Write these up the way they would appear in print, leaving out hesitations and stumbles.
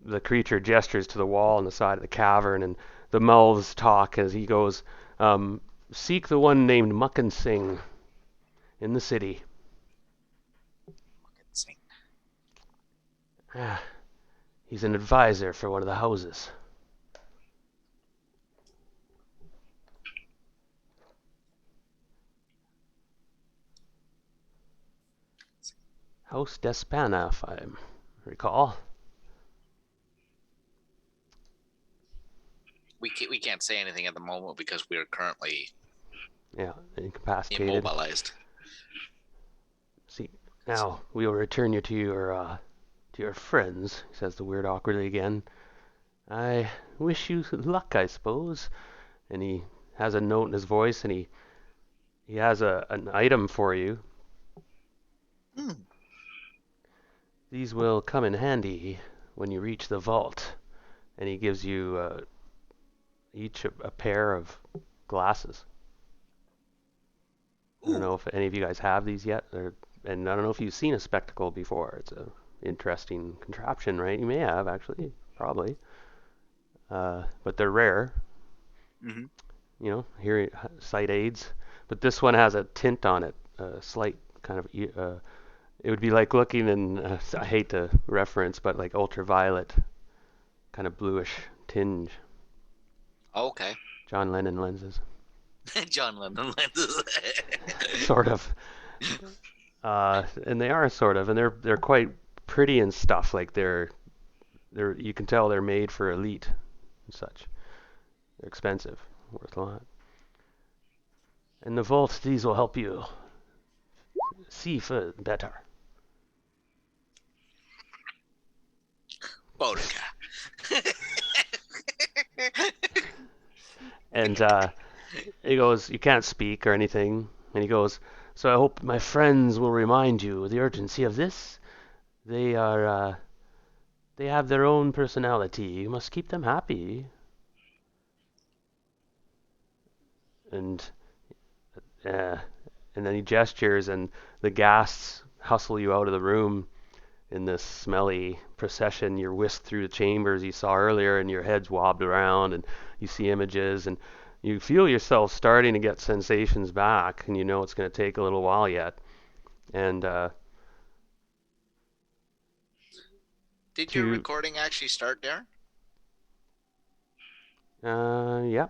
the creature gestures to the wall on the side of the cavern, and the mouths talk as he goes, seek the one named Muckin Singh in the city. Sing. Ah, he's an advisor for one of the houses. House Despana, if I recall. We can't say anything at the moment because we are currently Yeah, incapacitated. immobilized. See, now we will return you to your friends, says the weird awkwardly again. I wish you luck, I suppose. And he has a note in his voice, and he has an item for you. Hmm. These will come in handy when you reach the vault. And he gives you each a pair of glasses. I don't Ooh. know if any of you guys have these yet, and I don't know if you've seen a spectacle before. It's a interesting contraption, right? You may have actually, probably, but they're rare. Mm-hmm. You know, hearing sight aids. But this one has a tint on it, a slight kind of. It would be like looking in. I hate to reference, but like ultraviolet, kind of bluish tinge. Okay. John Lennon lenses, John Lennon lenses. sort of. And they are sort of, and they're quite pretty and stuff. Like they're you can tell they're made for elite and such. They're expensive, worth a lot. And the vault, these will help you see for better. Bodica. And he goes, you can't speak or anything. And he goes, so I hope my friends will remind you of the urgency of this. They are, they have their own personality. You must keep them happy. And, uh, and then he gestures, and the ghasts hustle you out of the room in this smelly procession. You're whisked through the chambers you saw earlier, and your head's wobbed around, and you see images, and you feel yourself starting to get sensations back, and you know it's going to take a little while yet. And Did your to recording actually start there? yeah.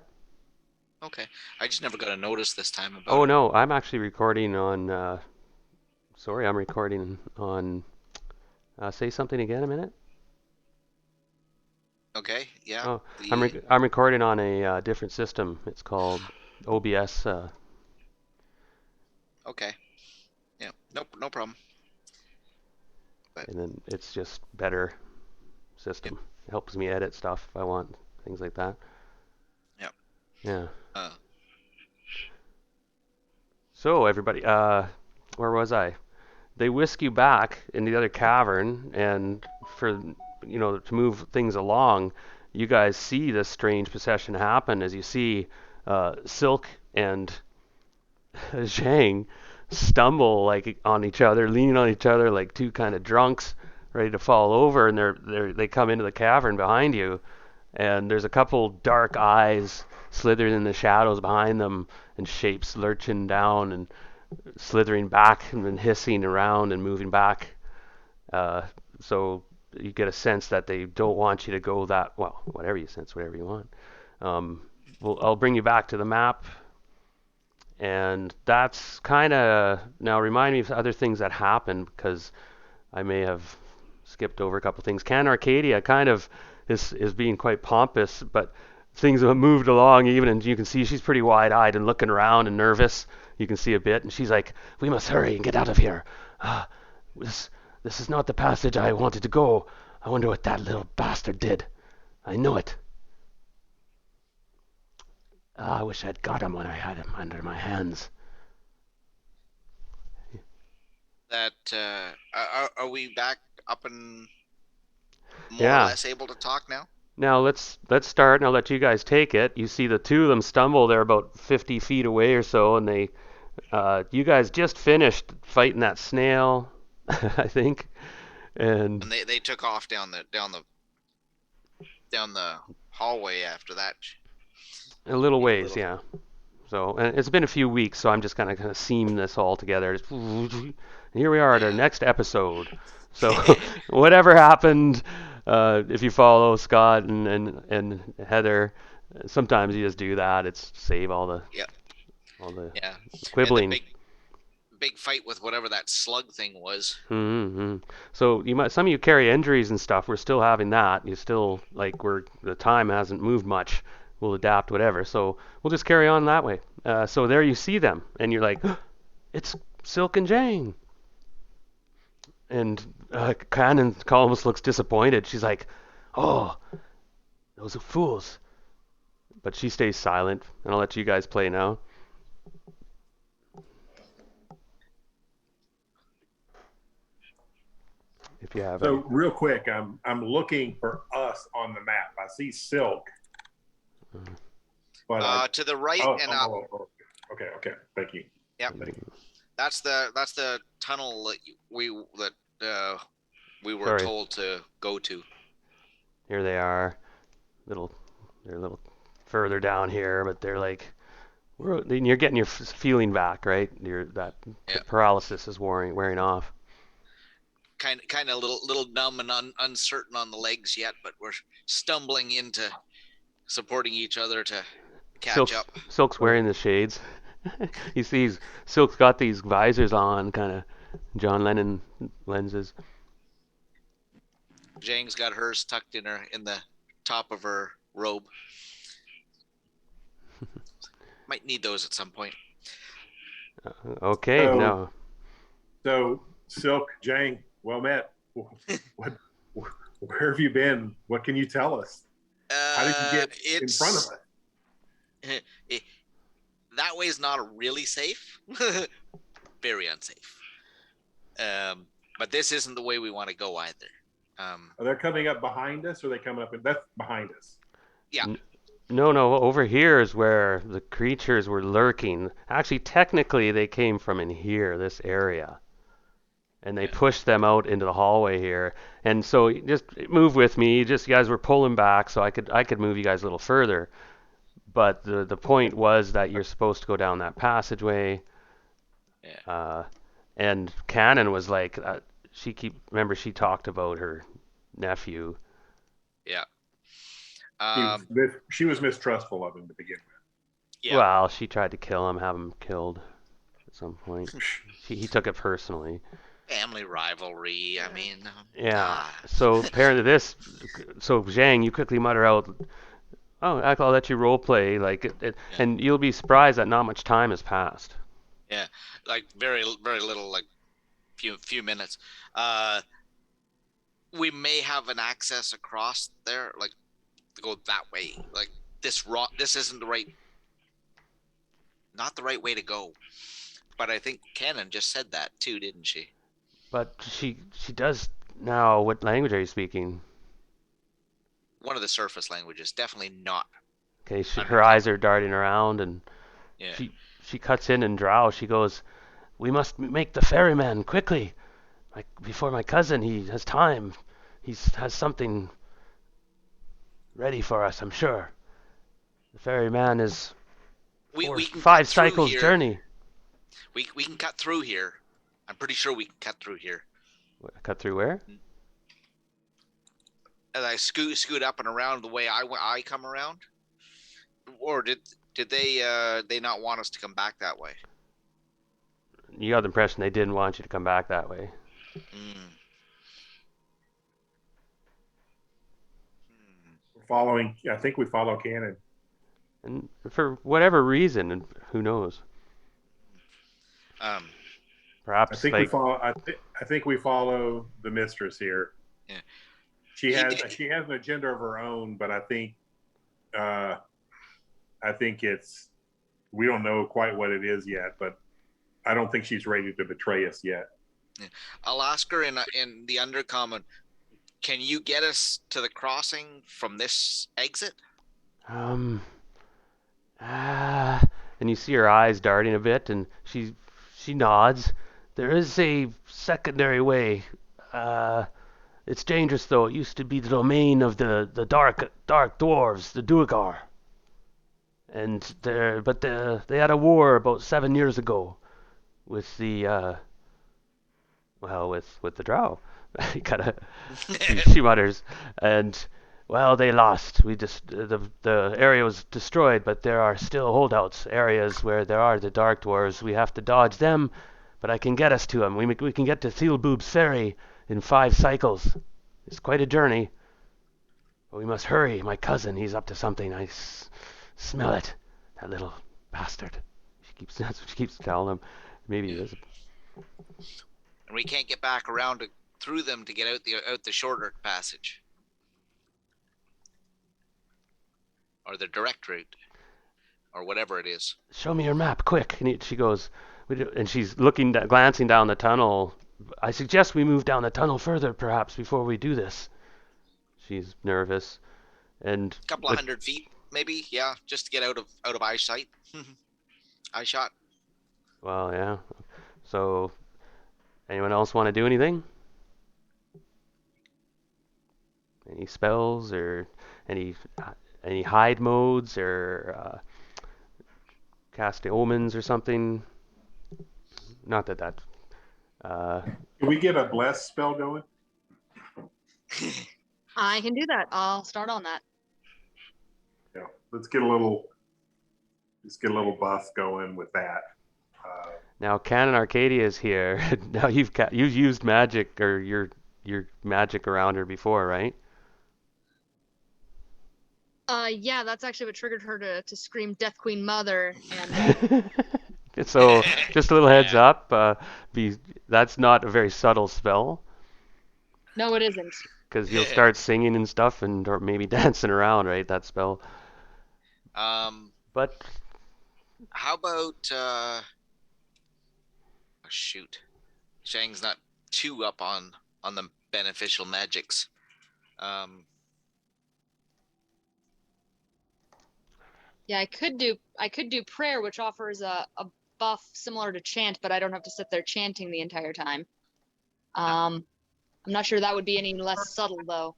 Okay. I just never got a notice this time about Oh it. no, I'm actually recording on. Sorry, I'm recording on. Say something again a minute. Okay. Yeah. Oh, The I'm recording on a different system. It's called OBS, okay. Yeah. Nope. No problem. But and then it's just better yep. system. It helps me edit stuff if I want things like that. Yep. Yeah. Uh. So everybody, where was I? They whisk you back in the other cavern, and for to move things along, you guys see this strange procession happen as you see Silk and Zhang stumble like on each other, leaning on each other like two kind of drunks ready to fall over, and they come into the cavern behind you, and there's a couple dark eyes slithering in the shadows behind them, and shapes lurching down and slithering back and then hissing around and moving back. Uh, so you get a sense that they don't want you to go that well. Whatever you sense, whatever you want. Um, I'll bring you back to the map, and that's kind of now remind me of other things that happened because I may have skipped over a couple things. Can Arcadia kind of is being quite pompous, but things have moved along even, and you can see she's pretty wide-eyed and looking around and nervous. You can see a bit, and she's like, "We must hurry and get out of here. Uh, this this is not the passage I wanted to go. I wonder what that little bastard did. I know it. I wish I'd got him when I had him under my hands." That are we back up and more or Yeah. less able to talk now? Now let's start, and I'll let you guys take it. You see the two of them stumble. They're about 50 feet away or so, and they you guys just finished fighting that snail, I think, and And they took off down the down the hallway after that. A little Need a ways, little. yeah. So, and it's been a few weeks, so I'm just kind of seam this all together. And here we are at our Yeah. next episode. So, whatever happened, if you follow Scott and Heather, sometimes you just do that. It's save Yeah. all the Yeah. And the quibbling. big fight with whatever that slug thing was. Mm-hmm. So some of you carry injuries and stuff. We're still having that. You still like the time hasn't moved much. We'll adapt whatever. So we'll just carry on that way. So there you see them, and you're like, it's Silk and Jane. And Cannon almost looks disappointed. She's like, oh, those are fools. But she stays silent, and I'll let you guys play now. If you have any. So real quick, I'm looking for us on the map. I see Silk, but To the right oh, and oh, up. oh, oh, okay. Thank you. Yep. Thank you. That's the tunnel that we were Sorry. told to go to. Here they are. They're a little further down here, but they're like, you're getting your feeling back, right? That Yeah. paralysis is wearing off. Kind of little numb and uncertain on the legs yet, but we're stumbling into supporting each other to catch up. Silk's wearing the shades. You see, Silk's got these visors on, kind of John Lennon lenses. Jang's got hers tucked in the top of her robe. Might need those at some point. Okay, now. So Silk, Jane, well met. What, where have you been? What can you tell us? How did you get in front of us? That way is not really safe. Very unsafe. But this isn't the way we want to go either. Are they coming up behind us, or are they coming up? That's behind us. Yeah. No, over here is where the creatures were lurking. Actually, technically, they came from in here, this area. And they pushed them out into the hallway here. And so just move with me. Just you guys were pulling back, so I could move you guys a little further. But the point was that you're supposed to go down that passageway. Yeah. And Cannon was like, remember she talked about her nephew. Yeah. She was mistrustful of him to begin with. Yeah. Well, she tried to kill him, have him killed at some point. He took it personally. Family rivalry. I mean. Yeah. So apparently so Zhang, you quickly mutter out, "Oh, I'll let you role play," and you'll be surprised that not much time has passed. Yeah, like very little, like few minutes. We may have an access across there, like to go that way. Like this isn't not the right way to go. But I think Cannon just said that too, didn't she? But she does now. What language are you speaking? One of the surface languages, definitely not. Okay, her eyes are darting around, and yeah. she cuts in and Drow. She goes, "We must make the ferryman quickly, like before my cousin. He has time. He has something ready for us, I'm sure. The ferryman is we can 5 cycles journey." We can cut through here. I'm pretty sure we can cut through here. Cut through where? And I scoot up and around the way I come around, or did they not want us to come back that way? You got the impression they didn't want you to come back that way. I think we follow Cannon. And for whatever reason, and who knows? Perhaps I think we follow the mistress here. Yeah. She has an agenda of her own, but I think it's, we don't know quite what it is yet, but I don't think she's ready to betray us yet. Yeah. I'll ask her in the undercommon. Can you get us to the crossing from this exit? And you see her eyes darting a bit, and she nods. There is a secondary way. It's dangerous though. It used to be the domain of the dark dwarves, the Duergar. And they had a war about 7 years ago with the with the Drow. He kind of she mutters, and well, they lost. We just the area was destroyed, but there are still holdouts, areas where there are the Dark Dwarves. We have to dodge them, but I can get us to them. We can get to Theelboob's Ferry in 5 cycles. It's quite a journey, but we must hurry. My cousin, he's up to something. I smell it. That little bastard. That's what she keeps telling him. Maybe there's And we can't get back around through them to get out the shorter passage. Or the direct route. Or whatever it is. Show me your map, quick. And she goes, and she's glancing down the tunnel. I suggest we move down the tunnel further, perhaps, before we do this. She's nervous. And a couple of 100 feet, maybe, yeah, just to get out of eyesight. Eye shot. Well, yeah. So, anyone else want to do anything? Any spells or any hide modes or cast omens or something? Not that. Can we get a bless spell going? I can do that. I'll start on that. Yeah, let's get a little buff going with that. Now, Canon Arcadia is here. Now you've used magic or your magic around her before, right? Yeah, that's actually what triggered her to scream Death Queen Mother. And So, just a little heads up. That's not a very subtle spell. No, it isn't. Because you'll start singing and stuff, or maybe dancing around, right? That spell. But how about oh shoot, Shang's not too up on the beneficial magics. Yeah, I could do prayer, which offers a buff similar to chant, but I don't have to sit there chanting the entire time. I'm not sure that would be any less subtle though,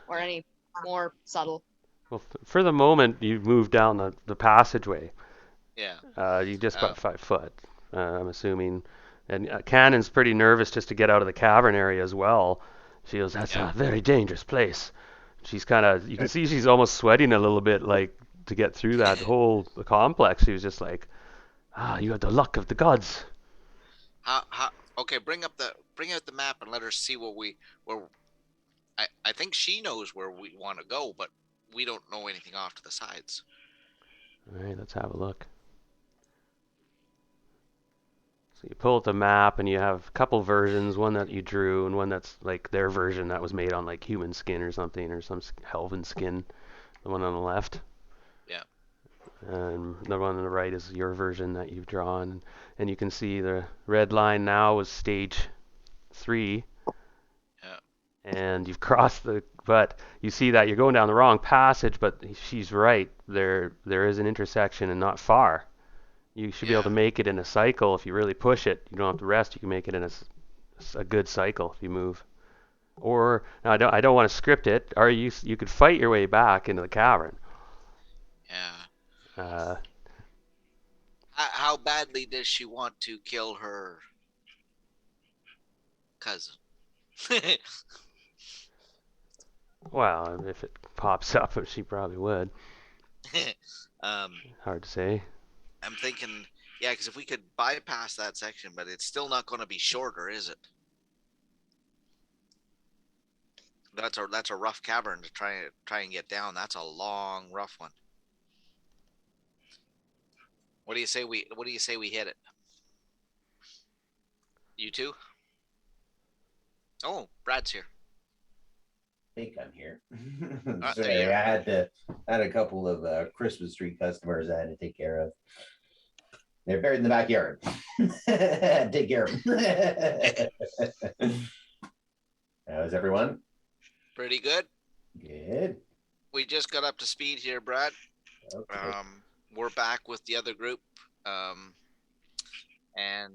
or any more subtle. Well, for the moment, you've moved down the passageway. Yeah. You just got 5 foot, I'm assuming. And Cannon's pretty nervous just to get out of the cavern area as well. She goes, that's a very dangerous place. She's you can see she's almost sweating a little bit, like, to get through that whole complex. She was just like, you have the luck of the gods. Okay, bring out the map and let her see I think she knows where we want to go, but we don't know anything off to the sides. All right, let's have a look. So you pull up the map and you have a couple versions, one that you drew and one that's like their version that was made on like human skin or something, or some elven skin. The one on the left. Yeah. And the one on the right is your version that you've drawn. And you can see the red line now is stage 3. Yeah. And you've crossed but you see that you're going down the wrong passage, but she's right. There is an intersection and not far. You should be able to make it in a cycle if you really push it. You don't have to rest. You can make it in a good cycle if you move. Or now I don't want to script it. Or you could fight your way back into the cavern. Yeah. How badly does she want to kill her cousin? Well, if it pops up, she probably would. Hard to say. I'm thinking, because if we could bypass that section, but it's still not going to be shorter, is it? That's a rough cavern to try and get down. That's a long, rough one. What do you say we hit it? You two? Oh, Brad's here. I think I'm here. Sorry, I had a couple of Christmas tree customers I had to take care of. They're buried in the backyard. Take care of them. How's everyone? Pretty good. Good. We just got up to speed here, Brad. Okay. We're back with the other group, and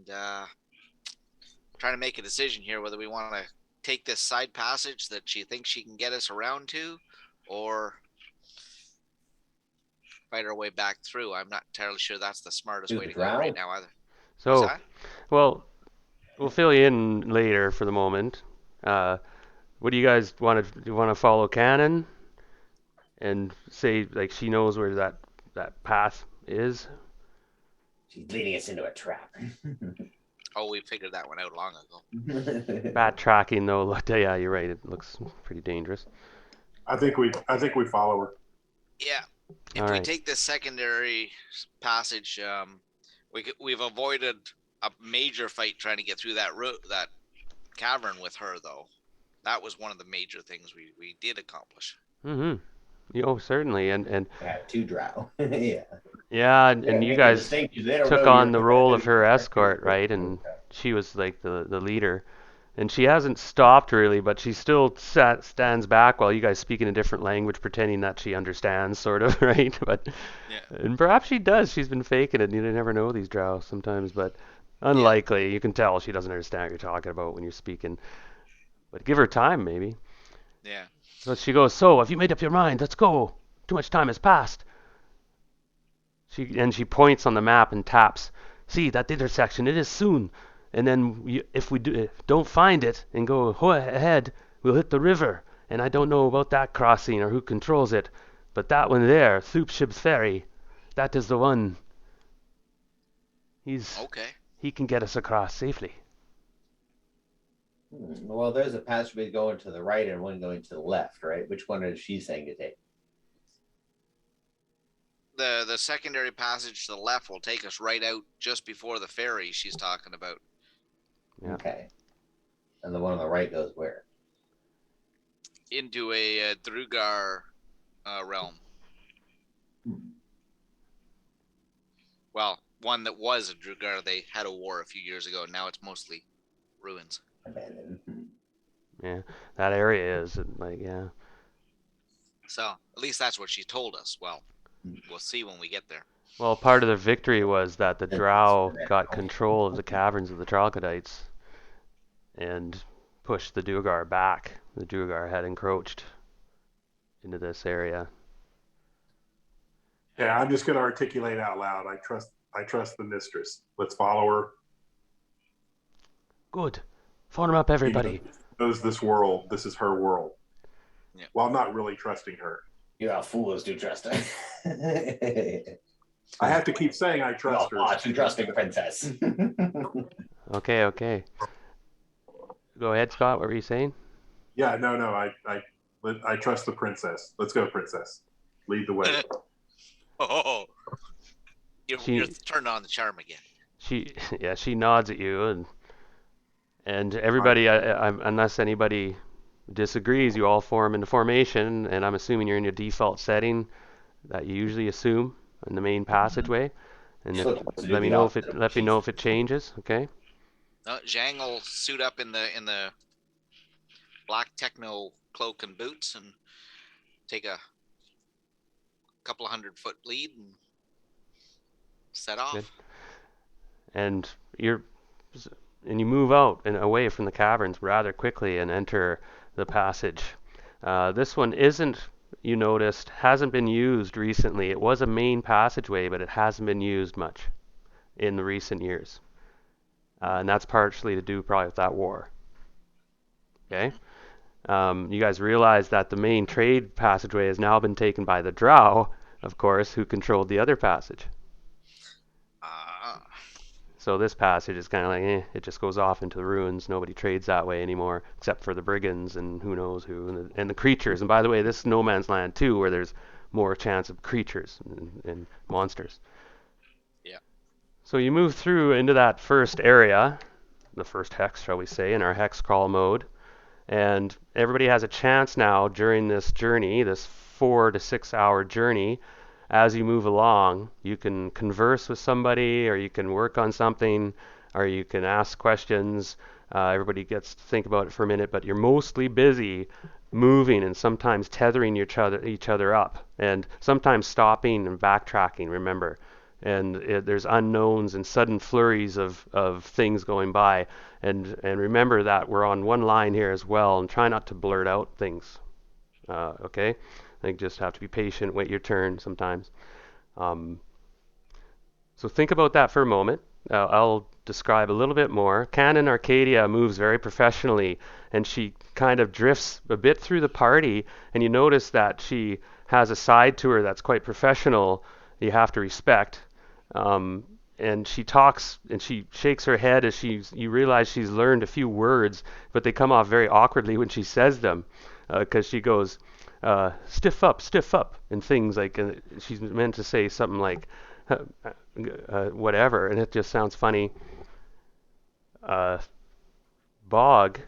trying to make a decision here whether we want to take this side passage that she thinks she can get us around to, or fight our way back through. I'm not entirely sure that's the smartest Do way the to go right drow? now either. What's So, that? well, we'll fill you in later for the moment. What do you guys want to do? You want to follow Canon and say like she knows where that path is? She's leading us into a trap. Oh, we figured that one out long ago. Bad tracking though. Yeah, you're right. It looks pretty dangerous. I think we follow her. Yeah. If All we right. take this secondary passage, we've avoided a major fight trying to get through that cavern with her, though. That was one of the major things we did accomplish. Mm-hmm. Oh, certainly. And Yeah, 2 drow. Yeah. yeah, and you guys They don't took know on you're the role of her escort, right? And she was like the leader. And she hasn't stopped really, but she still stands back while you guys speak in a different language, pretending that she understands, sort of, right? But Yeah. and perhaps she does. She's been faking it. You never know these drow sometimes, but unlikely. You can tell she doesn't understand what you're talking about when you're speaking. But give her time, maybe. Yeah. So she goes, "So, have you made up your mind? Let's go. Too much time has passed." She points on the map and taps. "See that intersection? It is soon. And then if we don't find it and go ahead, we'll hit the river. And I don't know about that crossing or who controls it, but that one there, Ship's Ferry, that is the one. Okay. He can get us across safely." Well, there's a passageway going to the right and one going to the left, right? Which one is she saying to take? The secondary passage to the left will take us right out just before the ferry she's talking about. Yeah. Okay. And the one on the right goes where? Into a Drugar realm. Well, one that was a Drugar. They had a war a few years ago. Now it's mostly ruins. Abandoned. Yeah, that area is like, yeah. So at least that's what she told us. Well, we'll see when we get there. Well, part of the victory was that the drow got control of the caverns of the troglodytes and pushed the Duergar back. The Duergar had encroached into this area. Yeah, I'm just going to articulate out loud. I trust the mistress. Let's follow her. Good. Form up, everybody. She knows this world. This is her world. Yeah. Well, I'm not really trusting her. You're all fools to trust her. I have to keep saying I trust her. Too trusting, princess. Okay. Go ahead, Scott. What were you saying? Yeah, no. I trust the princess. Let's go, princess. Lead the way. Oh, you're turned on the charm again. She nods at you, and everybody, unless anybody disagrees, you all form into formation, and I'm assuming you're in your default setting that you usually assume in the main passageway. And let me know if it changes, okay? Zhang will suit up in the black techno cloak and boots and take a couple of 100-foot lead and set off. Good. And you move out and away from the caverns rather quickly and enter the passage. This one hasn't been used recently. It was a main passageway, but it hasn't been used much in the recent years. And that's partially to do probably with that war. Okay? You guys realize that the main trade passageway has now been taken by the Drow, of course, who controlled the other passage. So this passage is kind of like, it just goes off into the ruins. Nobody trades that way anymore, except for the brigands and who knows who, and the creatures. And by the way, this is no man's land too, where there's more chance of creatures and monsters. Yeah. So you move through into that first area, the first hex, shall we say, in our hex crawl mode. And everybody has a chance now during this journey, this 4 to 6 hour journey. As you move along, you can converse with somebody, or you can work on something, or you can ask questions. Everybody gets to think about it for a minute, but you're mostly busy moving and sometimes tethering each other up, and sometimes stopping and backtracking. Remember, and there's unknowns and sudden flurries of things going by. And remember that we're on one line here as well, and try not to blurt out things. Okay? I think just have to be patient, wait your turn sometimes. So think about that for a moment. I'll describe a little bit more. Canon Arcadia moves very professionally, and she kind of drifts a bit through the party, and you notice that she has a side to her that's quite professional, you have to respect. And she talks and she shakes her head as you realize she's learned a few words, but they come off very awkwardly when she says them, because she goes, stiff up, and things like, she's meant to say something like, whatever, and it just sounds funny. Bog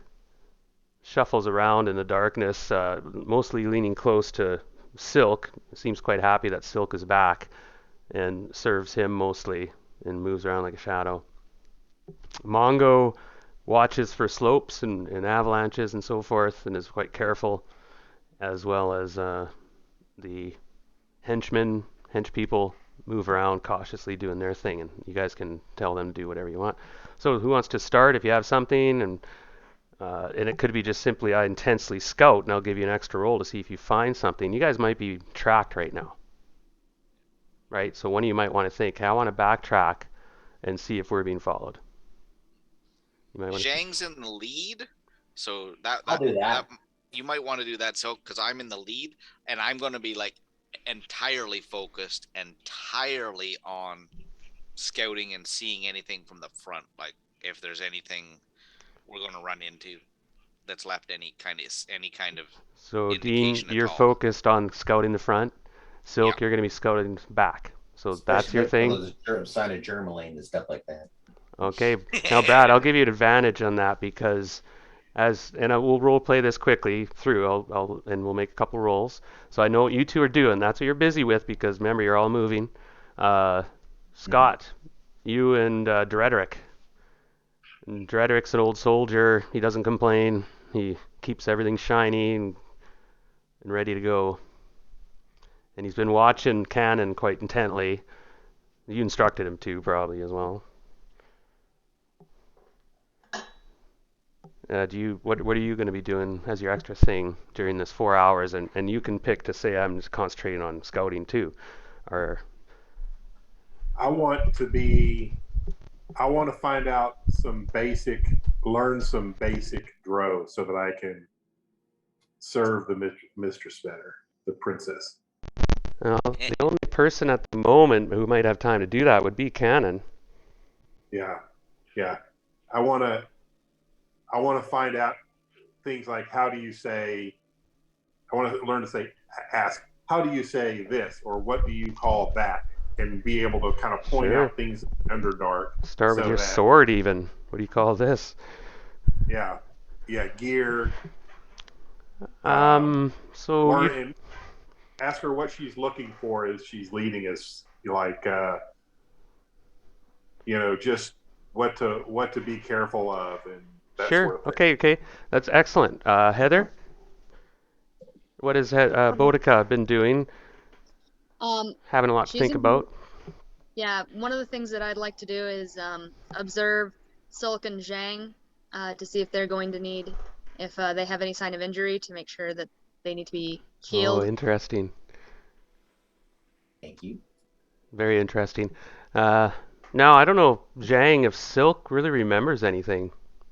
shuffles around in the darkness, mostly leaning close to Silk. Seems quite happy that Silk is back, and serves him mostly, and moves around like a shadow. Mongo watches for slopes and avalanches and so forth, and is quite careful, as well as the hench people move around cautiously doing their thing, and you guys can tell them to do whatever you want. So who wants to start if you have something? And it could be just simply I intensely scout, and I'll give you an extra roll to see if you find something. You guys might be tracked right now, right? So one of you might want to think, hey, I want to backtrack and see if we're being followed. You might want Zhang's in the lead, so I'll do that. You might want to do that, so because I'm in the lead, and I'm going to be like entirely focused, entirely on scouting and seeing anything from the front, like if there's anything we're going to run into that's left any kind of So Dean, indication at you're all. focused on scouting the front. Silk, Yeah. you're going to be scouting back. So that's your thing. Sign of germline and stuff like that. Okay. Now, Brad, I'll give you an advantage on that because we'll role play this quickly through. And we'll make a couple rolls. So I know what you two are doing. That's what you're busy with because remember you're all moving. Scott, you and Drederick. And Drederick's an old soldier. He doesn't complain. He keeps everything shiny and ready to go. And he's been watching Cannon quite intently. You instructed him to probably as well. What are you going to be doing as your extra thing during this 4 hours? And you can pick to say I'm just concentrating on scouting too, or I want to find out learn some basic Drow so that I can serve the mistress better, the princess. the only person at the moment who might have time to do that would be Cannon. Yeah. I want to find out things like how do you say. I want to learn to ask how do you say this or what do you call that, and be able to kind of point out things in the Underdark. Start with your sword even. What do you call this? Yeah, gear. So ask her what she's looking for as she's leading us, like just what to be careful of and that sure. sort of thing. Okay, that's excellent. Heather, what has Boudica been doing? Having a lot to think about. Yeah, one of the things that I'd like to do is observe Silk and Zhang to see if they're going to need, if they have any sign of injury, to make sure that they need to be healed. Oh, interesting. Thank you. Very interesting. Now, I don't know, Zhang, if Silk really remembers anything.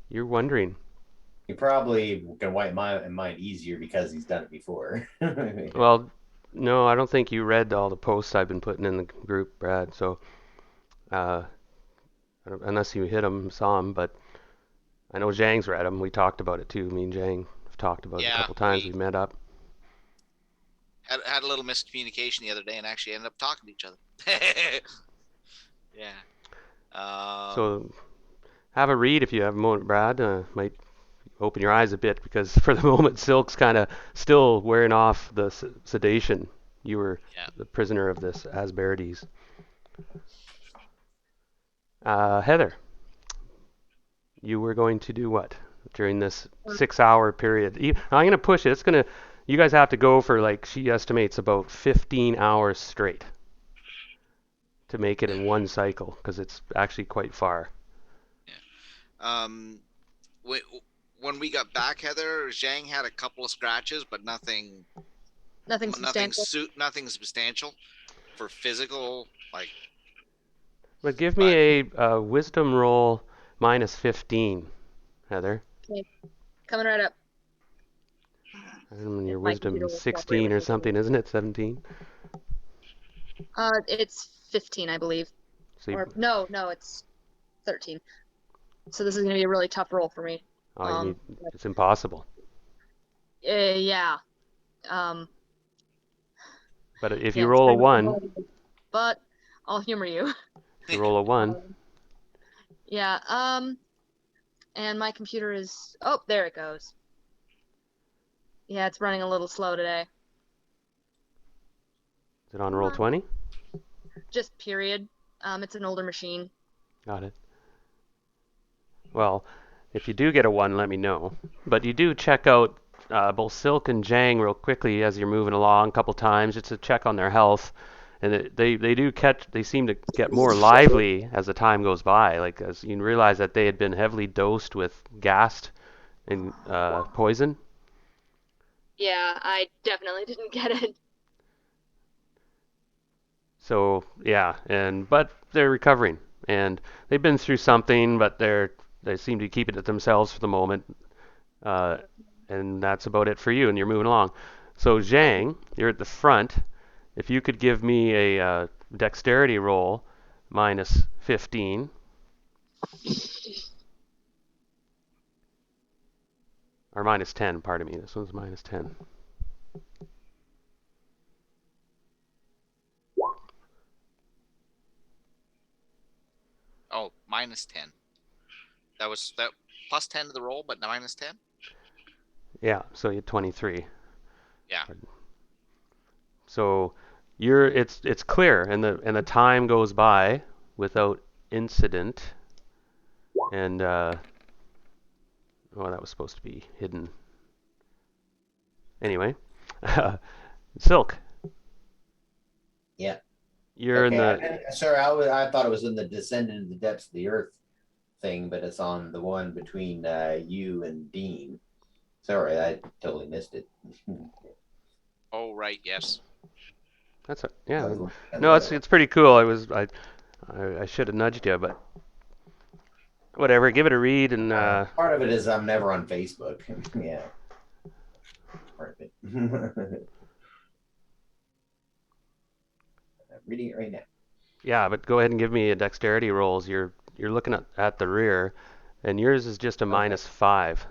You're wondering. He probably can wipe my mind easier because he's done it before. Well, no, I don't think you read all the posts I've been putting in the group, Brad. So, unless you saw them, but I know Zhang's read them. We talked about it too. Me and Zhang have talked about it a couple times. We met up. Had a little miscommunication the other day and actually ended up talking to each other. Yeah. So have a read if you have a moment, Brad. Might open your eyes a bit because for the moment Silk's kind of still wearing off the sedation. You were the prisoner of this Asbardes. Heather, you were going to do what during this 6-hour period? I'm going to push it. You guys have to go for, like, she estimates about 15 hours straight to make it in one cycle because it's actually quite far. Um, when we got back, Heather, Zhang had a couple of scratches, but nothing Substantial. nothing substantial for physical. Like, But give but me a wisdom roll minus 15, Heather. Okay. Coming right up. Your If my computer wisdom will cooperate 16 with or me. something, isn't it? 17? It's 15, I believe. So you, Or no, it's 13. So this is gonna be a really tough roll for me. oh, you need, But, it's impossible. yeah. But if Yeah, you it's roll a pretty 1, but I'll humor you. if you roll a 1, Yeah. And my computer is. Oh, there it goes. Yeah, it's running a little slow today. is it on roll 20? Just period. It's an older machine. Got it. Well, if you do get a 1, let me know. But you do check out both Silk and Jang real quickly as you're moving along a couple times just to check on their health. And they seem to get more lively as the time goes by. Like, as you realize that they had been heavily dosed with gas and poison. Yeah, I definitely didn't get it. So yeah, but they're recovering, and they've been through something, but they seem to keep it to themselves for the moment, uh, and that's about it for you. And you're moving along. So Zhang, you're at the front. If you could give me a dexterity roll, minus 15, or minus 10. Pardon me. This one's minus 10. oh, minus 10. That was that plus 10 to the roll, but minus 10. Yeah. So you're 23. Yeah. So it's clear, and the time goes by without incident, and oh, that was supposed to be hidden. Anyway, Silk, Yeah. you're in the. Okay. Sorry, I thought it was in the descend into the depths of the earth thing, but it's on the one between you and Dean. Sorry, I totally missed it. Oh, right. Yes. That's a, I yeah. was looking at No, the- it's pretty cool. I should have nudged you, but whatever. Give it a read, and part of it is I'm never on Facebook. Yeah. Part of it. I'm reading it right now. yeah. But go ahead and give me a dexterity rolls. You're looking at the rear, and yours is just a Okay. minus 5.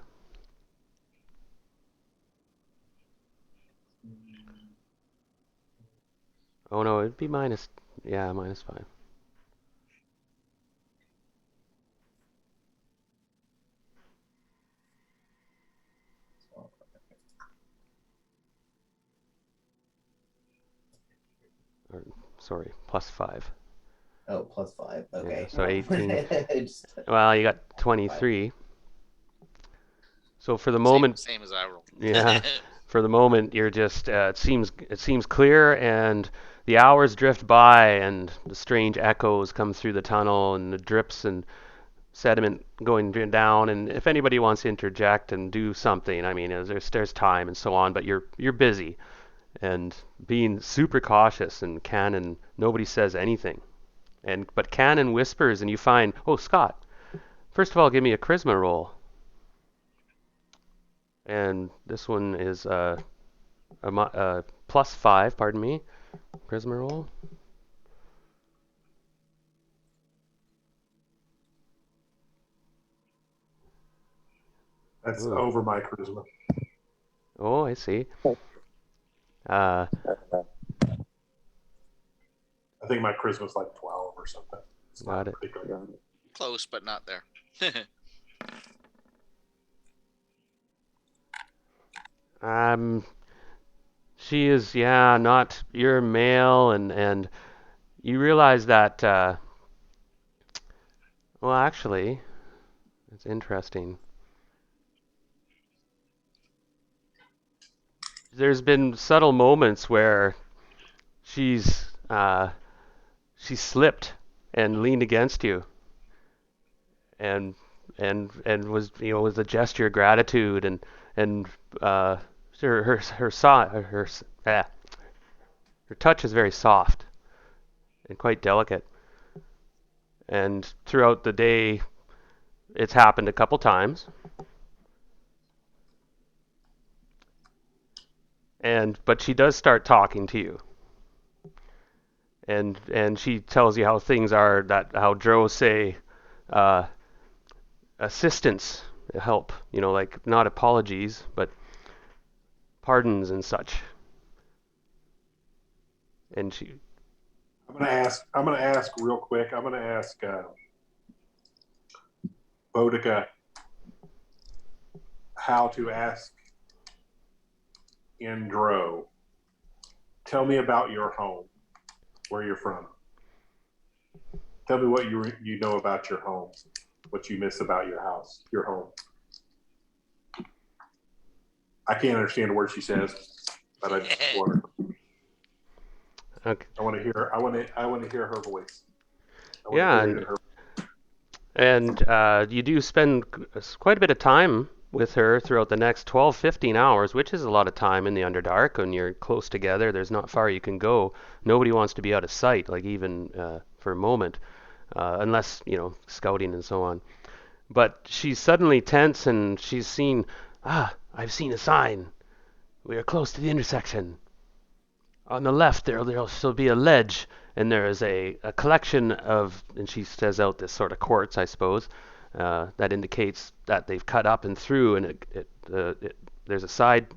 Oh no, it'd be minus. Yeah, minus 5. Or, sorry, plus 5. Oh, plus 5. Okay. Yeah, so 18. Just- Well, you got 23. So for the Same, moment, same as I rolled. yeah, for the moment, you're just it seems clear, and the hours drift by, and the strange echoes come through the tunnel, and the drips and sediment going down. And if anybody wants to interject and do something, I mean, there's time and so on, but you're busy and being super cautious. And Cannon, nobody says anything, but Cannon whispers, and you find, oh, Scott, first of all, give me a charisma roll. And this one is plus 5, pardon me, charisma roll. That's Ooh. over my charisma. Oh, I see. Uh, I think my charisma's like 12 or something. It's Got not it. particularly. Close, but not there. she is, yeah, not, you're male, and you realize that, well, actually, it's interesting. There's been subtle moments where she's she slipped and leaned against you, and was, with a gesture of gratitude, and her touch is very soft and quite delicate. And throughout the day, it's happened a couple times. But she does start talking to you, and she tells you how things are, that how Drow say, uh, assistance, help, like not apologies, but pardons and such. And she, I'm gonna ask real quick. I'm gonna ask Boudica how to ask in Drow. Tell me about your home, where you're from. Tell me what you know about your home, what you miss about your house, your home. I can't understand a word she says, but I just want to. okay. I want to hear. I want to hear her voice. I want to Yeah, hear it in her. and you do spend quite a bit of time with her throughout the next 12, 15 hours, which is a lot of time in the Underdark when you're close together. There's not far you can go. Nobody wants to be out of sight, like even for a moment, unless, scouting and so on. But she's suddenly tense, and she's seen, I've seen a sign. We are close to the intersection. On the left, there'll still be a ledge, and there is a collection of, and she says out this sort of quartz, I suppose, that indicates that they've cut up and through, and there's a side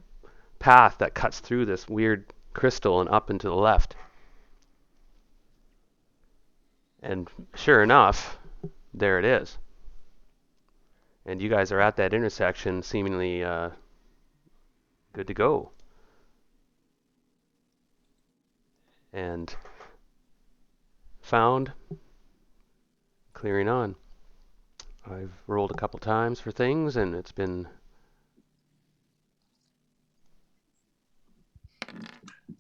path that cuts through this weird crystal and up and to the left. And sure enough, there it is. And you guys are at that intersection, seemingly good to go. And found, clearing on. I've rolled a couple times for things, and it's been...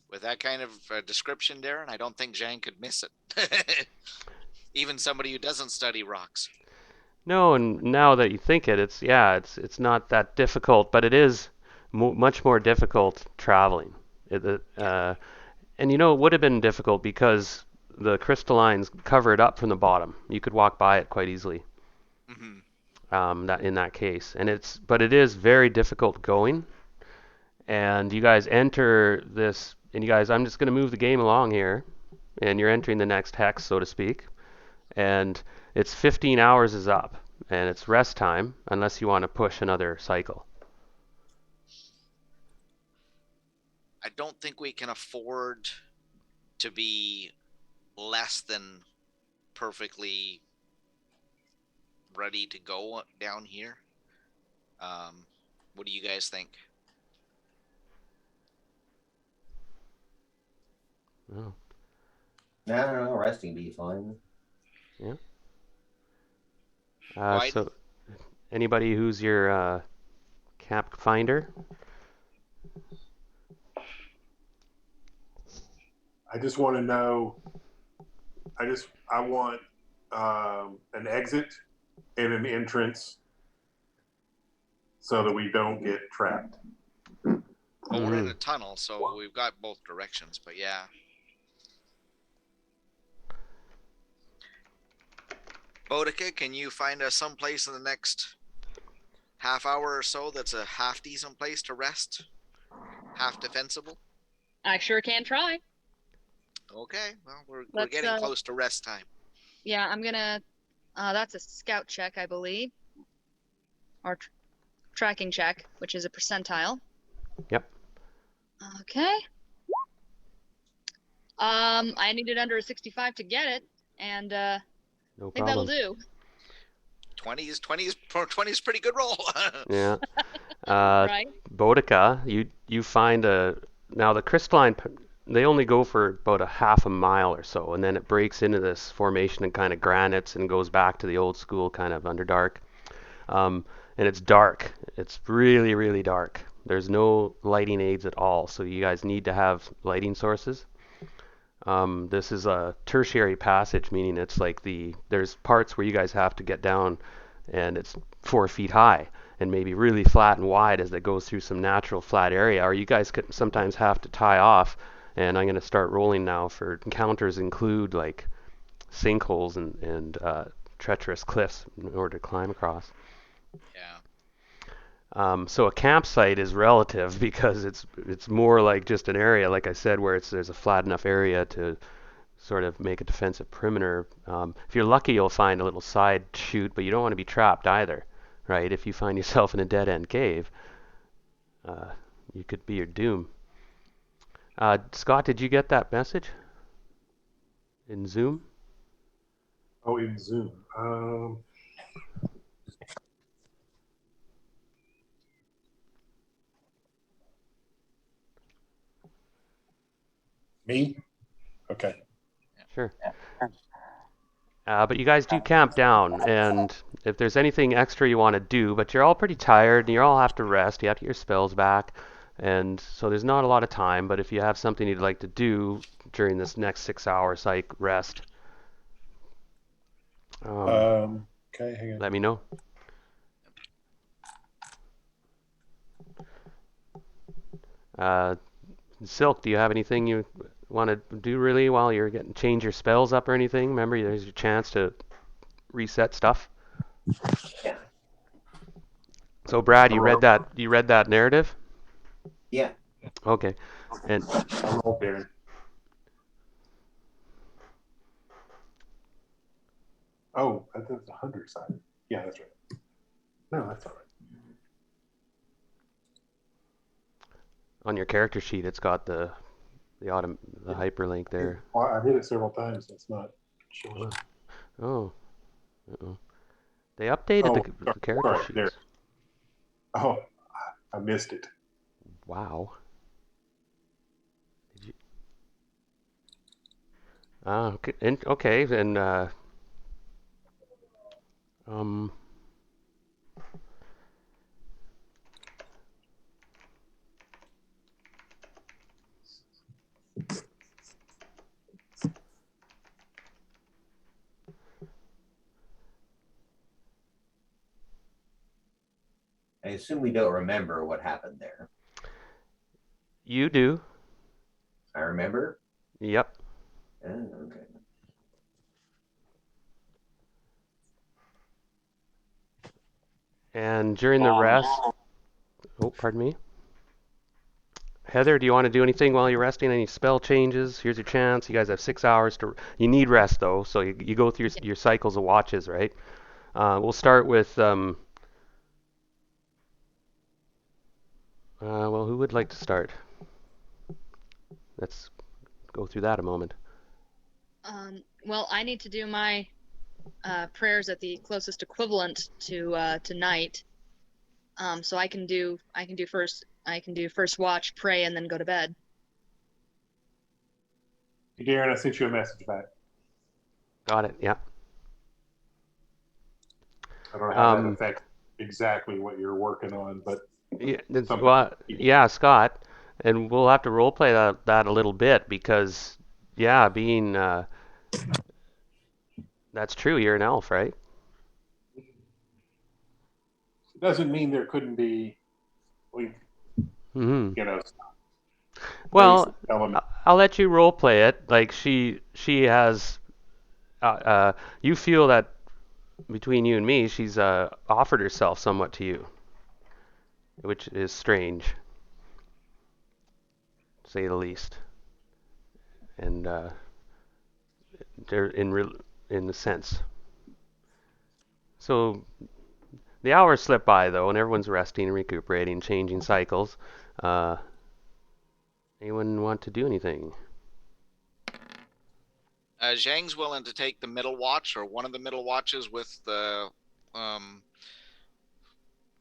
With that kind of description, Darren, I don't think Zhang could miss it. Even somebody who doesn't study rocks. No, and now that you think it, it's not that difficult, but it is much more difficult traveling. And it would have been difficult because the crystallines cover it up from the bottom. You could walk by it quite easily. That in that case, but it is very difficult going. And you guys enter this, and I'm just going to move the game along here, and you're entering the next hex, so to speak. And it's 15 hours is up, and it's rest time unless you want to push another cycle. I don't think we can afford to be less than perfectly ready to go down here. What do you guys think? Oh. No, resting be fine. Yeah. So, anybody who's your camp finder? I just want to know. I want an exit and an entrance so that we don't get trapped. Well, we're in a tunnel, so we've got both directions, but yeah. Boudica, can you find us someplace in the next half hour or so that's a half decent place to rest? Half defensible? I sure can try. Okay, well, we're getting close to rest time. Yeah, I'm gonna, that's a scout check, I believe. Or tracking check, which is a percentile. Yep. Okay. I needed under a 65 to get it, and No I think that'll do. 20 is pretty good roll. Yeah. Right. Boudica, you find now the crystalline, they only go for about a half a mile or so, and then it breaks into this formation and kind of granites and goes back to the old school kind of Underdark. And it's dark. It's really, really dark. There's no lighting aids at all, so you guys need to have lighting sources. This is a tertiary passage, meaning it's like there's parts where you guys have to get down and it's 4 feet high and maybe really flat and wide as it goes through some natural flat area, or you guys could sometimes have to tie off. And I'm going to start rolling now for encounters include like sinkholes and treacherous cliffs in order to climb across. Yeah. So a campsite is relative because it's more like just an area, like I said, where there's a flat enough area to sort of make a defensive perimeter. If you're lucky, you'll find a little side chute, but you don't want to be trapped either, right? If you find yourself in a dead-end cave, you could be your doom. Scott, did you get that message in Zoom? Oh, in Zoom. Me? Okay. Sure. But you guys do camp down, and if there's anything extra you want to do, but you're all pretty tired, and you all have to rest, you have to get your spells back, and so there's not a lot of time, but if you have something you'd like to do during this next 6 hour psych rest, Okay, hang on. let me know. Silk, do you have anything you want to do really while you're change your spells up or anything? Remember, there's your chance to reset stuff. Yeah. So Brad, you read that narrative? Yeah. Okay. And I'm all there. Oh, I think it's 100 sided. Yeah, that's right. No, that's all right. on your character sheet, it's got the hyperlink there. Well, I hit it several times. It's not showing. Oh. Uh-oh. They updated the character sheets. There. Oh, I missed it. Wow. Did you? Okay. Okay. Then. I assume we don't remember what happened there. You do. I remember? Yep. Oh, okay. And during the rest... Oh, pardon me. Heather, do you want to do anything while you're resting? Any spell changes? Here's your chance. You guys have 6 hours to... You need rest, though, so you go through your cycles of watches, right? We'll start with... well, who would like to start? Let's go through that a moment. Well, I need to do my prayers at the closest equivalent to night. So I can do first watch, pray, and then go to bed. Hey, Darren, I sent you a message back. Got it. Yeah. I don't know how that affects exactly what you're working on, but yeah, Scott, and we'll have to role play that a little bit because, yeah, being that's true. You're an elf, right? it doesn't mean there couldn't be, Mm-hmm. you know. Well, I'll let you role play it. Like she has, you feel that between you and me, she's offered herself somewhat to you, which is strange, to say the least. And they're in the sense. So the hours slip by though, and everyone's resting, recuperating, changing cycles. Anyone want to do anything? Zhang's willing to take the middle watch or one of the middle watches with the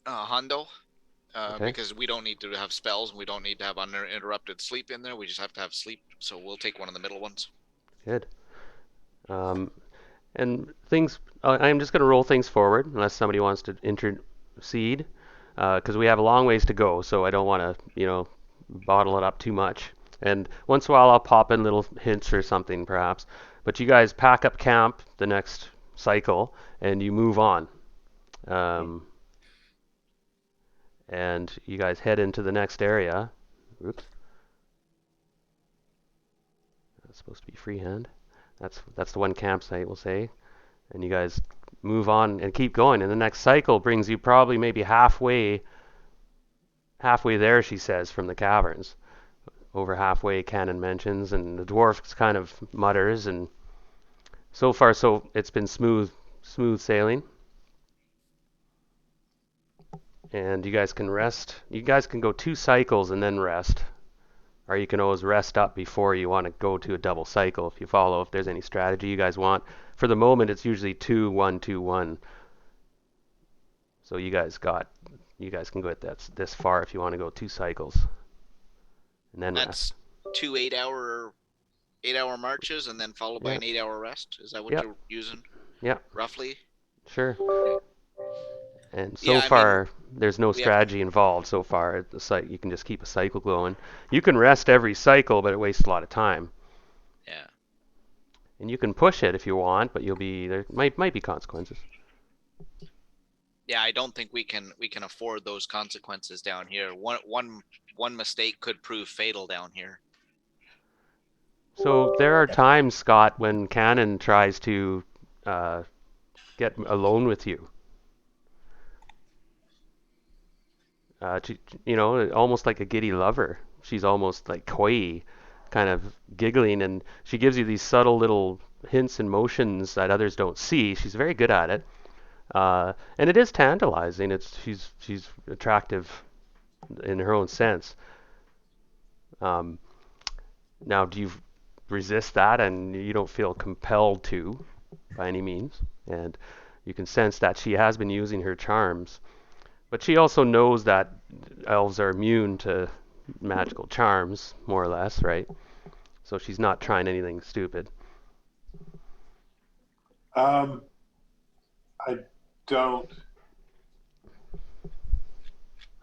Hondo. Okay. Because we don't need to have spells and we don't need to have uninterrupted sleep in there. We just have to have sleep. So we'll take one of the middle ones. Good. And things, I'm just going to roll things forward unless somebody wants to intercede, because we have a long ways to go. So I don't want to, bottle it up too much. And once in a while I'll pop in little hints or something perhaps. But you guys pack up camp the next cycle and you move on. Um, and you guys head into the next area. Oops. That's supposed to be freehand. That's the one campsite, we'll say. And you guys move on and keep going. And the next cycle brings you probably maybe halfway there, she says, from the caverns. Over halfway, Cannon mentions, and the dwarf kind of mutters, and so far it's been smooth sailing. And you guys can rest. You guys can go 2 cycles and then rest. Or you can always rest up before you want to go to a double cycle if you follow, if there's any strategy you guys want. For the moment, it's usually 2, 1, 2, 1. So you guys can go at this far if you want to go 2 cycles. And then That's rest. 2 8-hour marches and then followed by an 8-hour rest. Is that what you're using? Yeah. Roughly? Sure. And Yeah, far, there's no strategy involved so far at the site. You can just keep a cycle going. You can rest every cycle, but it wastes a lot of time. Yeah. And you can push it if you want, but there might be consequences. Yeah, I don't think we can afford those consequences down here. One mistake could prove fatal down here. So there are times, Scott, when Cannon tries to get alone with you. Almost like a giddy lover. She's almost like coy, kind of giggling, and she gives you these subtle little hints and motions that others don't see. She's very good at it, and it is tantalizing. She's attractive in her own sense. Now, do you resist that, and you don't feel compelled to, by any means? And you can sense that she has been using her charms. But she also knows that elves are immune to magical charms, more or less, right? So she's not trying anything stupid. I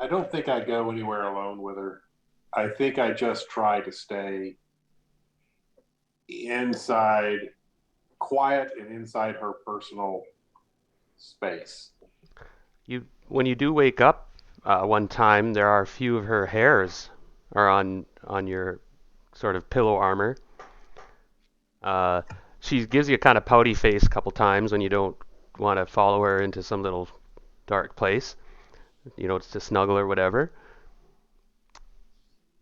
don't think I go anywhere alone with her. I think I just try to stay inside, quiet and inside her personal space. When you do wake up one time, there are a few of her hairs are on your sort of pillow armor. She gives you a kind of pouty face a couple times when you don't want to follow her into some little dark place, to snuggle or whatever.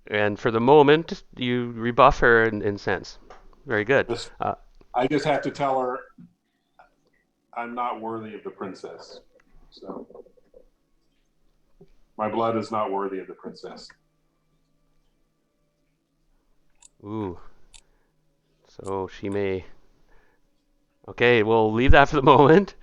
And for the moment, you rebuff her in sense. Very good. I just have to tell her I'm not worthy of the princess. So my blood is not worthy of the princess. Ooh. So she may... Okay, we'll leave that for the moment.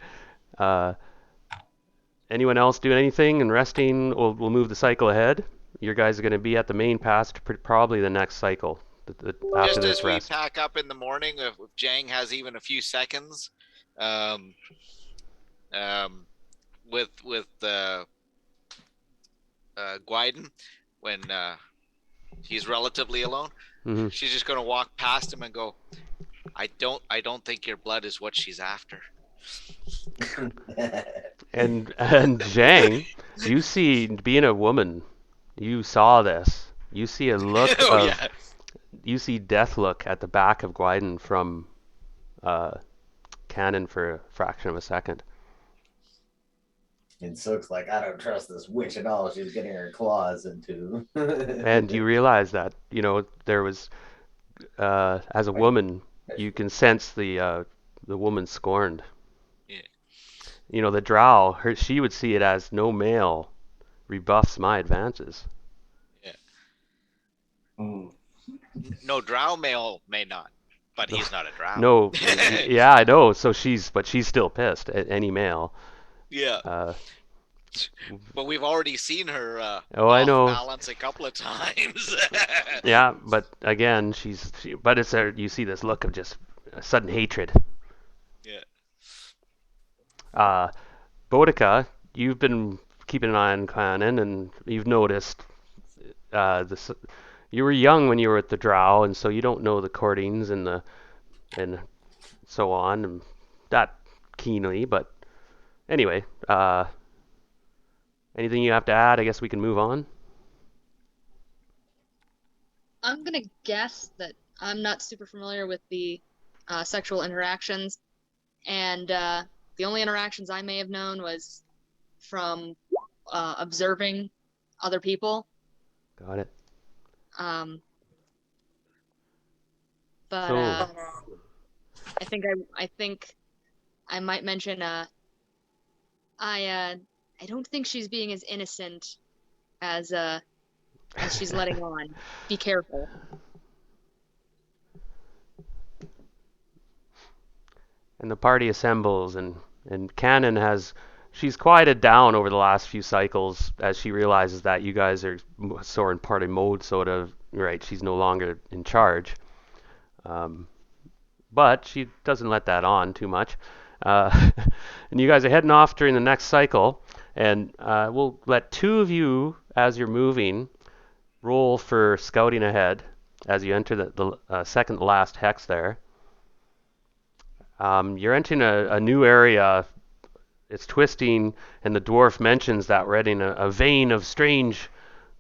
Anyone else doing anything and resting? We'll move the cycle ahead. Your guys are going to be at the main pass probably the next cycle. After Just this as rest. we pack up in the morning, if Jang has even a few seconds, with Gwyden, when he's relatively alone, she's just going to walk past him and go, I don't think your blood is what she's after. and Zhang, you see, being a woman, you saw this. You see a look you see death look at the back of Gwyden from Cannon for a fraction of a second. And Sook's like, I don't trust this witch at all. She's getting her claws into. And you realize that, there was, as a woman, you can sense the woman scorned. Yeah. The drow, she would see it as no male rebuffs my advances. Yeah. No, drow male may not, but he's not a drow. No, yeah, I know. So she's still pissed at any male. Yeah. But we've already seen her I know. balance a couple of times. Yeah, but again, but it's you see this look of just sudden hatred. Yeah. Boudica, you've been keeping an eye on Cannon, and you've noticed you were young when you were at the Drow, and so you don't know the courtings and so on and that keenly. But anyway, anything you have to add? I guess we can move on. I'm gonna guess that I'm not super familiar with the sexual interactions, and the only interactions I may have known was from observing other people. Got it. Um, but So I think I might mention I don't think she's being as innocent as she's letting on. Be careful. and the party assembles, and Cannon she's quieted down over the last few cycles as she realizes that you guys are sort of party mode, sort of, right? She's no longer in charge. But she doesn't let that on too much. And you guys are heading off during the next cycle, and we'll let two of you, as you're moving, roll for scouting ahead as you enter the second to last hex there. You're entering a new area. It's twisting, and the dwarf mentions that we're in a vein of strange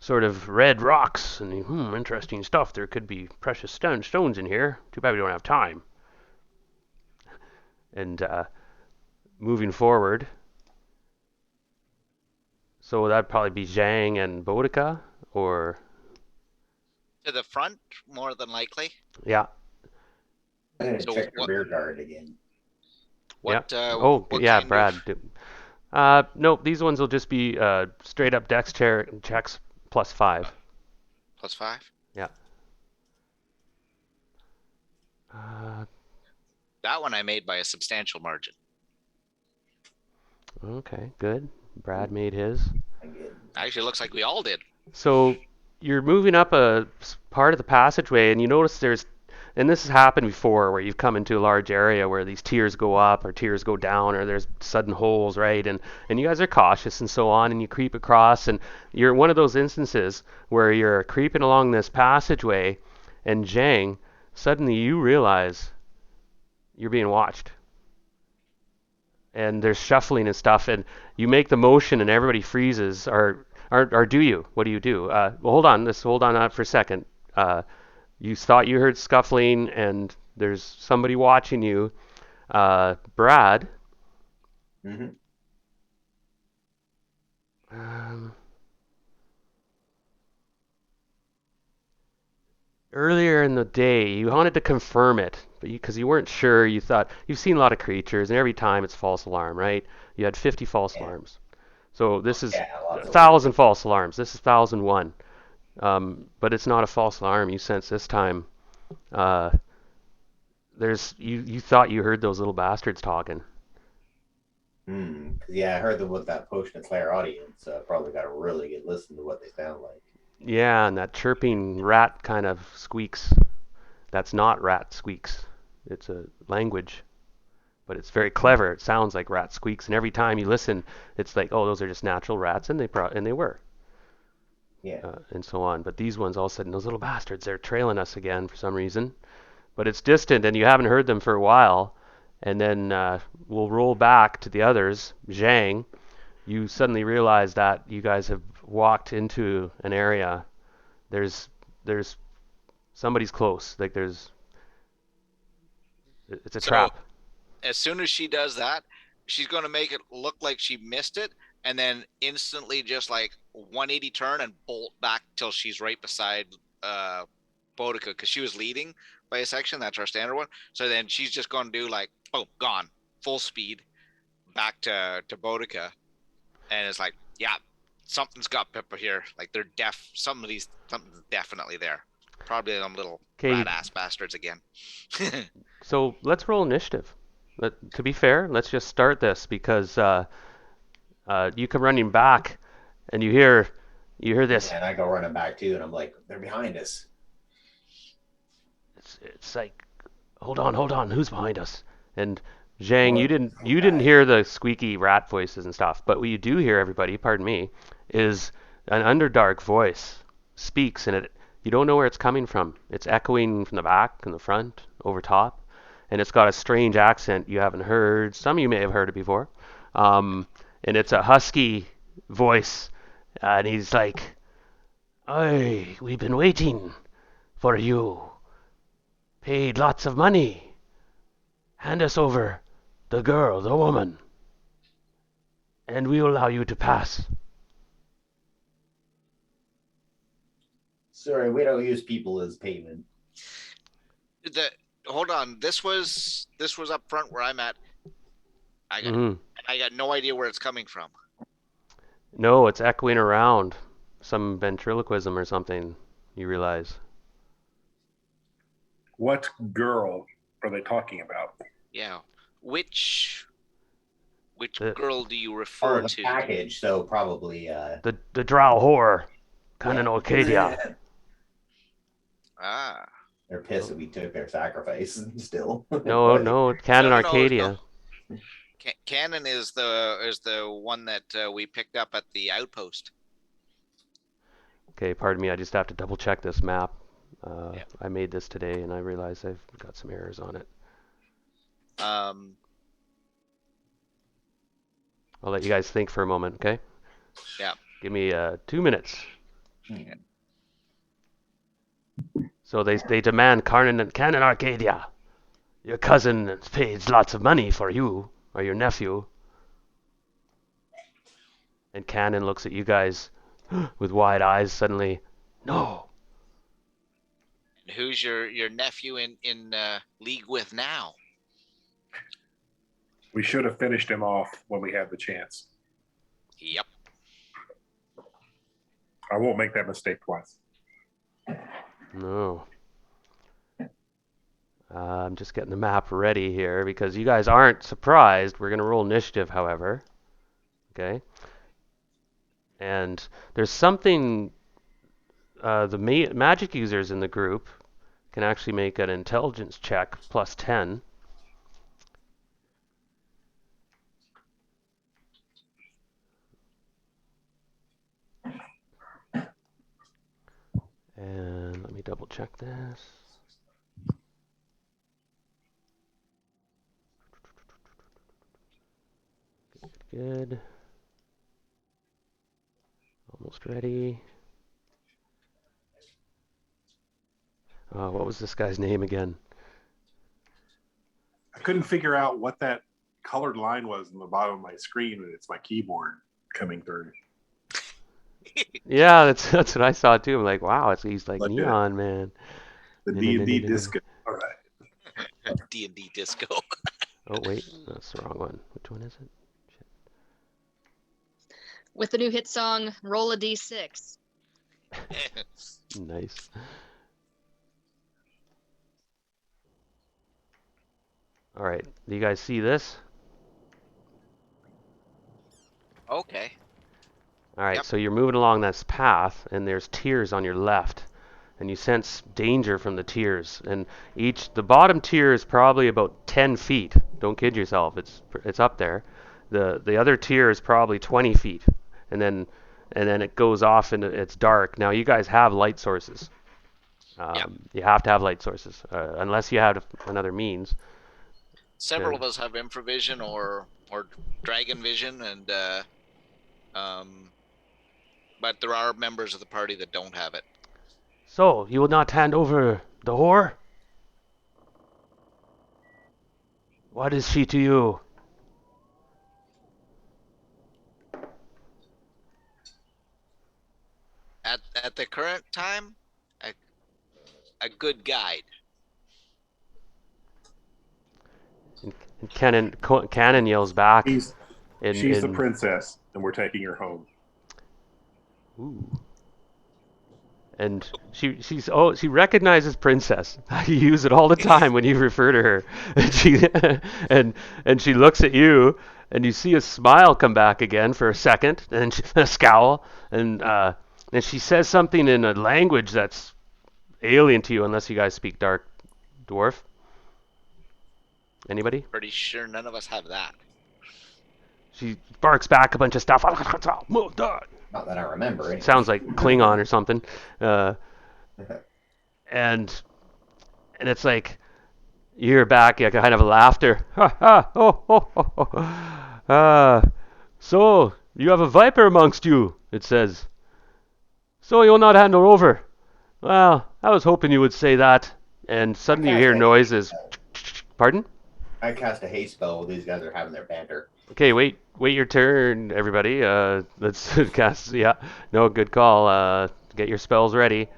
sort of red rocks, and interesting stuff. There could be precious stones in here. Too bad we don't have time. And moving forward, so that'd probably be Zhang and Boudica, or To the front, more than likely. yeah. I'm gonna So check the what- rear guard again. What? Oh, what yeah, kind Brad. Nope, these ones will just be straight up dex checks +5. +5. Yeah. Uh, That one I made by a substantial margin. okay, good. Brad made his. I'm good. Actually, it looks like we all did. So you're moving up a part of the passageway, and you notice and this has happened before, where you've come into a large area where these tiers go up or tiers go down, or there's sudden holes, right? And you guys are cautious and so on, and you creep across, and you're one of those instances where you're creeping along this passageway, and Zhang, suddenly you realize you're being watched. And there's shuffling and stuff, and you make the motion, and everybody freezes, or do you? What do you do? Well, hold on. Let's hold on for a second. You thought you heard scuffling, and there's somebody watching you. Brad. Mm-hmm. Earlier in the day, you wanted to confirm it, but because you weren't sure, you thought you've seen a lot of creatures, and every time it's false alarm, right? You had 50 false alarms. So this is Yeah, lots of 1,000 false alarms. This is 1,001. But it's not a false alarm. You sense this time. You thought you heard those little bastards talking. Yeah, I heard them with that potion of clairaudience, so I probably got a really good listen to what they sound like. Yeah, and that chirping rat kind of squeaks. That's not rat squeaks. It's a language, but it's very clever. It sounds like rat squeaks, and every time you listen, it's like, oh, those are just natural rats, and they were. Yeah. And so on. But these ones, all of a sudden, those little bastards, they're trailing us again for some reason. But it's distant, and you haven't heard them for a while. And then we'll roll back to the others. Zhang, you suddenly realize that you guys have walked into an area. There's somebody's close. Like it's a trap. As soon as she does that, she's going to make it look like she missed it, and then instantly just like 180 turn and bolt back till she's right beside Boudica, because she was leading by a section. That's our standard one. So then she's just going to do like, boom, gone, full speed back to Boudica, and it's like, yeah, something's got Pippa here. Like they're something's definitely there. Probably them little rat ass bastards again. So let's roll initiative. To be fair, let's just start this, because you come running back, and you hear this. And I go running back too, and I'm like, they're behind us. It's like, hold on, who's behind us? And Zhang, you didn't hear the squeaky rat voices and stuff, but what you do hear, everybody, pardon me, is an Underdark voice speaks, and You don't know where it's coming from. It's echoing from the back and the front, over top, and it's got a strange accent you haven't heard. Some of you may have heard it before. And it's a husky voice, and he's like, "Hey, we've been waiting for you. Paid lots of money. Hand us over the girl, the woman, and we will allow you to pass." Sorry, we don't use people as payment. Hold on. This was up front where I'm at. I got Hmm. I got no idea where it's coming from. No, it's echoing around. Some ventriloquism or something, you realize. What girl are they talking about? Yeah. Which The- girl do you Oh, refer the to? package, so probably The drow whore, Canon yeah. Arcadia. Ah. They're pissed that we took their sacrifice still. No, But- no, Canon No, Arcadia. Cannon is the one that we picked up at the outpost. Okay, pardon me, I just have to double check this map. Yeah. I made this today and I realized I've got some errors on it. I'll let you guys think for a moment, okay? Yeah. Give me 2 minutes. Yeah. So they demand Canon Arcadia. Your cousin pays lots of money for you, or your nephew. And Canon looks at you guys with wide eyes suddenly. No. Who's your nephew in league with now? We should have finished him off when we had the chance. Yep. I won't make that mistake twice. No. I'm just getting the map ready here because you guys aren't surprised. We're going to roll initiative, however. Okay? And there's something the magic users in the group can actually make an intelligence check plus 10. And let me double check this. Good. Almost ready. What was this guy's name again? I couldn't figure out what that colored line was in the bottom of my screen, and it's my keyboard coming through. Yeah, that's what I saw too. I'm like, wow, he's like Legit. neon, man. The No, no, D&D no, no, no. disco. All right. D&D disco. Oh wait, that's the wrong one. Which one is it? With the new hit song, roll a d6. Nice. All right, do you guys see this? Okay. All right, Yep. so you're moving along this path, and there's tiers on your left, and you sense danger from the tiers. And the bottom tier is probably about 10 feet. Don't kid yourself, it's up there. The other tier is probably 20 feet, and then it goes off and it's dark. Now you guys have light sources. Yep. You have to have light sources, unless you have another means. Several Okay. of us have infravision or dragon vision, and but there are members of the party that don't have it. So, you will not hand over the whore? What is she to you? At the current time, a good guide. And Cannon yells back. She's the princess, and we're taking her home. Ooh. And she recognizes princess. You use it all the time when you refer to her. And she looks at you, and you see a smile come back again for a second, and a scowl, and she says something in a language that's alien to you, unless you guys speak Dark Dwarf. Anybody? Pretty sure none of us have that. She barks back a bunch of stuff. Not that I remember it. Sounds like Klingon or something. and it's like you hear back a kind of laughter. Ha ha! Oh ho ho ho! So you have a viper amongst you, it says. So you'll not hand her over. Well, I was hoping you would say that. And I suddenly you cast hear a haste noises. spell. Pardon? I cast a haste spell while these guys are having their banter. Okay, wait your turn, everybody. Let's cast. Yeah, no, good call. Get your spells ready.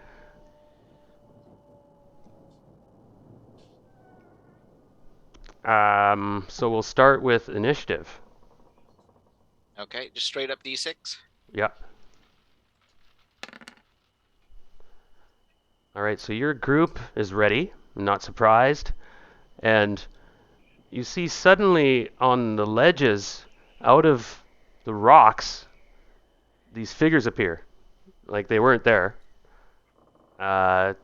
So we'll start with initiative. Okay, just straight up D6. Yeah. All right, so your group is ready. I'm not surprised. And you see suddenly on the ledges, out of the rocks, these figures appear. Like they weren't there. Uh,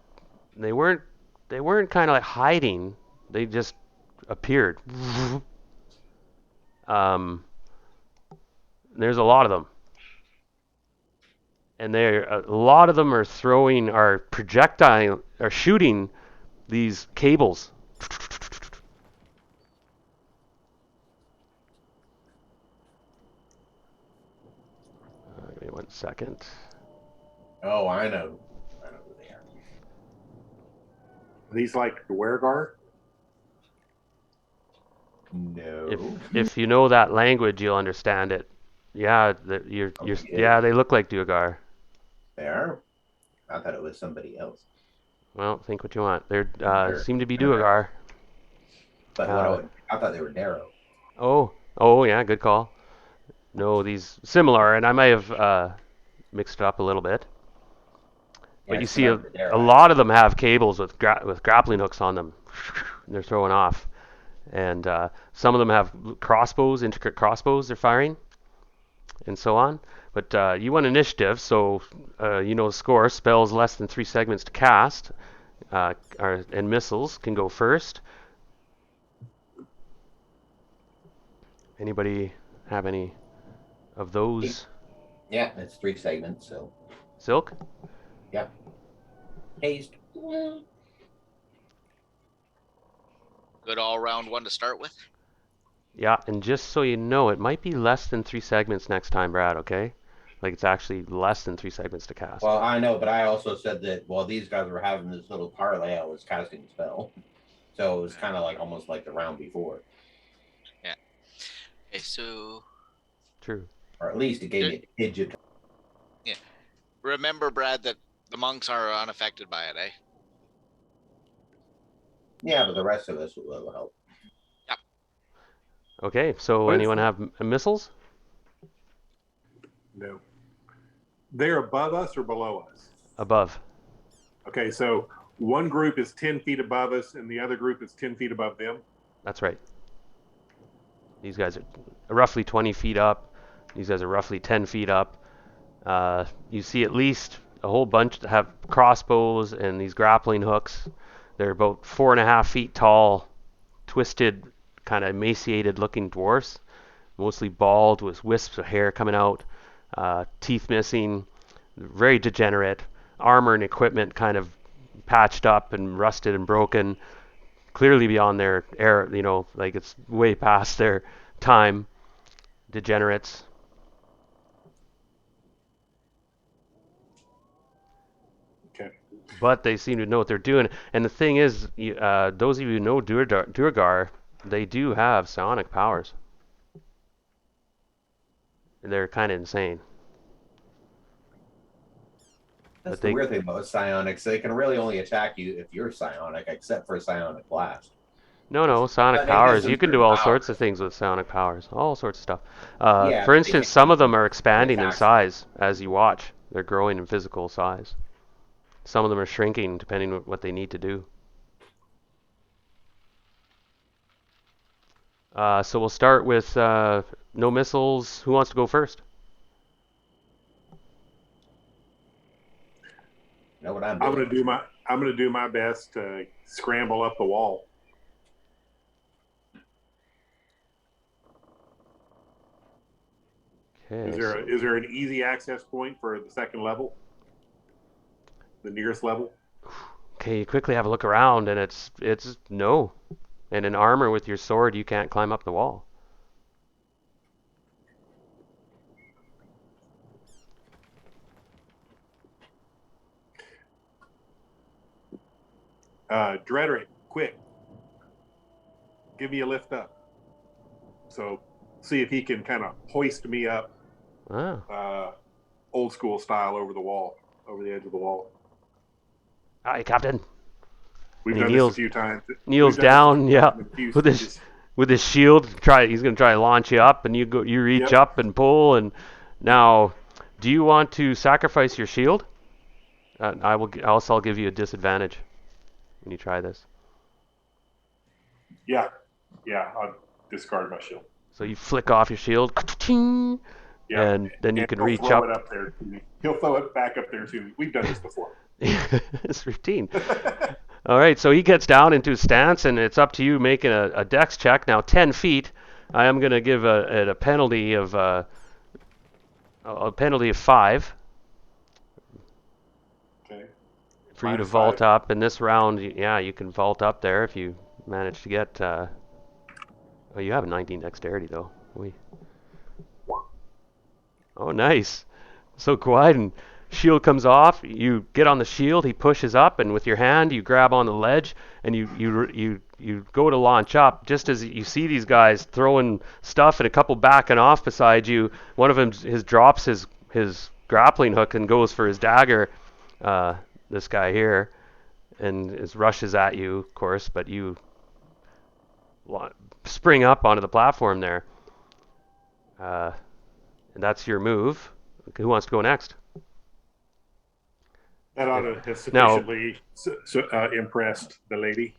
they weren't. They weren't kind of like hiding. They just appeared. There's a lot of them, and a lot of them are projectile, are shooting these cables. Give me 1 second. Oh, I know. I know who they are. These like the wereguard? No. If you know that language, you'll understand it. Yeah, yeah, they look like Duergar. They are? I thought it was somebody else. Well, think what you want. They They're- seem to be they're- Duergar. But I thought they were Darrow. Oh, yeah, good call. No, these similar, and I might have mixed it up a little bit. Yeah, But you it's see not the Darrow. a lot of them have cables with grappling hooks on them. They're throwing off, and some of them have crossbows, intricate crossbows they're firing, and so on. But you want initiative, so you know the score. Spells less than 3 segments to cast, and missiles can go first. Anybody have any of those? Yeah, it's 3 segments, so. Silk? Yeah. Haste. Good all round one to start with. Yeah, and just so you know, it might be less than 3 segments next time, Brad, okay? Like it's actually less than 3 segments to cast. Well, I know, but I also said that while these guys were having this little parlay, I was casting a spell. So it was kind of like almost like the round before. Yeah. Okay, so True. Or at least it gave me a digit. yeah. Remember, Brad, that the monks are unaffected by it, eh? Yeah, but the rest of us will help. Okay, so What is- anyone have missiles? No. They're above us or below us? Above. Okay, so one group is 10 feet above us and the other group is 10 feet above them. That's right. These guys are roughly 20 feet up. These guys are roughly 10 feet up. You see at least a whole bunch that have crossbows and these grappling hooks. They're about 4.5 feet tall, twisted, kind of emaciated looking dwarfs, mostly bald with wisps of hair coming out, teeth missing, very degenerate, armor and equipment kind of patched up and rusted and broken, clearly beyond their era, like it's way past their time. Degenerates. Okay. But they seem to know what they're doing. And the thing is, those of you who know Duergar, they do have psionic powers. They're kind of insane. That's But the they, weird thing about psionics. They can really only attack you if you're psionic, except for psionic blast. no, psionic But they powers. have You can do certain all powers. sorts of things with psionic powers. All sorts of stuff. Yeah, For but they instance, can't some of them are expanding in attacks. size as you watch. They're growing in physical size. Some of them are shrinking depending on what they need to do. So we'll start with no missiles. Who wants to go first? You know what I'm I'm doing? gonna do my best to scramble up the wall. Okay. Is there an easy access point for the second level? The nearest level? Okay, you quickly have a look around, and it's no. And in armor with your sword, you can't climb up the wall. Drederick, quick, give me a lift up. So see if he can kind of hoist me up, Ah. old school style over the wall, over the edge of the wall. Aye, Captain. We've And he done this a few times. kneels We've done this a few down, yeah, times in few with his sieges. with his shield. He's gonna try to launch you up, and you reach Yep. up and pull. And now, do you want to sacrifice your shield? I'll give you a disadvantage when you try this. Yeah. I'll discard my shield. So you flick off your shield, Yeah. and then you And can he'll reach throw up. it up there to me. He'll throw it back up there to me. We've done this before. It's routine. All right, so he gets down into his stance, and it's up to you making a dex check. Now, 10 feet, I am going to give a penalty of a penalty of 5 Okay. for you to Minus vault 5. up. In this round, yeah, you can vault up there if you manage to get. Oh, you have a 19 dexterity though. Oy. Oh, nice. So Gwyden, shield comes off. You get on the shield. He pushes up, and with your hand, you grab on the ledge, and you go to launch up. Just as you see these guys throwing stuff, and a couple backing off beside you, one of them drops his grappling hook and goes for his dagger. This guy here, and rushes at you, of course, but you spring up onto the platform there. And that's your move. Who wants to go next? That ought to have Now, sufficiently impressed the lady.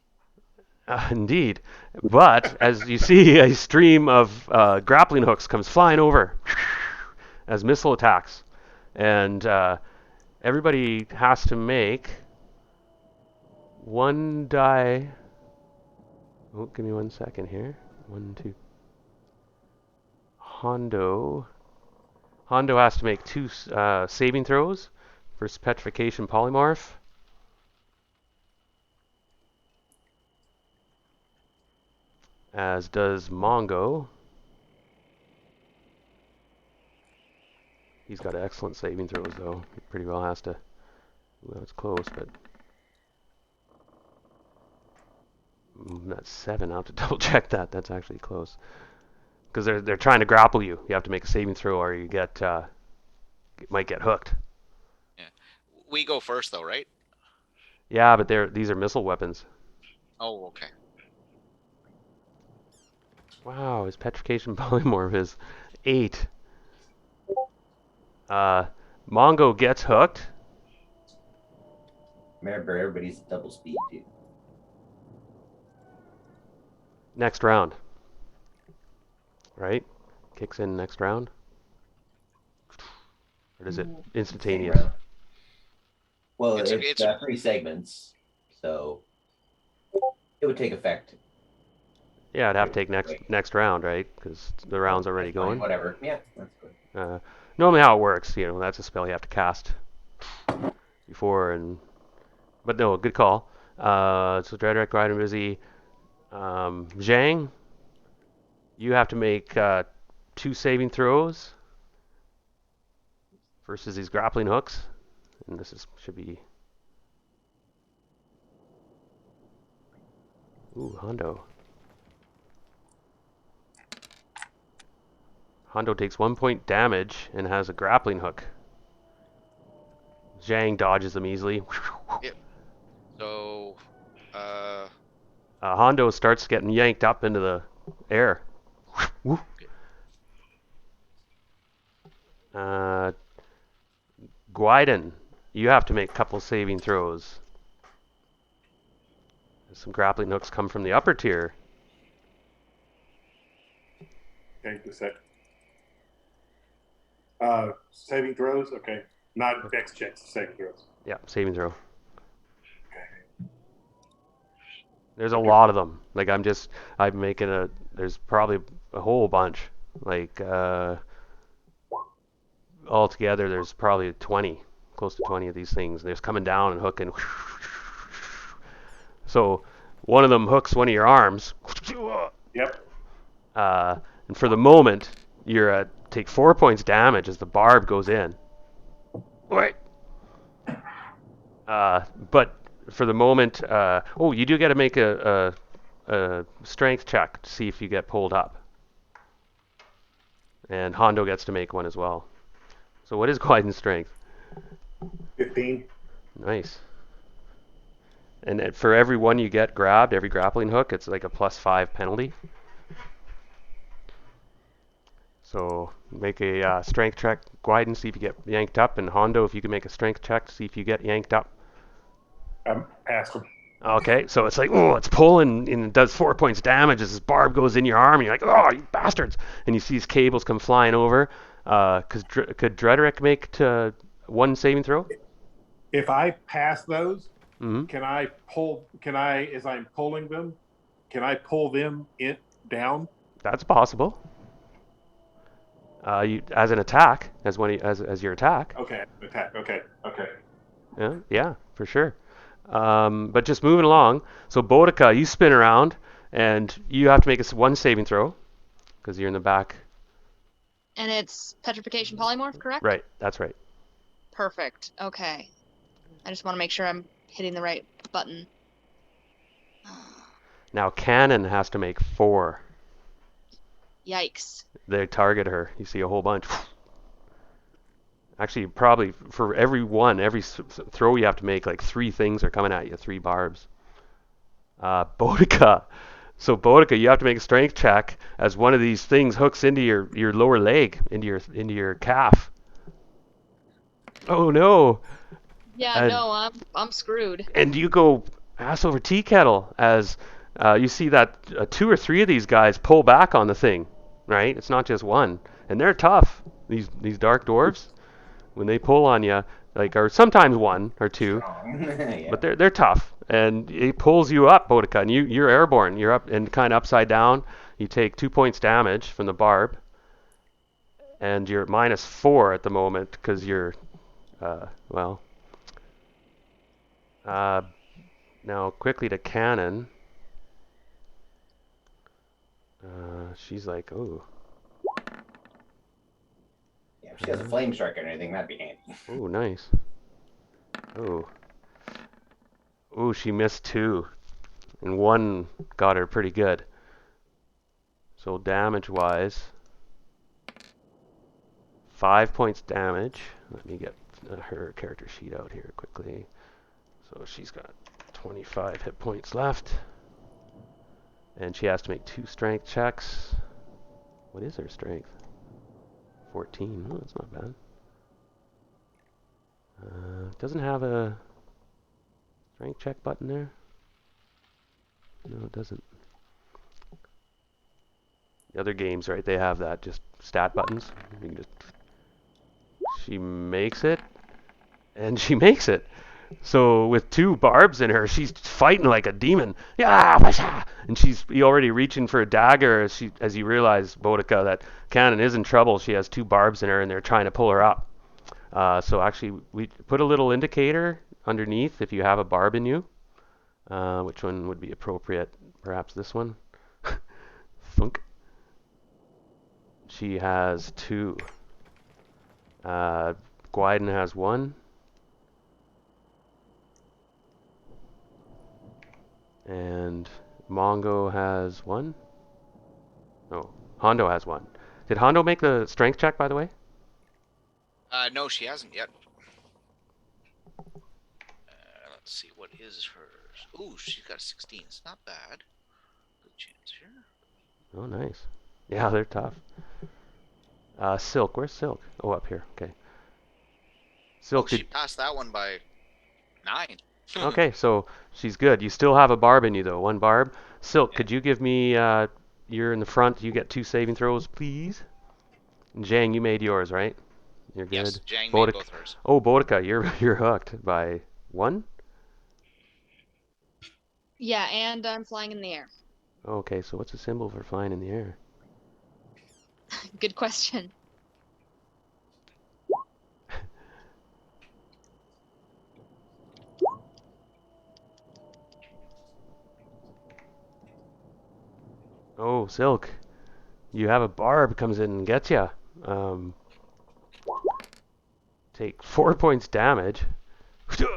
Indeed. But as you see, a stream of grappling hooks comes flying over as missile attacks. And everybody has to make one die. Oh, give me 1 second here. 1, 2. Hondo has to make 2 saving throws versus Petrification Polymorph. As does Mongo. He's got excellent saving throws, though. He pretty well has to. Well, it's close, but that's 7. I'll have to double check that. That's actually close. Because they're trying to grapple you. You have to make a saving throw, or you might get hooked. Yeah. We go first, though, right? Yeah, but these are missile weapons. Oh, okay. Wow, his Petrification Polymorph is 8. Mongo gets hooked. Remember, everybody's double speed too. Next round. Right? Kicks in next round. Or is it instantaneous? Same round. Well, It's- it's 3 segments, so it would take effect. Yeah, I'd have to take next round, right? Because the round's already That's fine, going. whatever. Yeah, that's good. Normally how it works, that's a spell you have to cast before, but no, good call. So Drederick, Gwyden, Busy, Zhang, you have to make 2 saving throws versus these grappling hooks, and should be. Ooh, Hondo. Hondo takes 1 point damage and has a grappling hook. Zhang dodges them easily. Yep. So, Hondo starts getting yanked up into the air. Gwyden, you have to make a couple saving throws. Some grappling hooks come from the upper tier. Okay, just a sec. Saving throws? Okay. Not dex checks, saving throws. Yeah, saving throw. Okay. There's a lot of them. Like I'm making there's probably a whole bunch. Like altogether there's probably 20 close to 20 of these things. They're just coming down and hooking. So one of them hooks one of your arms. Yep. And for the moment, you're at take 4 points damage as the barb goes in. Wait. But for the moment, you do get to make a strength check to see if you get pulled up. And Hondo gets to make one as well. So what is Gwyden's strength? 15. Nice. And for every one you get grabbed, every grappling hook, it's like a +5 penalty. So make a strength check, Gwyden, see if you get yanked up, and Hondo, if you can make a strength check to see if you get yanked up. Ask him. Okay, so it's like, oh, it's pulling, and it does 4 points damage as this barb goes in your arm, and you're like, oh, you bastards! And you see these cables come flying over. Could Drederick make to one saving throw? If I pass those, Mm-hmm. can I, as I'm pulling them, can I pull them down? That's possible. As an attack, as your attack. Okay, attack. Okay. Yeah, for sure. But just moving along. So Boudica, you spin around, and you have to make one saving throw because you're in the back. And it's petrification polymorph, correct? Right, that's right. Perfect. Okay. I just want to make sure I'm hitting the right button. Now Cannon has to make 4. Yikes. They target her. You see a whole bunch. Actually, probably for every throw you have to make, like 3 things are coming at you, 3 barbs. Boudica. So Boudica, you have to make a strength check as one of these things hooks into your lower leg, into your calf. Oh no. Yeah, no, I'm screwed. And you go ass over tea kettle as you see that 2 or 3 of these guys pull back on the thing, right? It's not just one, and they're tough. These dark dwarves, when they pull on you, or sometimes 1 or 2, Yeah. but they're tough, and it pulls you up, Boudica, and you're airborne. You're up and kind of upside down. You take 2 points damage from the barb, and you're at -4 at the moment because you're now quickly to Cannon. She's like, oh. Yeah, if she has a flame strike or anything, that'd be handy. Oh, nice. Oh. Oh, she missed 2. And 1 got her pretty good. So damage-wise, 5 points damage. Let me get her character sheet out here quickly. So she's got 25 hit points left. And she has to make 2 strength checks. What is her strength? 14. Oh, that's not bad. Doesn't have a strength check button there. No, it doesn't. The other games, right, they have that, just stat buttons. You can just... She makes it, and she makes it. So with 2 barbs in her, she's fighting like a demon. Yeah, and she's already reaching for a dagger as you realize, Boudica, that Cannon is in trouble. She has 2 barbs in her, and they're trying to pull her up. So actually, we put a little indicator underneath if you have a barb in you. Which one would be appropriate? Perhaps this one. Thunk. She has 2. Gwyden has 1. And Mongo has 1. Oh, Hondo has 1. Did Hondo make the strength check, by the way? No, she hasn't yet. Let's see, what is hers? Ooh, she's got a 16. It's not bad. Good chance here. Oh, nice. Yeah, they're tough. Silk, where's Silk? Oh, up here. Okay. Silk, she passed that one by 9. Okay, so she's good. You still have a barb in you, though. 1 barb. Silk, could you give me... you're in the front. You get 2 saving throws, please. And Jang, you made yours, right? You're good. Yes, Jang made both hers. Oh, Boudica, you're hooked by 1? Yeah, and I'm flying in the air. Okay, so what's the symbol for flying in the air? Good question. Oh, Silk, you have a barb comes in and gets you. Take 4 points damage, and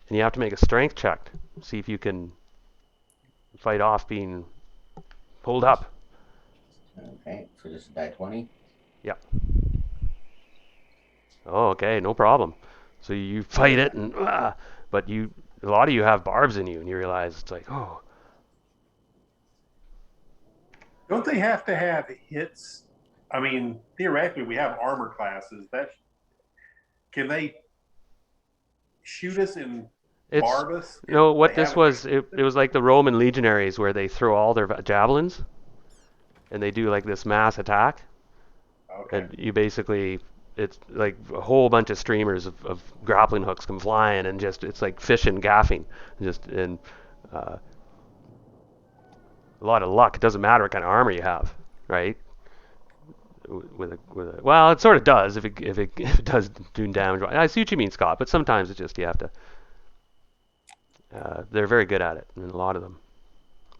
you have to make a strength check. See if you can fight off being pulled up. Okay, so just a die 20. Yeah. Oh, okay, no problem. So you fight it, and but a lot of you have barbs in you, and you realize it's like, oh, Don't they have to have hits? I mean, theoretically, we have armor classes. Can they shoot us and it's barb us? no. What They this haven't. was, it was like the Roman legionaries where they throw all their javelins, and they do like this mass attack, Okay. and you basically. It's like a whole bunch of streamers of grappling hooks come flying, and just it's like fishing, gaffing, and uh, a lot of luck. It doesn't matter what kind of armor you have, right? Well, it sort of does if it does do damage. I see what you mean, Scott, but sometimes it's just you have to. They're very good at it, and a lot of them.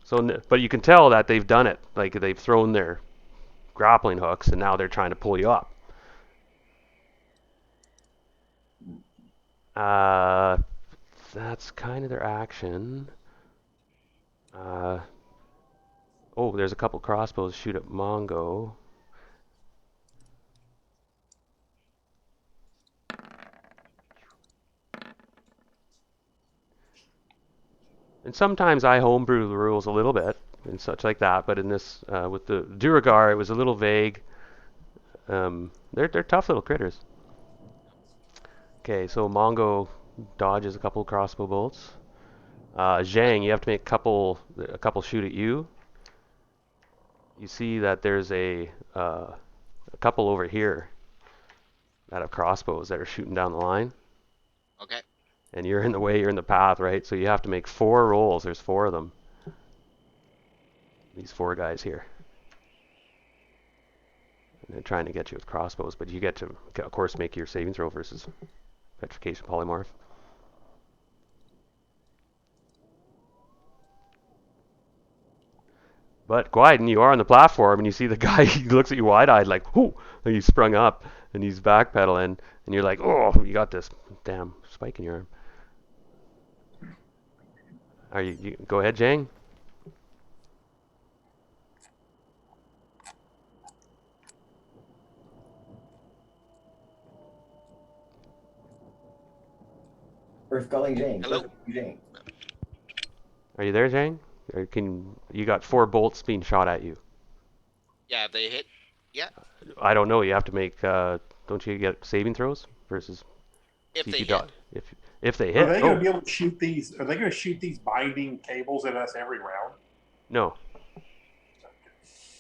So, but you can tell that they've done it. Like they've thrown their grappling hooks, and now they're trying to pull you up. That's kind of their action. Oh, there's a couple crossbows shoot at Mongo. And sometimes I homebrew the rules a little bit and such like that, but in this, with the Duragar, it was a little vague. They're tough little critters. Okay, so Mongo dodges a couple crossbow bolts. Zhang, you have to make a couple shoot at you. You see that there's a couple over here that have crossbows that are shooting down the line. Okay. And you're in the way, you're in the path, right? So you have to make 4 rolls. There's 4 of them. These 4 guys here. And they're trying to get you with crossbows, but you get to, of course, make your saving throw versus petrification polymorph. But Gwyden, you are on the platform, and you see the guy. He looks at you wide-eyed, like, "Whoo!" And he's sprung up, and he's backpedaling, and you're like, "Oh, you got this damn spike in your arm." Are you go ahead, Jang. Earth Gulling Jane. Hello? Jane. Are you there, Jang? Or you got 4 bolts being shot at you? Yeah, they hit. Yeah. I don't know. You have to make. Don't you get saving throws versus? If See they you hit. If they Are hit. they going to Oh be able to shoot these? Are they going to shoot these binding cables at us every round? no.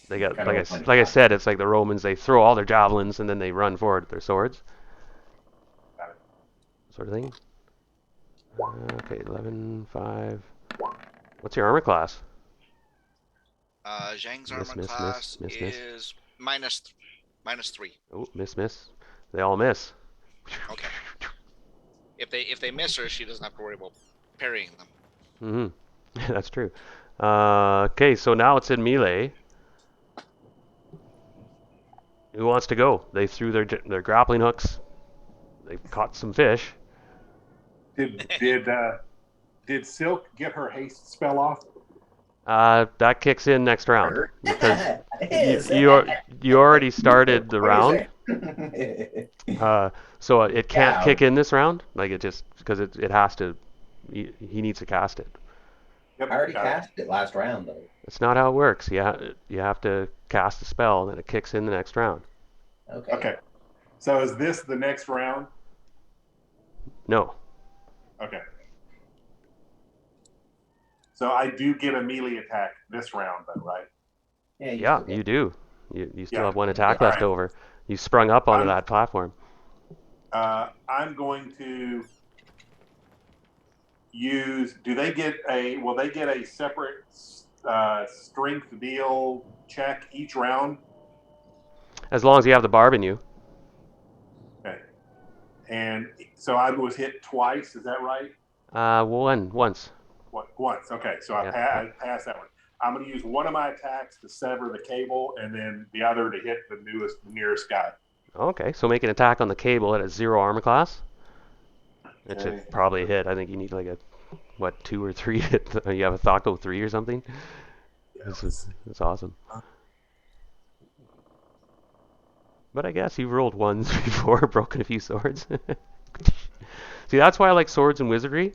They got Kind of like I said, it's like the Romans. They throw all their javelins and then they run forward with their swords, Got it. sort of thing. Okay, 11, 5. What's your armor class? Zhang's Miss, armor miss, class miss, miss. is -3. Oh, miss. They all miss. Okay. If they miss her, she doesn't have to worry about parrying them. Mm-hmm. That's true. Okay, so now it's in melee. Who wants to go? They threw their grappling hooks. They caught some fish. Did Silk get her haste spell off? That kicks in next round because Yes. you already started the What do you round. say? So it can't Yeah. kick in this round. Like it just because it has to. He needs to cast it. Yep, I already got it. cast it last round though. That's not how it works. You have to cast a spell, and it kicks in the next round. Okay. Okay. So is this the next round? No. Okay. So I do get a melee attack this round, though, right? Yeah, still get you do. You still Yeah. have 1 attack All left right. over. You sprung up onto I'm- that platform. I'm going to use. Will they get a separate strength deal check each round? As long as you have the barb in you. Okay. And so I was hit twice. Is that right? Once. Once. Okay. So Yeah. I passed that one. I'm going to use one of my attacks to sever the cable, and then the other to hit the nearest guy. Okay, so make an attack on the cable at a 0 armor class. That Okay. should probably hit. I think you need like a 2 or 3 hit. You have a Thaco 3 or something. That's awesome. But I guess you've rolled ones before, broken a few swords. See, that's why I like Swords and Wizardry.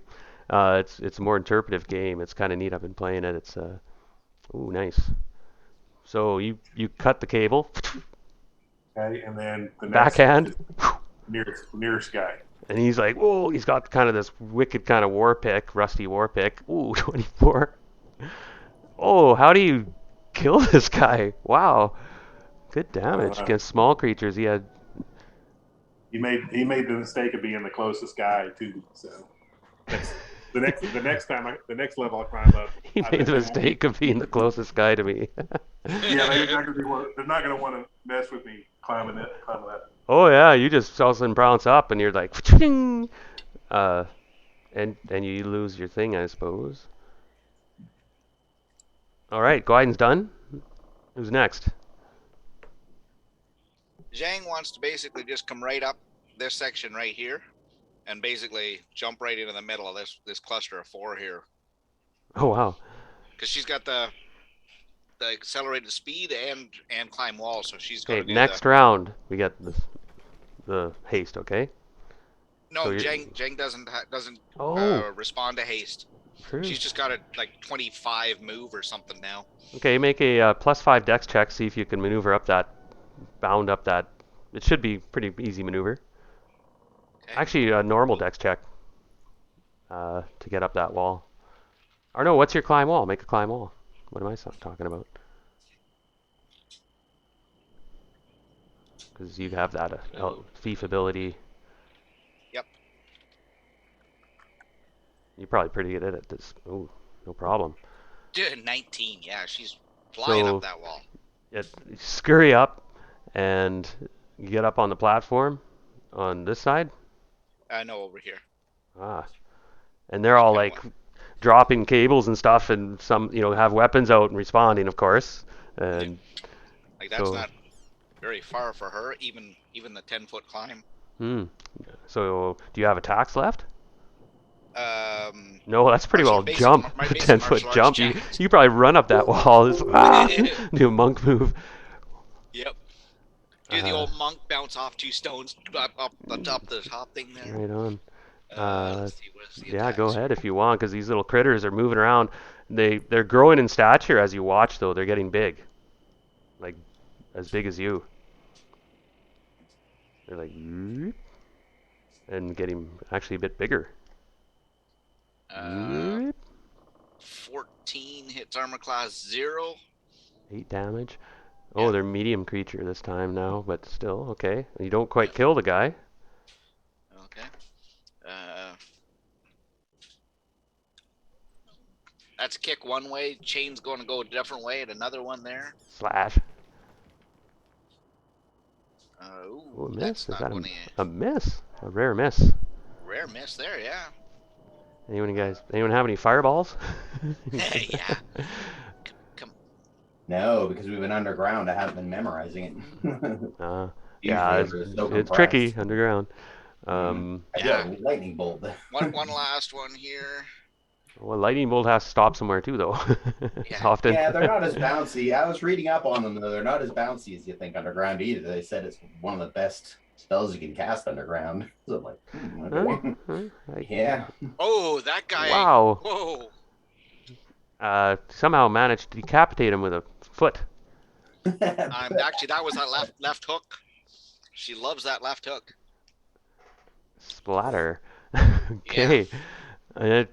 It's a more interpretive game. It's kind of neat. I've been playing it. It's ooh, nice. So you cut the cable. Okay, and then the Backhand. nearest guy. And he's like, whoa, he's got kind of this wicked kind of war pick, rusty war pick. Ooh, 24. Oh, how do you kill this guy? Wow. Good damage against small creatures. He made the mistake of being the closest guy too. So the next level I climb up. He made the mistake of being the closest guy to me. Yeah, they're not going to want to mess with me climbing that. Oh yeah, you just all of a sudden bounce up and you're like, and you lose your thing, I suppose. All right, Gwyden's done. Who's next? Zhang wants to basically just come right up this section right here, and basically jump right into the middle of this cluster of 4 here. Oh wow. Because she's got the accelerated speed and climb walls, so she's going to Okay, do next round we get the haste. Okay. No, so Zhang doesn't respond to haste. True. She's just got a like 25 move or something now. Okay, make a +5 dex check. See if you can maneuver up that, bound up that. It should be pretty easy maneuver. Okay. Actually, a normal dex check to get up that wall. Or no, what's your climb wall? Make a climb wall. What am I talking about? Because you have that thief ability. Yep. You're probably pretty good at this. Oh, no problem. Dude, 19. Yeah, she's flying up that wall. You scurry up, and you get up on the platform on this side. No, over here. Ah, and they're all like dropping cables and stuff, and some have weapons out and responding, of course. And like that's not very far for her, even the 10-foot climb. So do you have attacks left? No, that's pretty well jump. 10-foot jump. You probably run up that wall. Do a monk move. Yep. Do the old monk bounce off 2 stones up the top thing there. Right on. Let's see, yeah, go ahead if you want, because these little critters are moving around. They're growing in stature as you watch, though. They're getting big, like as big as you. They're like, and getting actually a bit bigger. 14 hits armor class 0. 8 damage. Oh, they're medium creature this time now, but still okay. You don't quite kill the guy. Okay. That's kick one way. Chain's going to go a different way at another one there. Slash. Ooh, miss. Is that a miss? A rare miss. Rare miss there, yeah. Anyone have any fireballs? Yeah. Come. No, because we've been underground. I haven't been memorizing it. Yeah, it's tricky underground. I got a lightning bolt. one last one here. Well, lightning bolt has to stop somewhere too, though. Often. Yeah, they're not as bouncy. I was reading up on them, though. They're not as bouncy as you think underground either. They said it's one of the best spells you can cast underground. So I'm like, yeah. Oh, that guy. Wow. Whoa. Somehow managed to decapitate him with a foot. Actually, that was that left hook. She loves that left hook. Splatter. Okay. Yeah. And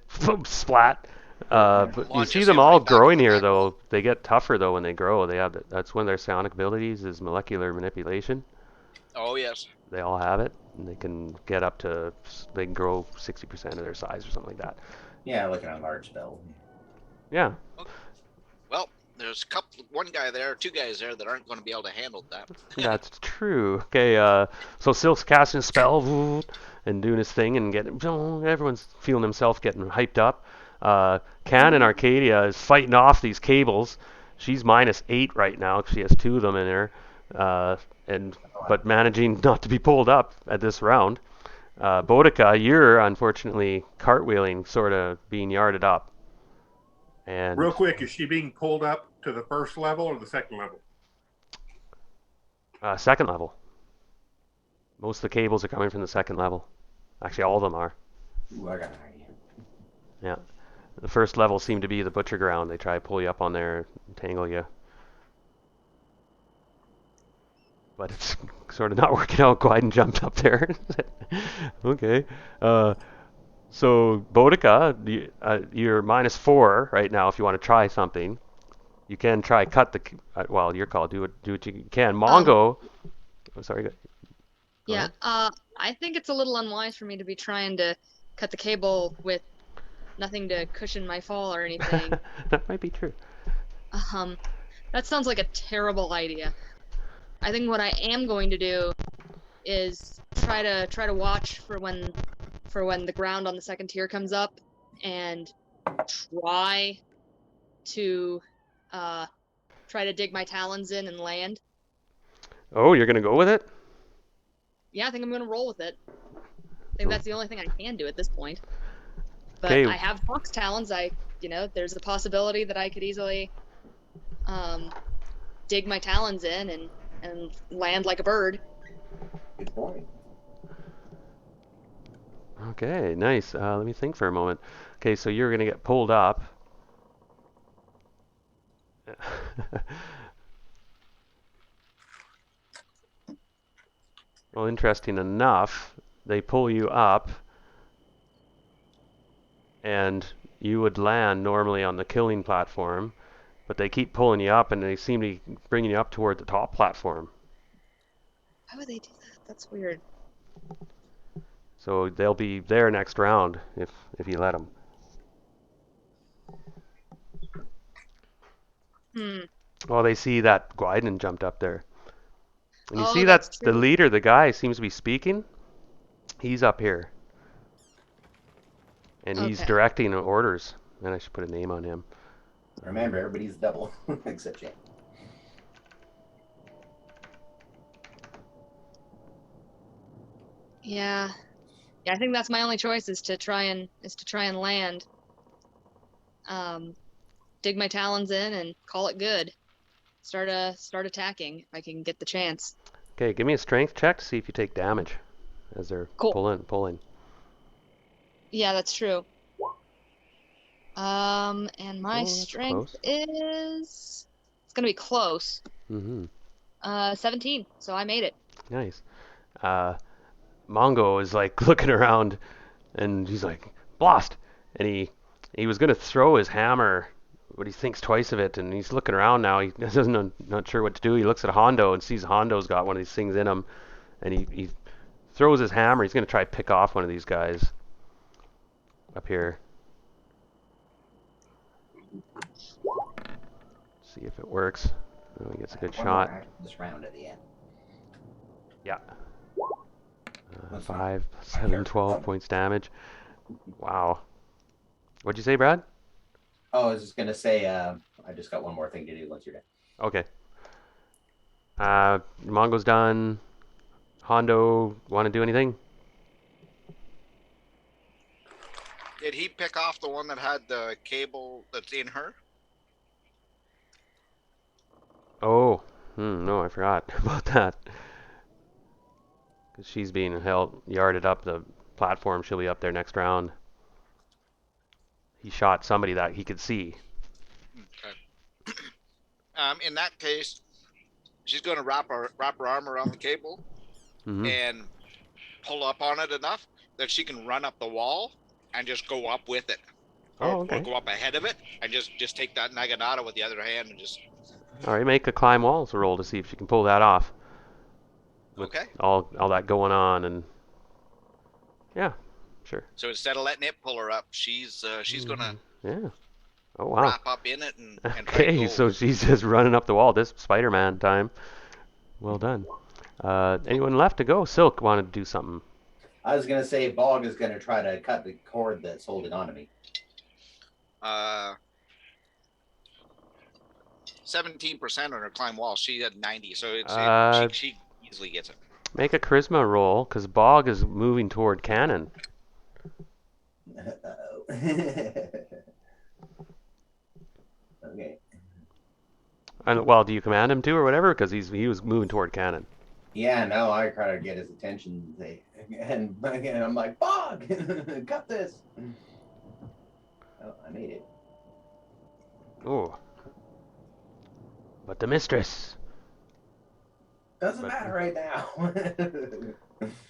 splat. But you see them all growing here, though. They get tougher though when they grow. That's one of their psionic abilities is molecular manipulation. Oh yes. They all have it, and they can get up to. They can grow 60% of their size or something like that. Yeah, like a large spell. Yeah. Well, there's one guy there, 2 guys there that aren't going to be able to handle that. That's true. Okay. So Silk's casting a spell and doing his thing and everyone's feeling himself getting hyped up. Can in Arcadia is fighting off these cables. She's -8 right now 'cause she has 2 of them in her, but managing not to be pulled up at this round. Boudica, you're unfortunately cartwheeling, sort of being yarded up. And Real quick, is she being pulled up to the first level or the second level? second level. Most of the cables are coming from the second level. Actually, all of them are. Ooh, I got an idea. Yeah. The first level seemed to be the butcher ground. They try to pull you up on there, tangle you. But it's sort of not working out. Gwyden jumped up there. Okay. So Boudica, you're -4 right now. If you want to try something, you can try cut the. Well, your call. Do what you can. Mongo. Oh, sorry. Go Yeah. ahead. I think it's a little unwise for me to be trying to cut the cable with nothing to cushion my fall or anything. That might be true. That sounds like a terrible idea. I think what I am going to do is try to watch for when the ground on the second tier comes up, and try to dig my talons in and land. Oh, you're gonna go with it? Yeah, I think I'm gonna roll with it. I think that's the only thing I can do at this point. But Okay. I have fox talons. There's a possibility that I could easily dig my talons in and land like a bird. Good point. Okay, nice. Let me think for a moment. Okay, so you're gonna get pulled up. Well, interesting enough, they pull you up, and you would land normally on the killing platform, but they keep pulling you up, and they seem to be bringing you up toward the top platform. Why would they do that? That's weird. So they'll be there next round if you let them. Well, they see that Gwyden jumped up there. And you Oh, see that's that the true. leader, the guy seems to be speaking. He's up here. And he's Okay. directing orders. And I should put a name on him. Remember, everybody's double except Jane. Yeah. Yeah, I think that's my only choice is to try and land. Dig my talons in and call it good. Start attacking if I can get the chance. Okay, give me a strength check to see if you take damage as they're Cool. pulling. Yeah, that's true. And my Oh, that's strength close. is it's gonna be close. Mm-hmm. 17. So I made it. Nice. Mongo is like looking around, and he's like, "Blast!" And he was gonna throw his hammer, but he thinks twice of it, and he's looking around now. He doesn't not sure what to do. He looks at Hondo and sees Hondo's got one of these things in him, and he throws his hammer. He's gonna try to pick off one of these guys up here. See if it works. Oh, he gets a good One shot. more this round at the end. Yeah. That's 5, fine. 7, 12 points damage. Wow. What'd you say, Brad? Oh, I was just gonna say, I just got one more thing to do once you're done. Okay. Mongo's done. Hondo, want to do anything? Did he pick off the one that had the cable that's in her? Oh, no, I forgot about that. Because she's being yarded up the platform. She'll be up there next round. He shot somebody that he could see. Okay. In that case, she's going to wrap her arm around the cable and pull up on it enough that she can run up the wall and just go up with it. Oh, okay. Or go up ahead of it and just take that naginata with the other hand and just... All right, make a climb walls roll to see if you can pull that off. With Okay. all that going on, and yeah, sure. So instead of letting it pull her up, she's gonna Yeah. Oh wow. wrap up in it and try to Okay, go. so she's just running up the wall. This Spider-Man time. Well done. Anyone left to go? Silk wanted to do something. I was gonna say Bog is gonna try to cut the cord that's holding on to me. 17% on her climb wall. She had 90, so she easily gets it. Make a charisma roll, because Bog is moving toward Cannon. Uh-oh. Okay. And well, do you command him to or whatever? Because he was moving toward Cannon. Yeah, no, I try to get his attention. And again, I'm like, Bog, cut this. Oh, I made it. Oh. But the mistress. Doesn't matter right now.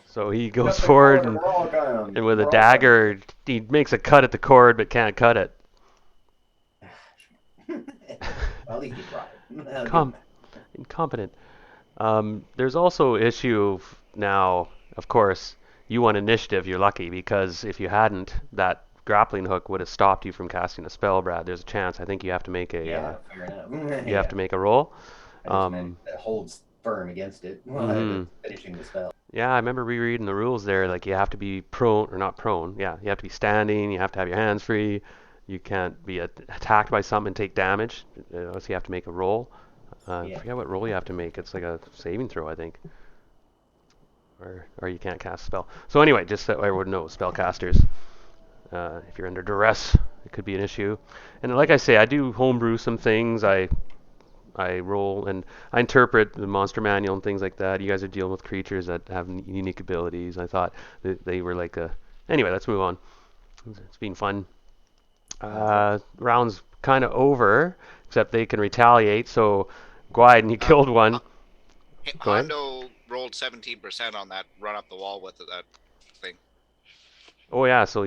So he goes Cut the forward cord, we're all done. and with a We're all dagger, he makes a cut at the cord but can't cut it. done. Well, at least he tried. I'll give Com- him that. Incompetent. There's also issue now, of course, you won initiative, you're lucky, because if you hadn't, that grappling hook would have stopped you from casting a spell, Brad. There's a chance. I think you have to make a Yeah, fair enough. you have to make a roll. I just meant that holds firm against it while I was finishing the spell. Yeah, I remember rereading the rules there. Like you have to be prone, or not prone. Yeah, you have to be standing. You have to have your hands free. You can't be attacked by something and take damage. So you have to make a roll. I Yeah. forget what roll you have to make. It's like a saving throw, I think. Or you can't cast a spell. So anyway, just so everyone knows, spellcasters, if you're under duress, it could be an issue. And like I say, I do homebrew some things. I roll and I interpret the monster manual and things like that. You guys are dealing with creatures that have unique abilities. I thought that they were like a... Anyway, let's move on. It's been fun. Round's kind of over, except they can retaliate. So, Gwyden, you killed one. Go ahead. Hondo rolled 17% on that run up the wall with that thing. Oh yeah, so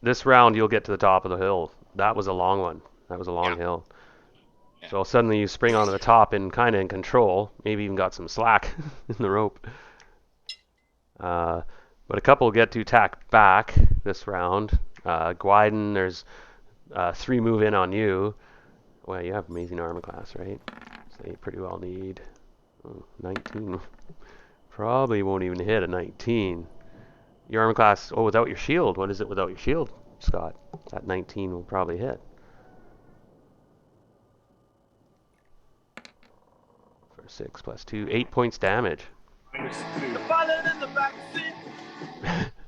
this round you'll get to the top of the hill. That was a long one. That was a long hill. Yeah. So suddenly you spring onto the top and kind of in control. Maybe even got some slack in the rope. But a couple get to attack back this round. Gwyden, there's 3 move in on you. Well, you have amazing armor class, right? So you pretty well need 19. Probably won't even hit a 19. Your armor class, without your shield. What is it without your shield, Scott? That 19 will probably hit. For 6 plus 2, 8 points damage.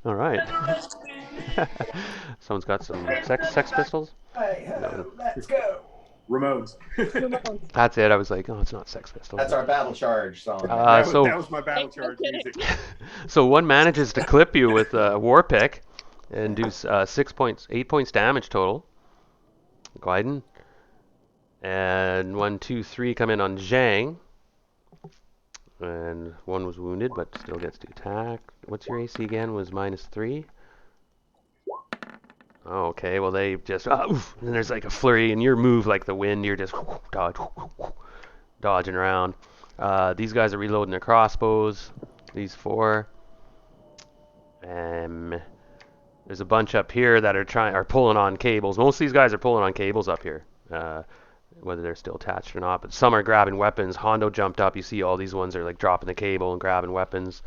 All right. Someone's got some sex pistols? Hey, ho, let's go. Ramones. That's it. I was like, oh, it's not Sex Pistols. That's our battle charge song. that so was my battle charge music. so one manages to clip you with a war pick and do 8 points damage total. Gwyden. And 1, 2, 3 come in on Zhang. And 1 was wounded, but still gets to attack. What's your AC again? Was -3? Oh, okay, well they just, oof, and there's like a flurry, and your move like the wind, you're just dodging around. These guys are reloading their crossbows, these 4. There's a bunch up here that are pulling on cables. Most of these guys are pulling on cables up here, whether they're still attached or not, but some are grabbing weapons. Hondo jumped up, you see all these ones are like dropping the cable and grabbing weapons,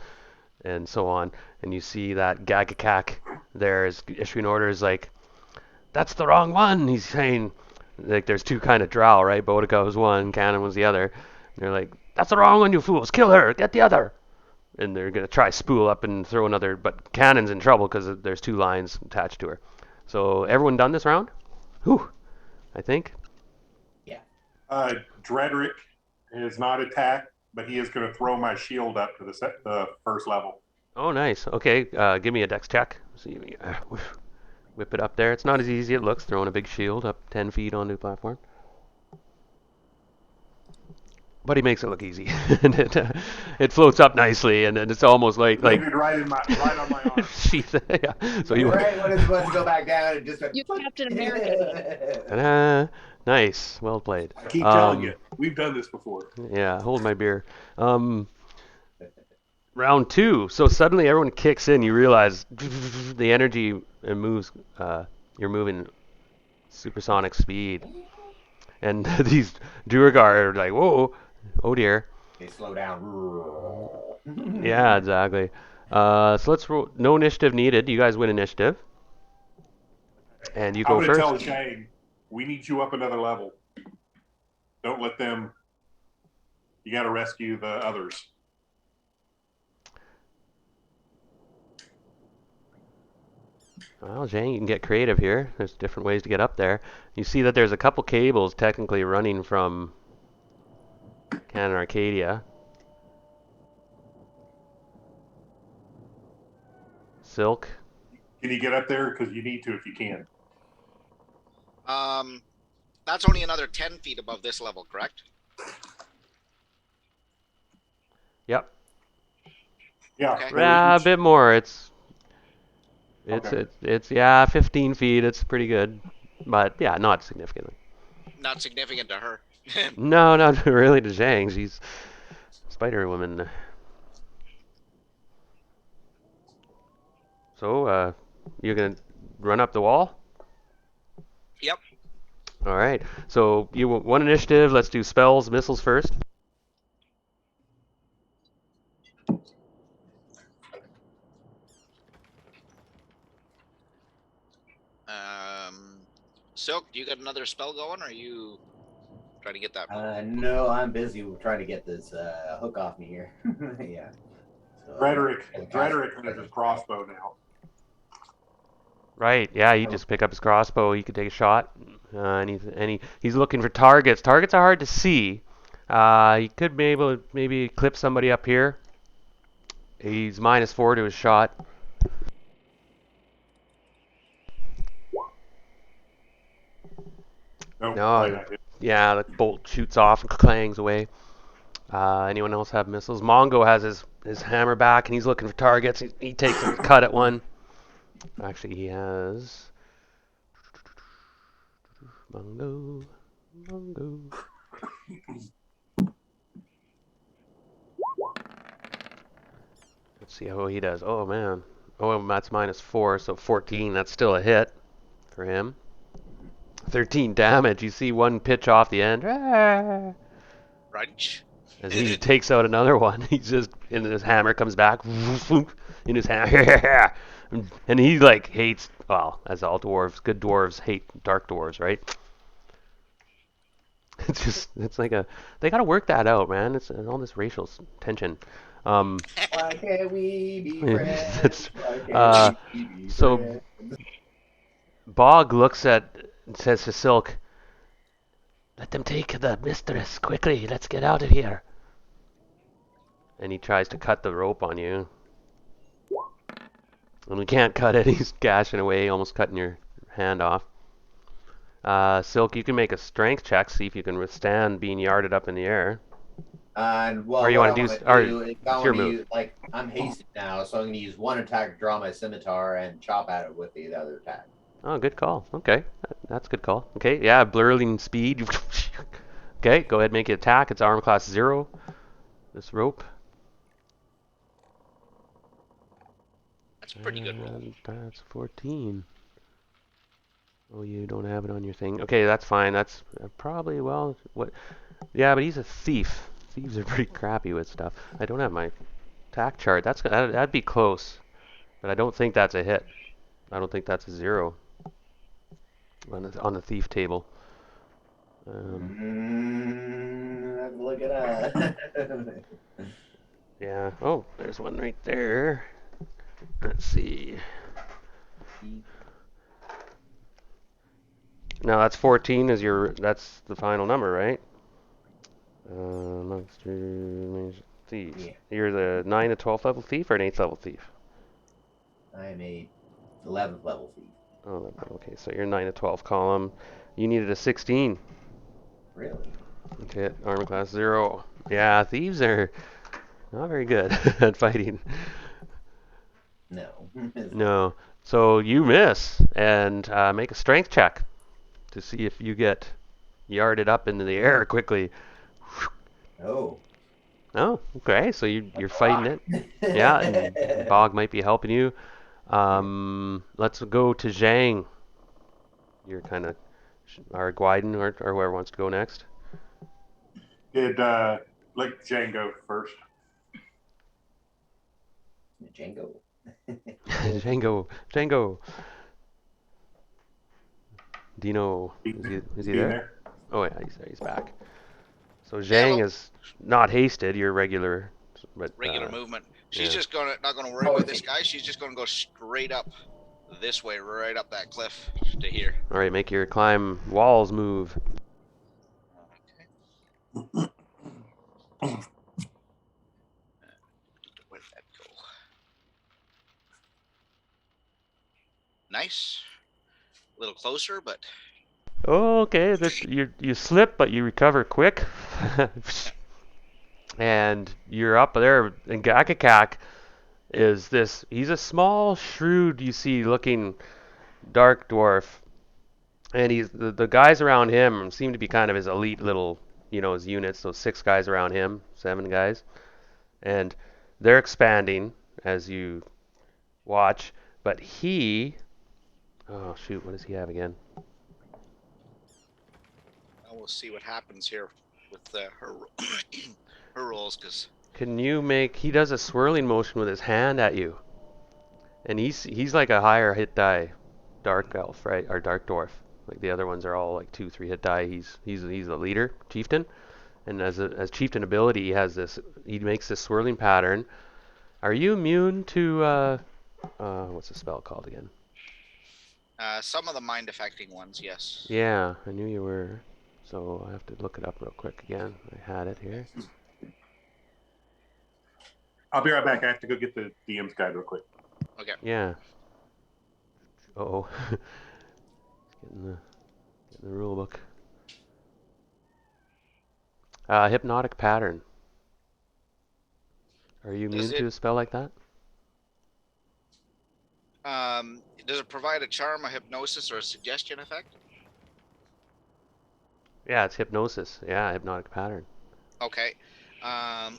and so on. And you see that Gagakak there is issuing orders like, that's the wrong one. He's saying, like, there's 2 kind of drow, right? Boudica was one, Cannon was the other. And they're like, that's the wrong one, you fools. Kill her. Get the other. And they're going to try spool up and throw another, but Cannon's in trouble because there's 2 lines attached to her. So everyone done this round? Whew, I think. Yeah. Dredrick is not attacked, but he is going to throw my shield up to the first level. Oh, nice. Okay, give me a dex check. See, whip it up there. It's not as easy as it looks, throwing a big shield up 10 feet onto the platform. But he makes it look easy. And it floats up nicely, and it's almost like Landed right on my arm. sheath. Yeah. So you Right when it's supposed to go back down, it just went. You Captain America. Ta-da. Nice. Well played. I keep telling you, we've done this before. Yeah, hold my beer. Round 2. So suddenly everyone kicks in. You realize the energy moves. You're moving supersonic speed, and these Duergar are like, whoa, oh dear. They slow down. Yeah, exactly. So let's roll. No initiative needed. You guys win initiative, and you I'm go going to first. tell Shane, we need you up another level. Don't let them. You got to rescue the others. Well, Zhang, you can get creative here. There's different ways to get up there. You see that there's a couple cables technically running from Canon Arcadia. Silk. Can you get up there? Because you need to if you can. That's only another 10 feet above this level, correct? Yep. Yeah. Okay. A bit more. It's Okay. yeah, 15 feet. It's pretty good, but yeah, not significantly. Not significant to her. No, not really to Zhang. She's Spider Woman. So, you're gonna run up the wall? Yep. All right. So you want one initiative. Let's do spells, missiles first. Silk, do you got another spell going, or are you trying to get that? No, I'm busy trying to get this hook off me here. Yeah. So, Frederick has his crossbow now. Right. Yeah. You just pick up his crossbow. He can take a shot. He's looking for targets. Targets are hard to see. He could be able to maybe clip somebody up here. He's -4 to his shot. No, yeah, the bolt shoots off and clangs away. Anyone else have missiles? Mongo has his hammer back and he's looking for targets. He takes a cut at one. Actually, he has Mongo. Let's see how he does. Oh man. Oh, that's -4, so 14. That's still a hit for him. 13 damage. You see one pitch off the end. Crunch. As he takes out another one. He's just, and his hammer comes back in his hand. And he like hates, well, as all dwarves, good dwarves hate dark dwarves, right? It's like they gotta work that out, man. It's all this racial tension. Why can't we be friends? So Bog looks at and says to Silk, "Let them take the mistress quickly. Let's get out of here." And he tries to cut the rope on you. And we can't cut it. He's gashing away, almost cutting your hand off. Silk, you can make a strength check, see if you can withstand being yarded up in the air. And well, Or you what want I to want to do? do is It's your move. like I'm hasted now, so I'm going to use one attack, draw my scimitar, and chop at it with the other attack. Oh, good call. Okay, that's a good call. Okay, yeah, blurling speed. Okay, go ahead and make an attack. It's armor class 0. This rope. That's a pretty good roll. That's 14. Oh, you don't have it on your thing. Okay, that's fine. That's probably, well, what? Yeah, but he's a thief. Thieves are pretty crappy with stuff. I don't have my attack chart. That'd be close, but I don't think that's a hit. I don't think that's a 0 on the thief table. Look at that. Yeah. Oh, there's one right there. Let's see. Now that's 14 that's the final number, right? Monster thieves. Yeah. You're the 9 to 12th level thief or an 8th level thief? I'm a 11th level thief. Oh, okay. So you're 9 to 12 column. You needed a 16. Really? Okay, armor class 0. Yeah, thieves are not very good at fighting. No. No. So you miss and make a strength check to see if you get yarded up into the air quickly. Oh. Oh, okay. So you're fighting it. Yeah, and Bog might be helping you. Let's go to Zhang. You're kind of our Guiden or whoever wants to go next. Did let Django first. Django. Django. Dino, is he Being there? Oh yeah, he's there. He's back. So Hello. Zhang is not hasted. You're regular, but Regular movement. She's yeah. just not gonna worry Oh, about I this see. guy. She's just gonna go straight up this way, right up that cliff to here. All right, make your climb walls move. Okay. Where did that go? Nice. A little closer, but Oh, okay. You slip, but you recover quick. And you're up there, and Gakakak is this. He's a small, shrewd, you see, looking dark dwarf, and he's the guys around him seem to be kind of his elite little, his units. Those 6 guys around him, 7 guys, and they're expanding as you watch. But oh shoot, what does he have again? we'll see what happens here with her her rolls, because Can you make? He does a swirling motion with his hand at you, and he's like a higher hit die, dark elf, right, or dark dwarf. Like the other ones are all like 2, 3 hit die. He's the leader, chieftain, and as chieftain ability, he has this. He makes this swirling pattern. Are you immune to what's the spell called again? some of the mind affecting ones, yes. Yeah, I knew you were. So I have to look it up real quick again. I had it here. I'll be right back. I have to go get the DM's guide real quick. Okay. Yeah. Uh-oh. getting the rule book. Hypnotic Pattern. Are you immune to a spell like that? Does it provide a charm, a hypnosis, or a suggestion effect? Yeah, it's hypnosis. Yeah, Hypnotic Pattern. Okay. Are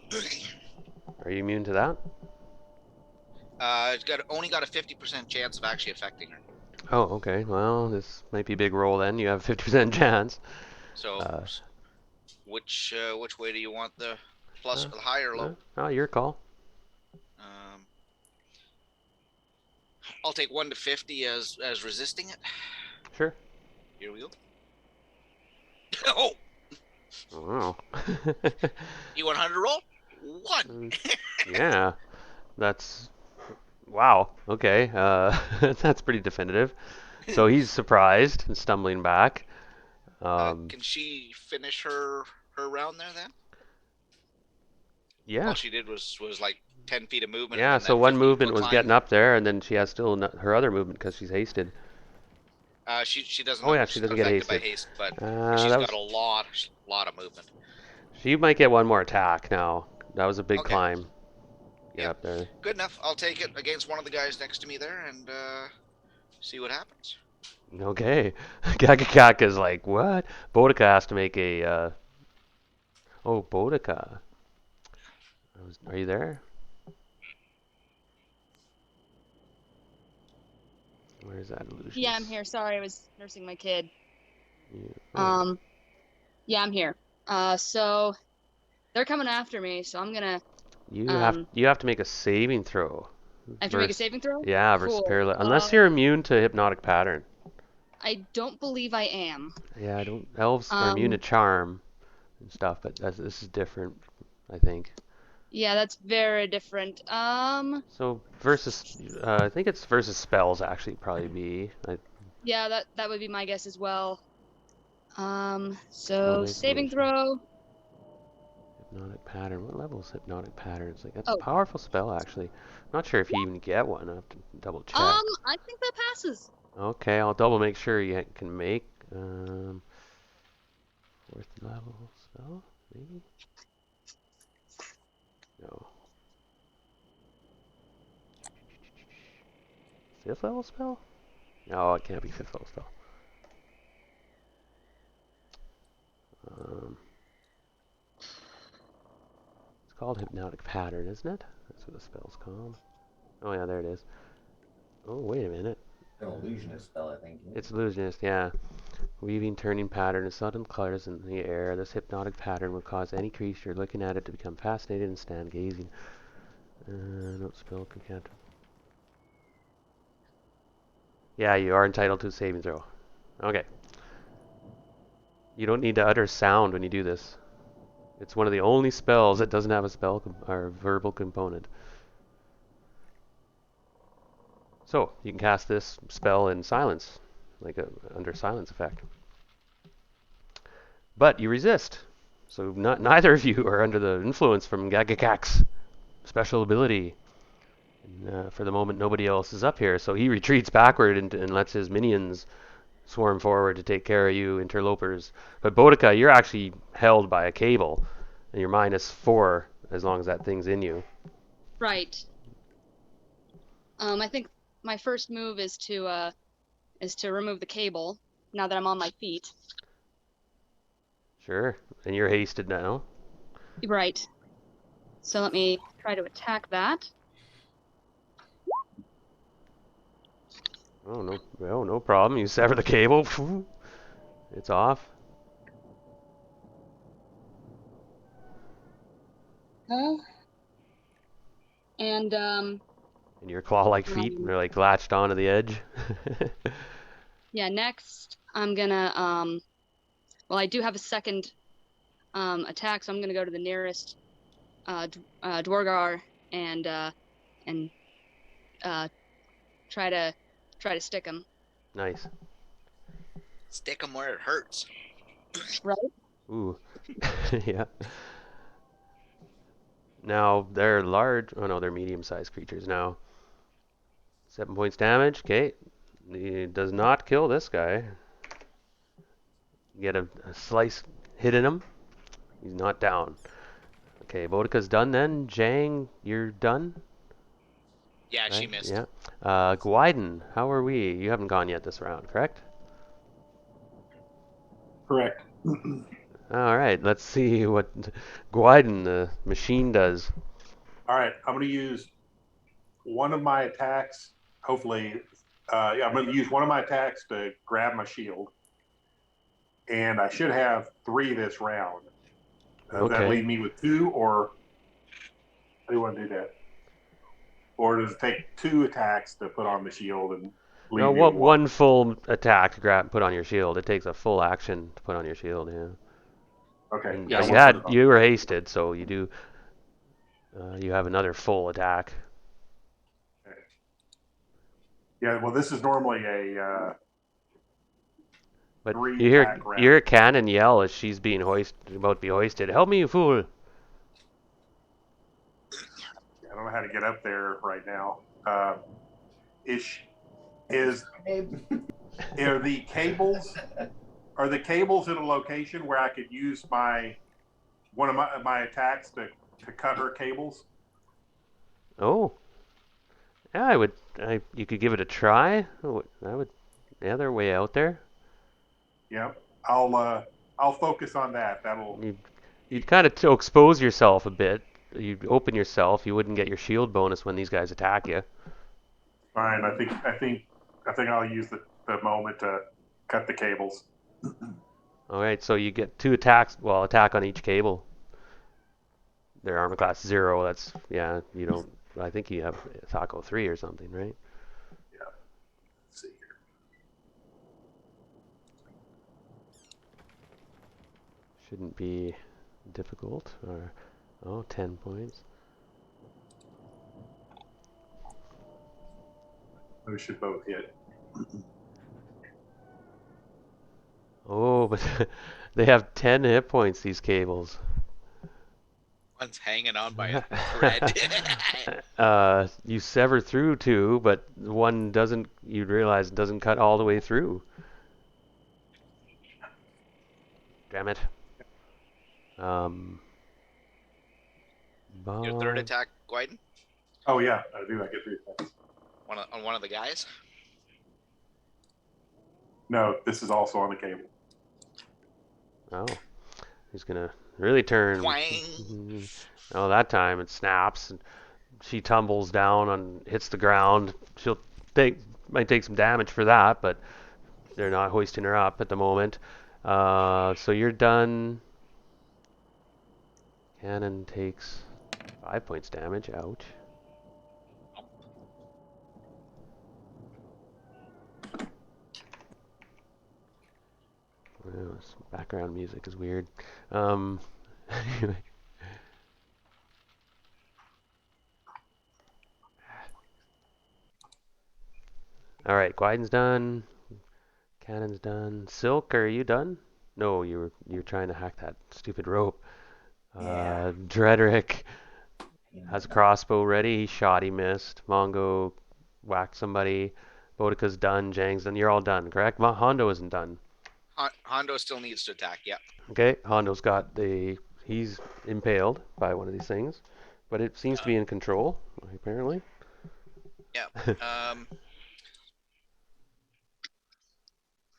you immune to that? It's only got a 50% chance of actually affecting her. Oh, okay. Well, this might be a big roll then. You have a 50% chance. So, which way do you want the plus, high or low? Oh, your call. I'll take 1 to 50 as resisting it. Sure. Here we go. Oh, Wow. E100 roll? 1. Yeah, that's wow. Okay, that's pretty definitive. So he's surprised and stumbling back. Can she finish her round there then? Yeah. All she did was like 10 feet of movement. Yeah. And So that one 50 movement foot was climb. getting up there, and then she has still her other movement because she's hasted. She doesn't. Oh yeah, she doesn't get affected by hasted. haste, but she's that got was. a lot of movement. She might get one more attack now. That was a big Okay. climb. Get Yeah. up there. Good enough. I'll take it against one of the guys next to me there and see what happens. Okay. Gagakak is like, what? Boudica has to make a. Oh, Boudica. Are you there? Where's that illusion? Yeah, I'm here. Sorry, I was nursing my kid. Oh. Yeah, I'm here. So they're coming after me, so I'm gonna. You have to make a saving throw. I have to make a saving throw? Yeah, versus Cool. paralysis. Unless you're immune to Hypnotic Pattern. I don't believe I am. Yeah, I don't. Elves are immune to charm and stuff, but this is different, I think. Yeah, that's very different. So versus, I think it's versus spells actually probably be. Yeah, that would be my guess as well. So saving isolation. throw. Hypnotic Pattern. What level is Hypnotic Pattern? It's like that's Oh. a powerful spell actually. Not sure if you even get one. I have to double check. I think that passes. Okay, I'll double make sure you can make 4th level spell, maybe? No. 5th level spell? No, it can't be 5th level spell. It's called Hypnotic Pattern, isn't it? That's what the spell's called. Oh yeah, there it is. Oh, wait a minute. An illusionist spell, I think. It's illusionist, yeah. Weaving turning pattern is sudden colors in the air. This hypnotic pattern will cause any creature looking at it to become fascinated and stand gazing. No spell can counter. Yeah, you are entitled to a saving throw. Okay. You don't need to utter sound when you do this. It's one of the only spells that doesn't have a spell or verbal component. So you can cast this spell in silence, like under silence effect. But you resist. So neither of you are under the influence from Gagakak's special ability. And, for the moment, nobody else is up here, so he retreats backward and lets his minions swarm forward to take care of you interlopers. But Boudica, you're actually held by a cable, and you're -4 as long as that thing's in you. Right. I think my first move is to remove the cable now that I'm on my feet. Sure. And you're hasted now. Right. So let me try to attack that. Oh no problem. You sever the cable. It's off. And And your claw-like feet are like latched onto the edge. yeah, next I'm gonna well, I do have a second attack, so I'm gonna go to the nearest Dwargar and try to stick him. Nice. Stick them where it hurts. Right. Ooh. Yeah. Now they're large. Oh no, they're medium-sized creatures now. 7 points damage. Okay. It does not kill this guy. Get a slice hit in him. He's not down. Okay, Boudica's done then. Jang, you're done? Yeah, she Right? missed. Yeah. Gwyden, how are we? You haven't gone yet this round, correct? Correct. All right, let's see what Gwyden, the machine, does. All right, I'm going to use one of my attacks. Hopefully, yeah, I'm going to use one of my attacks to grab my shield, and I should have 3 this round. Does that Okay. leave me with 2, or how do you want to do that? Or does it take 2 attacks to put on the shield and leave No, me with one full attack to put on your shield. It takes a full action to put on your shield. Yeah. Okay. And Yeah, but you were hasted, so you do. You have another full attack. Okay. Yeah. Well, this is normally a. But 3 you attack round. hear Cannon yell as she's being about to be hoisted. Help me, you fool! I don't know how to get up there right now. Is are the cables in a location where I could use one of my attacks to cut her cables? Oh, yeah, you could give it a try. Yeah, they're way out there. Yeah, I'll focus on that. You'd kind of expose yourself a bit. You'd open yourself. You wouldn't get your shield bonus when these guys attack you. Fine. I think I'll use the moment to cut the cables. All right, so you get 2 attacks. Well, attack on each cable. They're armor class 0. That's yeah. You don't. I think you have Taco 3 or something, right? Yeah. Let's see here. Shouldn't be difficult. Or 10 points. We should both hit. Oh, but they have 10 hit points. These cables. One's hanging on by a thread. You sever through 2, but one doesn't. You realize doesn't cut all the way through. Damn it. Your third attack, Gwyden? Oh yeah, I do. I get 3 attacks. On one of the guys? No, this is also on the cable. Oh, he's gonna really turn. Twang! Oh, that time it snaps and she tumbles down and hits the ground. She'll might take some damage for that, but they're not hoisting her up at the moment. So you're done. Cannon takes 5 points damage. Ouch. Well, this background music is weird. Anyway. All right, Gwyden's done. Cannon's done. Silk, are you done? No, you're trying to hack that stupid rope. Yeah. Dredrick has a crossbow ready. He shot. He missed. Mongo whacked somebody. Bodica's done. Jang's done. You're all done, correct? Hondo isn't done. Hondo still needs to attack. Yep. Okay, Hondo's got the. He's impaled by one of these things, but it seems to be in control, apparently. Yeah.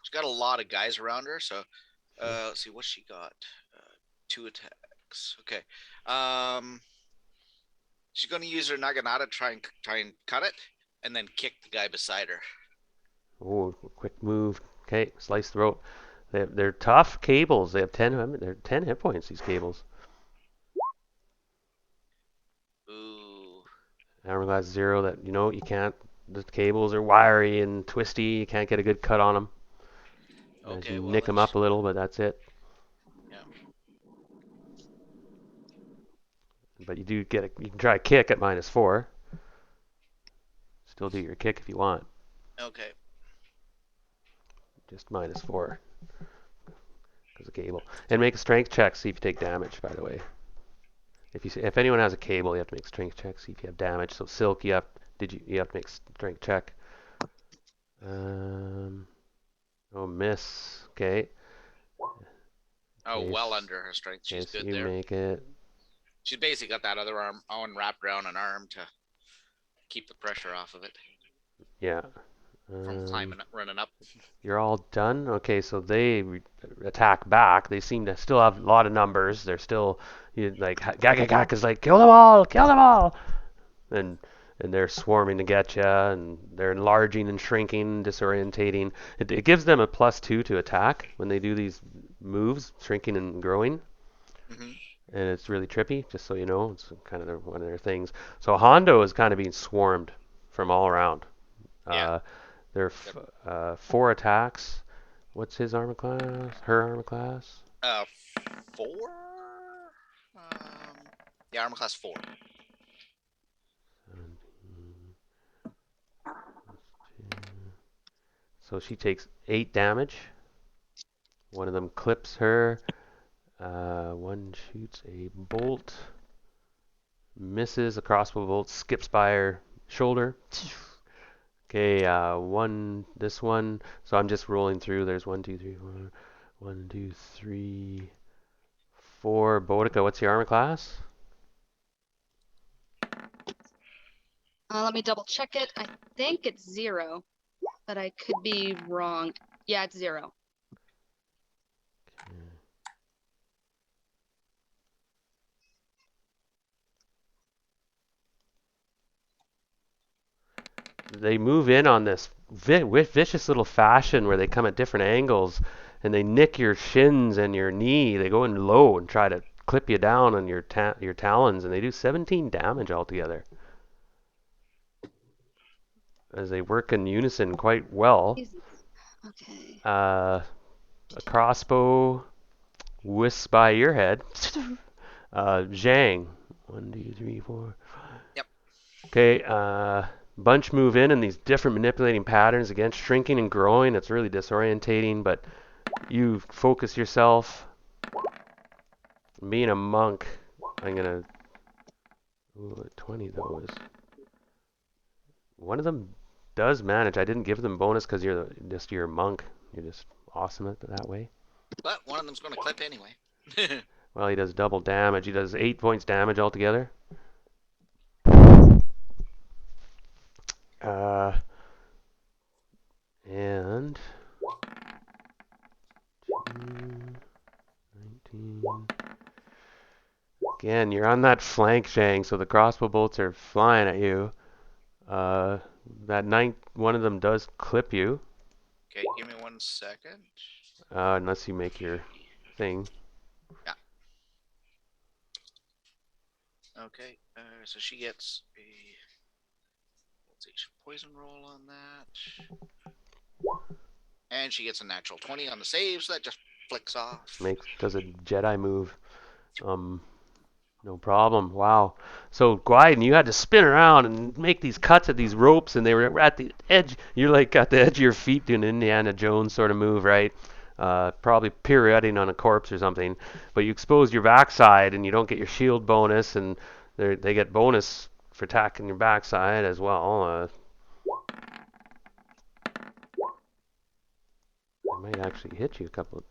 She's got a lot of guys around her, so let's see what she got. 2 attacks. Okay. She's gonna use her naginata to try and cut it, and then kick the guy beside her. Oh, quick move. Okay, slice the rope. They're tough cables. They have 10. They're 10 hit points. These cables. Ooh. Hourglass 0. That you can't. The cables are wiry and twisty. You can't get a good cut on them. Okay. You Well, nick them up a little, but that's it. Yeah. But you do get you can try a kick at -4. Still do your kick if you want. Okay. Just -4. Because of cable. And make a strength check, see if you take damage, by the way. If anyone has a cable, you have to make a strength check, see if you have damage. So Silk, you have to make a strength check. Oh, miss. Okay. Oh, well under her strength. She's Okay, so good you there. make it. She's basically got that other arm wrapped around an arm to keep the pressure off of it Yeah. from running up. You're all done? Okay, so they attack back. They seem to still have a lot of numbers. They're still like Gagagak is like kill them all, and they're swarming to get you, and they're enlarging and shrinking, disorientating. It gives them a +2 to attack when they do these moves, shrinking and growing, Mm-hmm. and it's really trippy. Just so you know, it's kind of one of their things. So Hondo is kind of being swarmed from all around. Yeah. There are 4 attacks. What's his armor class? Her armor class? 4. Yeah, armor class 4. 17. So she takes 8 damage. One of them clips her. One shoots a bolt. Misses a crossbow bolt. Skips by her shoulder. Okay, this one. So I'm just rolling through. There's 1, 2, 3, 4. 1, 2, 3, 4. Bodica, what's your armor class? Let me double check it. I think it's 0, but I could be wrong. Yeah, it's 0. They move in on this vicious little fashion where they come at different angles and they nick your shins and your knee. They go in low and try to clip you down on your talons, and they do 17 damage altogether as they work in unison quite well. Okay. A crossbow whisks by your head. Zhang. 1, 2, 3, 4. Yep. Okay. Bunch move in these different manipulating patterns, again shrinking and growing. It's really disorientating, but you focus yourself. Being a monk, I'm gonna. Ooh, 20 though is. One of them does manage. I didn't give them bonus because you're a monk. You're just awesome at that way. But one of them's going to clip anyway. Well, he does double damage. He does 8 points damage altogether. And 19. Again, you're on that flank, Shang, so the crossbow bolts are flying at you. One of them does clip you. Okay, give me 1 second. Unless you make your thing. Yeah. Okay, so she gets a poison roll on that. And she gets a natural 20 on the save, so that just flicks off. Does a Jedi move. No problem. Wow. So Gwyden, you had to spin around and make these cuts at these ropes, and they were at the edge. You're like at the edge of your feet doing an Indiana Jones sort of move, right? Probably pirouetting on a corpse or something. But you exposed your backside, and you don't get your shield bonus, and they get bonus for attacking your backside as well. I might actually hit you a couple of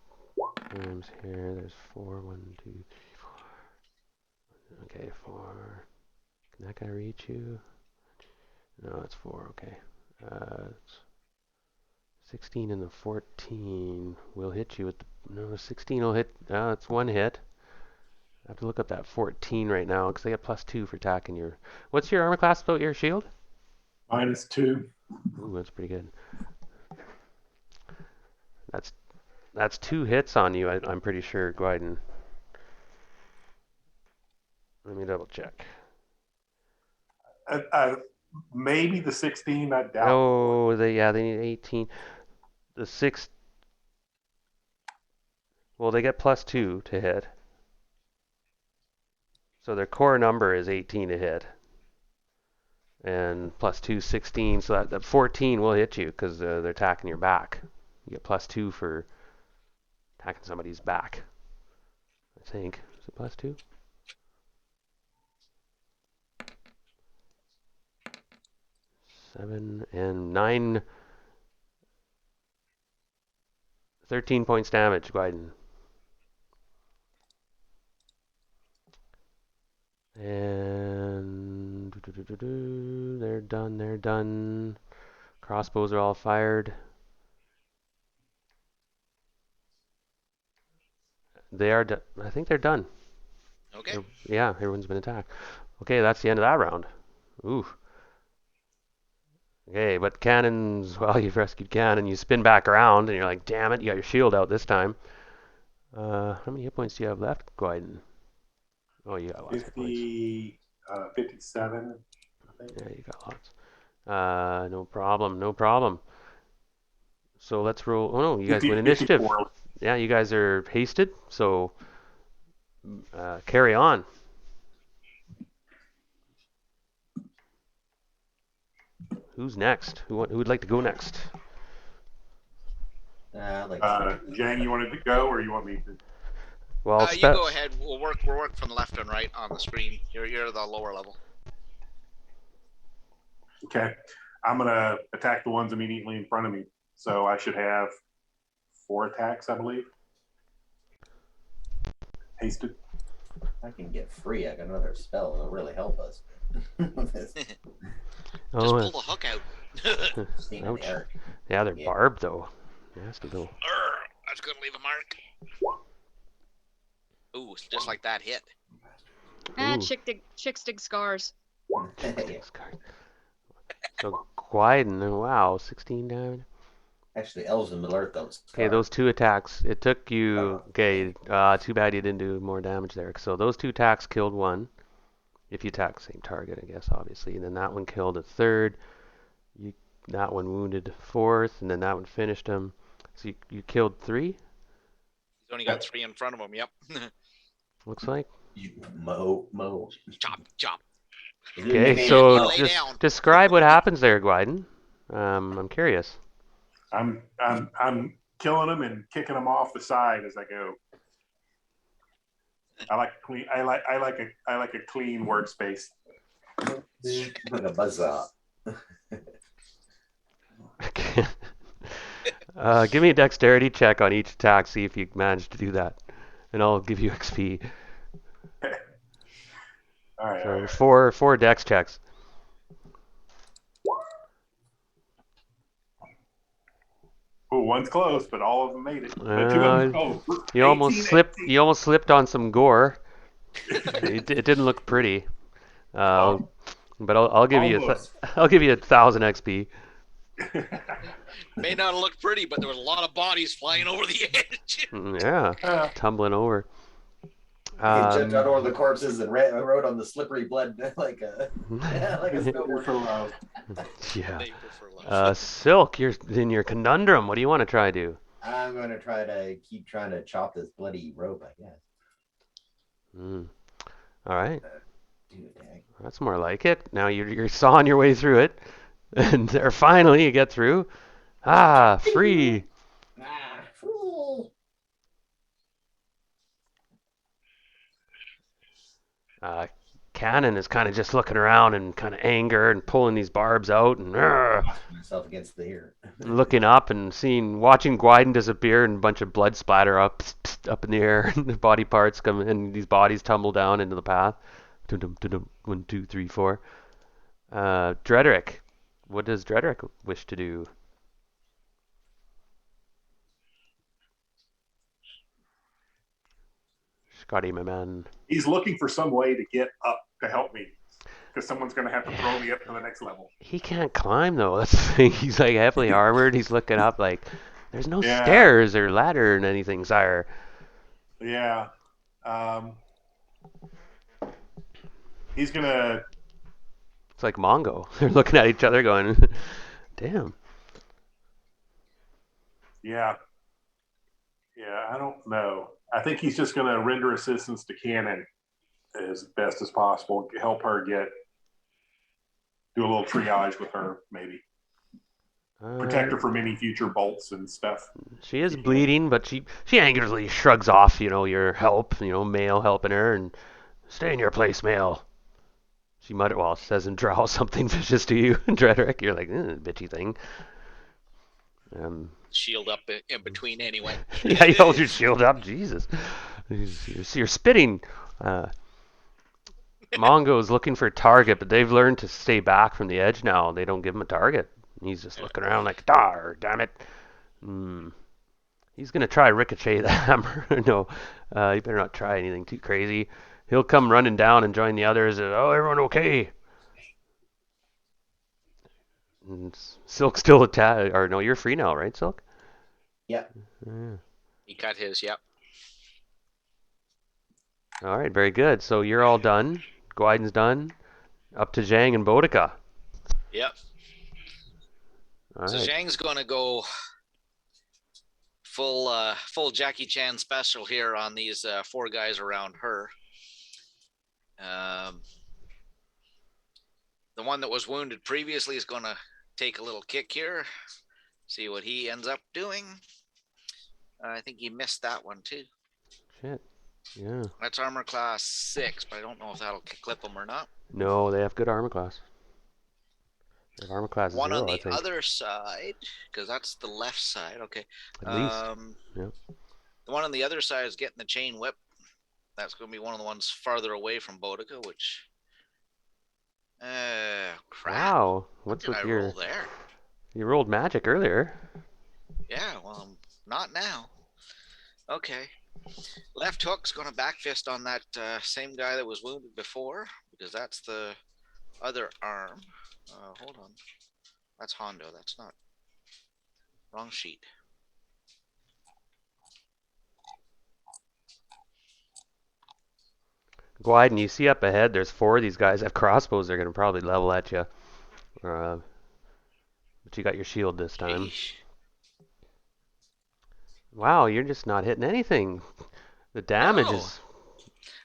times here. There's 4, 1, 2, 3, 4. Okay, 4. Can that guy reach you? No, it's 4. Okay. It's 16 and the 14 will hit you with the. No, 16 will hit. It's one hit. I have to look up that 14 right now because they get +2 for attacking your. What's your armor class about your shield? -2. Ooh, that's pretty good. That's 2 hits on you. I'm pretty sure, Gwyden. Let me double check. Maybe the 16. I doubt. Oh, they need 18. The 6. Well, they get +2 to hit. So their core number is 18 to hit. And +2, 16. So that 14 will hit you because they're attacking your back. You get +2 for attacking somebody's back. I think. Is it +2? Seven and 9. 13 points damage, Gwyden. And they're done. Crossbows are all fired. They are done. I think they're done. Okay. Yeah, everyone's been attacked. Okay, that's the end of that round. Ooh. Okay, but cannons, well, you've rescued cannon. You spin back around, and you're like, damn it, you got your shield out this time. How many hit points do you have left, Gwyden? Oh, you got lots of hit points. 57. I think. Yeah, you got lots. No problem. So let's roll. Oh no, you guys win initiative. 54. Yeah, you guys are hasted, so carry on. Who's next? Who would like to go next? Jang, you wanted to go, or you want me to? Well, you go ahead. We'll work from left and right on the screen. You're the lower level. Okay, I'm gonna attack the ones immediately in front of me. So I should have 4 attacks, I believe. Hasted. I can get free. I got another spell. It'll really help us. Just pull the hook out. Ouch. Yeah, they're barbed though. Nasty though. That's gonna leave a mark. Ooh, just like that hit. Chick stick scars. So Gwyden, wow, 16 damage. Actually, elves and alert those. Okay, those 2 attacks. It took you. Okay, too bad you didn't do more damage there. So those 2 attacks killed one. If you attack the same target, I guess, obviously. And then that one killed a 3rd. That one wounded 4th, and then that one finished him. So you killed 3? He's only got 3 in front of him. Yep. Looks like. Mo. Chop. Okay, so just describe what happens there, Gwyden. I'm curious. I'm killing them and kicking them off the side as I go. I like clean. I like a clean workspace. Like a buzzsaw. Give me a dexterity check on each attack. See if you manage to do that, and I'll give you XP. All right. So all right. four dex checks. Oh, one's close, but all of them made it. But 2 of them, You almost 18, slipped. 18. You almost slipped on some gore. It didn't look pretty. But I'll give you I'll give you 1,000 XP. May not look pretty, but there was a lot of bodies flying over the edge. Yeah, tumbling over. He jumped out over the corpses and rode on the slippery blood like a snowboard. Yeah. Silk, you're in your conundrum. What do you want to try to do? I'm going to keep trying to chop this bloody rope, I guess. All right. Do attack. That's more like it. Now you're sawing your way through it, and there finally you get through. Ah, free. Fool. Cannon is kind of just looking around and kind of anger and pulling these barbs out and Myself against the ear. looking up and watching Gwyden disappear and a bunch of blood splatter up in the air and the body parts come and these bodies tumble down into the path. Dum-dum, dum-dum, 1, 2, 3, 4. Drederick. What does Drederick wish to do? Scotty, my man. He's looking for some way to get up to help me, because someone's going to have to throw me up to the next level. He can't climb though. That's the thing. He's like heavily armored. He's looking up like there's no Yeah. stairs or ladder or anything, sire. Yeah. He's gonna. It's like Mongo. They're looking at each other going, damn. Yeah. Yeah. I don't know. I think he's just gonna render assistance to Cannon as best as possible. Help her do a little triage with her, maybe protect her from any future bolts and stuff. She is bleeding, but she angrily shrugs off, your help, Mail helping her, and stay in your place, Mail. She says in Drow something vicious to you, Drederick. You're like, bitchy thing. Shield up in between anyway. Yeah, you hold your shield up. Jesus. You're spitting. Mongo's looking for a target, but they've learned to stay back from the edge now. They don't give him a target. He's just looking around like, dar, damn it. He's going to try ricochet the hammer. No, you better not try anything too crazy. He'll come running down and join the others. Oh, everyone okay? And Silk's still attack. Or no, you're free now, right, Silk? Yeah. He got his, yep. All right, very good. So you're all done. Gwyden's done. Up to Zhang and Boudica. Yep. All So right. Zhang's going to go full Jackie Chan special here on these 4 guys around her. The one that was wounded previously is going to take a little kick here. See what he ends up doing. I think he missed that one too. Shit. Yeah. That's armor class 6, but I don't know if that'll clip him or not. No, they have good armor class. They have armor class One 0, on I the think. other side, because that's the left side. Okay. At least. Yeah. The one on the other side is getting the chain whip. That's going to be one of the ones farther away from Boudica, which... crap. Wow. What's What with did I your... roll there? You rolled magic earlier. Yeah, well, not now. Okay. Left hook's going to back fist on that same guy that was wounded before, because that's the other arm. Hold on. That's Hondo. That's not... Wrong sheet. Gwyden, you see up ahead, there's 4 of these guys have crossbows. They're going to probably level at you. But you got your shield this time. Sheesh. Wow, you're just not hitting anything. The damage No. is...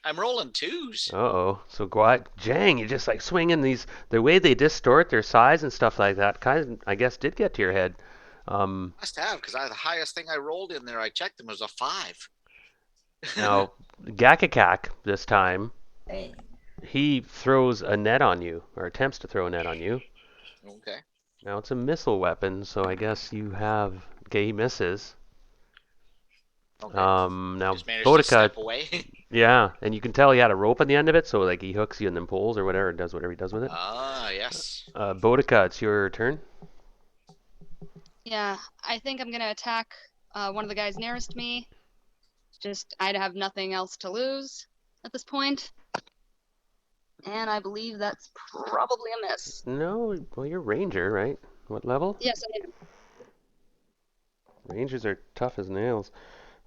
I'm rolling 2s. Uh-oh. So Zhang, you just like swinging these... The way they distort their size and stuff like that kind of, I guess, did get to your head. Must have, because the highest thing I rolled in there, I checked them, was a 5. Now, Gakakak this time, Dang. he throws a net on you, or attempts to throw a net on you. Okay. Now, it's a missile weapon, so I guess you have... Okay, he misses. Okay. Now, Just managed to Boudica... step away. Yeah, and you can tell he had a rope on the end of it, so like he hooks you and then pulls or whatever, does whatever he does with it. Ah, yes. Boudica, it's your turn. Yeah, I think I'm gonna attack one of the guys nearest me. Just, I'd have nothing else to lose at this point. And I believe that's probably a miss. No, well, you're ranger, right? What level? Yes, I am. Rangers are tough as nails.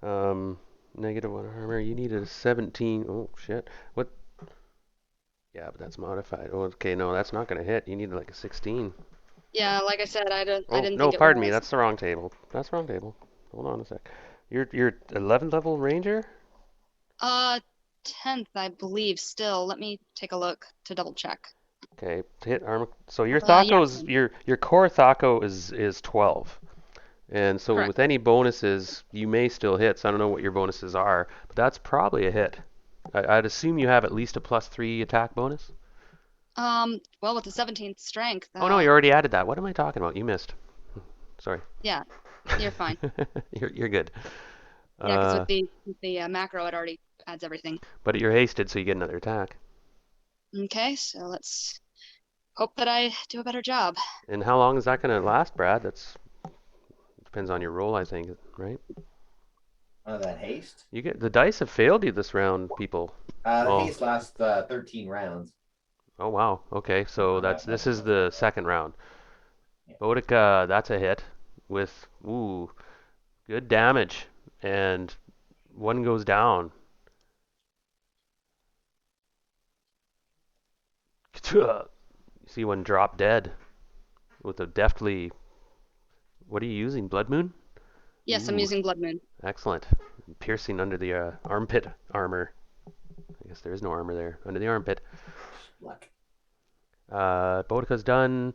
-1 armor. You needed a 17. Oh shit. What? Yeah, but that's modified. Oh, okay, no, that's not gonna hit. You needed like a 16. Yeah, like I said, I Oh didn't no, think it pardon me. was. That's the wrong table. That's the wrong table. Hold on a sec. You're 11th level ranger? 10th, I believe. Still, let me take a look to double check. Okay, hit armor. So your Yeah, Thaco's your core Thaco is 12. And so correct. with any bonuses, you may still hit. So I don't know what your bonuses are, but that's probably a hit. I'd assume you have at least a +3 attack bonus. Well, with the 17th strength, Oh no, you already added that. What am I talking about? You missed. Sorry. yeah, you're fine. You're good. Yeah, because with the macro, it already adds everything. But you're hasted, so you get another attack. Okay, so let's hope that I do a better job. And how long is that going to last, Brad? That's depends on your roll, I think, right? That haste. You get the dice have failed you this round, people. The Oh. haste lasts 13 rounds. Oh wow. Okay, so this is the second round. Yeah. Boudica, that's a hit with good damage, and one goes down. You see one drop dead with a deftly. What are you using? Blood Moon? Yes, I'm Ooh. using Blood Moon. Excellent. Piercing under the armpit armor. I guess there is no armor there. Under the armpit. Luck. Boudica's done.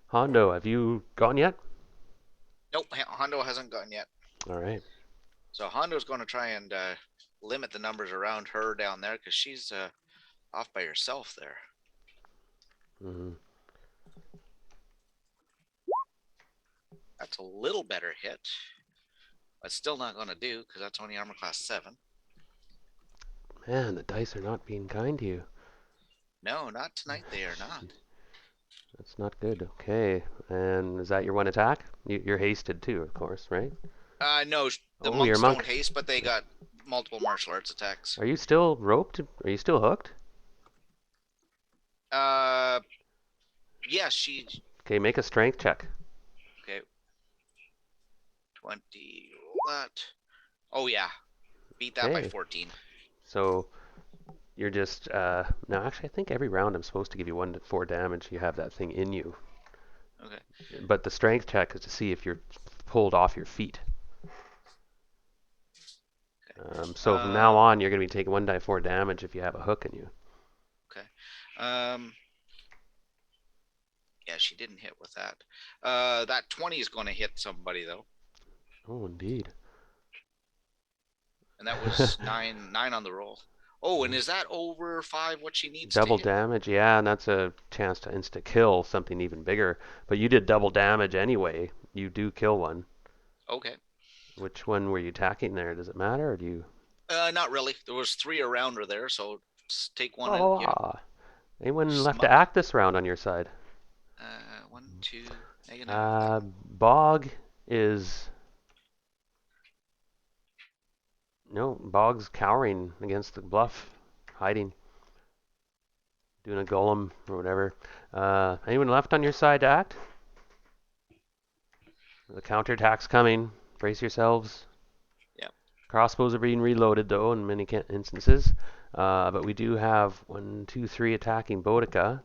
Hondo, have you gone yet? Nope, Hondo hasn't gone yet. All right. So Hondo's going to try and limit the numbers around her down there because she's off by herself there. Mm-hmm. That's a little better hit. But still not going to do because that's only armor class 7. Man, the dice are not being kind to you. No, not tonight. They are not. That's not good. Okay. And is that your one attack? You're hasted too, of course, right? No, the Oh, you're monks a monk. don't haste, but they got multiple martial arts attacks. Are you still roped? Are you still hooked? Yeah, she. Okay, make a strength check. Okay. 20. Roll that. Oh yeah, beat that by Okay. 14. So you're just now. Actually, I think every round I'm supposed to give you 1 to 4 damage. You have that thing in you. Okay. But the strength check is to see if you're pulled off your feet. So from now on, you're going to be taking 1 to 4 damage if you have a hook in you. Okay. Yeah, she didn't hit with that. That 20 is going to hit somebody though, Oh, indeed. and that was 9 on the roll. Oh, and is that over 5? What she needs Double to hit? damage, yeah, and that's a chance to insta kill something even bigger. But you did double damage anyway. You do kill one. Okay. Which one were you attacking there? Does it matter, or do you? Not really. There was 3 around her there, so take one Oh, out. Yeah. anyone left to Smug. act this round on your side? 1, 2, negative. Bog is. No, Bog's cowering against the bluff, hiding, doing a golem or whatever. Anyone left on your side to act? The counterattack's coming. Brace yourselves. Yep. Crossbows are being reloaded, though, in many instances. But we do have 1, 2, 3 attacking Boudica.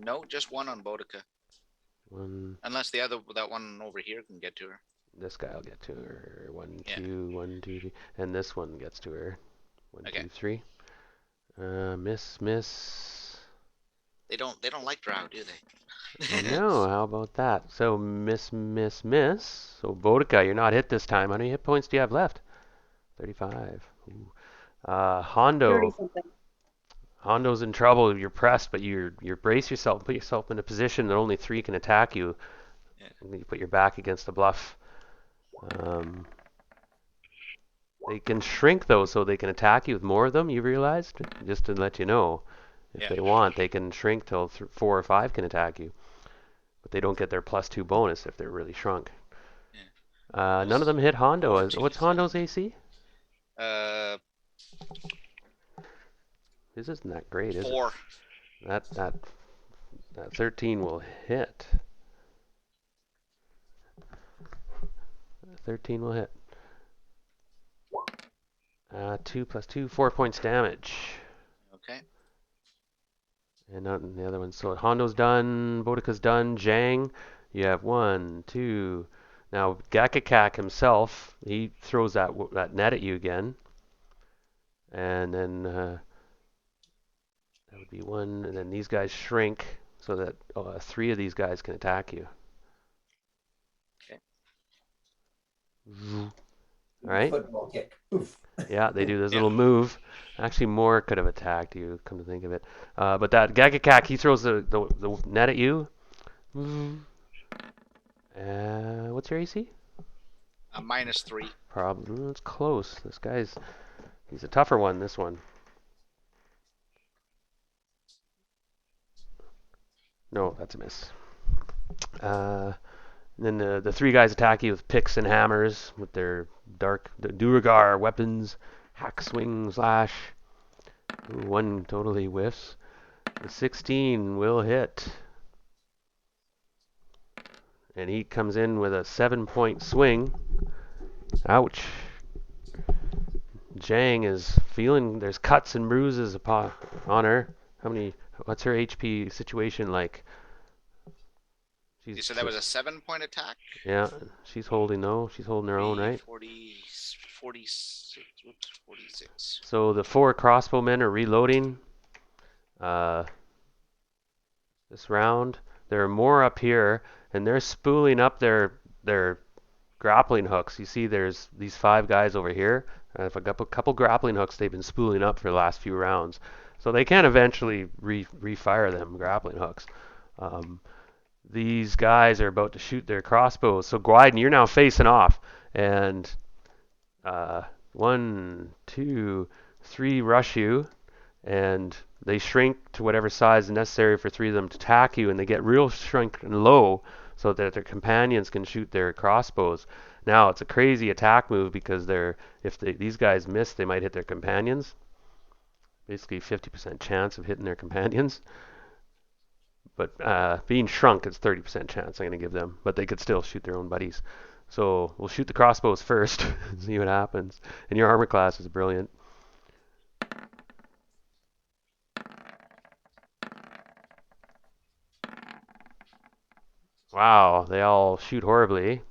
No, just 1 on Boudica. Unless that one over here can get to her. This guy will get to her. 1, Yeah. 2, 1, 2, 3. And this one gets to her. 1, Okay. 2, 3. Miss. They don't like drow, do they? No, how about that? So miss. So Boudica, you're not hit this time. How many hit points do you have left? 35. Ooh. Hondo. 30-something. Hondo's in trouble. You're pressed, but you're brace yourself. Put yourself in a position that only 3 can attack you. Yeah. And you put your back against the bluff. They can shrink though, so they can attack you with more of them. You realized? Just to let you know, if they want, they can shrink till 4 or 5 can attack you, but they don't get their +2 bonus if they're really shrunk. Yeah. None of them hit Hondo. What's Hondo's AC? This isn't that great, is 4. it? That 13 will hit. 13 will hit. 2 + 2, 4 points damage. Okay. And the other one. So Hondo's done, Boudica's done, Zhang. You have 1, 2, Now Gakakak himself, he throws that net at you again, and then that would be one, and then these guys shrink so that 3 of these guys can attack you. Okay. All right. Football kick. Oof. Yeah, they do this Yeah. little move. Actually, more could have attacked you, come to think of it. But that Gagakak, he throws the net at you. What's your AC? -3. Probably. It's close. He's a tougher one, this one. No, that's a miss. Then the 3 guys attack you with picks and hammers with their dark Duragar weapons. Hack, swing, slash. Ooh, one totally whiffs. The 16 will hit. And he comes in with a 7-point swing. Ouch. Jang is feeling there's cuts and bruises on her. What's her HP situation like? You said that was a 7-point attack? Yeah, she's holding her own, right? 46. Oops, 46. So the 4 crossbowmen are reloading. This round. There are more up here, and they're spooling up their grappling hooks. You see there's these 5 guys over here. If I got a couple grappling hooks they've been spooling up for the last few rounds. So they can eventually refire them grappling hooks. These guys are about to shoot their crossbows. So Gwyden, you're now facing off. And 1, 2, 3 rush you. And they shrink to whatever size is necessary for 3 of them to attack you. And they get real shrink and low so that their companions can shoot their crossbows. Now, it's a crazy attack move because these guys miss, they might hit their companions. Basically 50% chance of hitting their companions. But being shrunk, it's 30% chance I'm going to give them. But they could still shoot their own buddies. So we'll shoot the crossbows first and see what happens. And your armor class is brilliant. Wow, they all shoot horribly.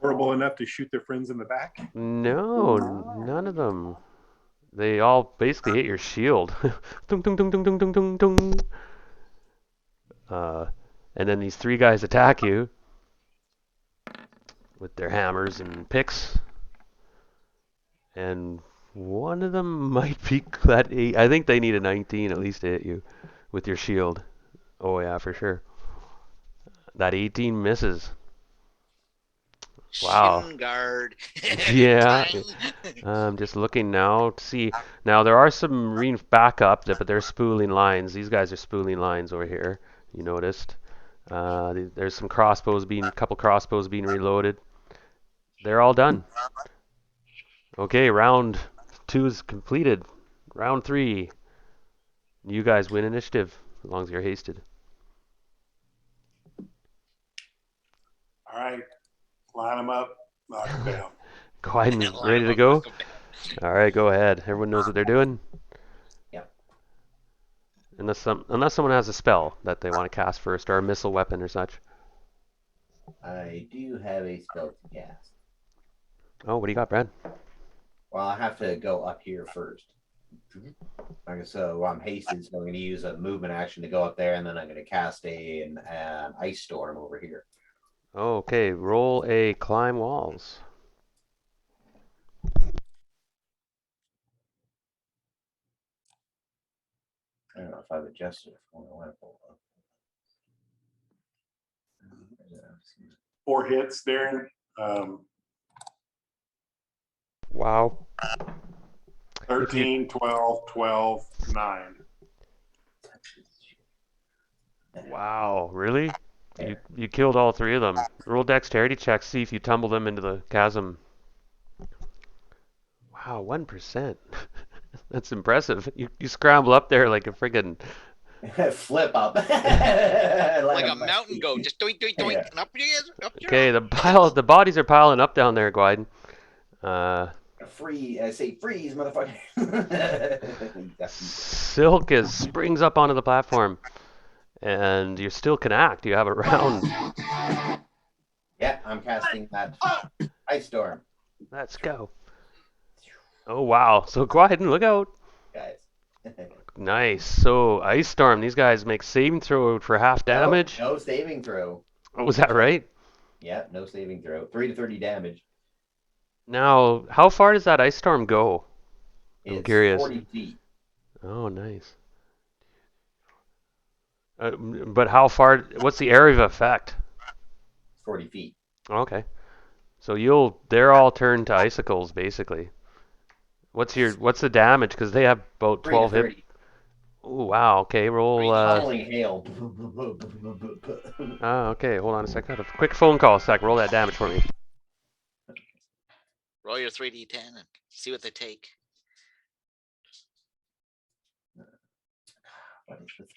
Horrible enough to shoot their friends in the back? No, none of them. They all basically hit your shield. Tung, tung, tung, tung, tung, tung, tung, tung. And then these 3 guys attack you with their hammers and picks. And one of them might be that 8. I think they need a 19 at least to hit you with your shield. Oh yeah, for sure. That 18 misses. Wow. Shin guard. Yeah. I'm just looking now to see. Now there are some marine backup, but they're spooling lines. These guys are spooling lines over here. You noticed. There's some couple crossbows being reloaded. They're all done. Okay, round 2 is completed. Round 3. You guys win initiative as long as you're hasted. All right. Line them up. Knock them down. Gwyden, ready to go? All right, go ahead. Everyone knows what they're doing? Yep. Unless someone has a spell that they want to cast first, or a missile weapon or such. I do have a spell to cast. Oh, what do you got, Brad? Well, I have to go up here first. Okay, so I'm hasted, so I'm going to use a movement action to go up there, and then I'm going to cast an ice storm over here. Okay, roll a climb walls. I don't know if I've adjusted it for one. 4 hits, Darren. Wow. 13, 12, 12, 9. Wow, really? You killed all 3 of them. Roll dexterity checks, see if you tumble them into the chasm. Wow, 1%. That's impressive. You scramble up there like a friggin' flip up. Like a mountain goat. Just doink, doink, doink. Yeah. And up you go. Okay, the bodies are piling up down there, Gwyden. I say freeze, motherfucker. Silk springs up onto the platform. and you still can act. You have a round. Yeah, I'm casting that ice storm, Let's go. Oh wow! So Gwyden, look out! guys. Nice. So Ice Storm. These guys make saving throw for half damage. No saving throw. Oh, was that right? Yeah, no saving throw. 3 to 30 damage. Now, how far does that Ice Storm go? I'm It's curious. 40 feet. Oh, nice. But how far? What's the area of effect? 40 feet. Okay. So they're all turned to icicles basically. What's the damage? Because they have about 3 to 12 hit. 30. Oh wow. Okay, roll. Pummeling hail. Okay. Hold on a second. A quick phone call. Roll that damage for me. Roll your 3d10 and see what they take. What is this?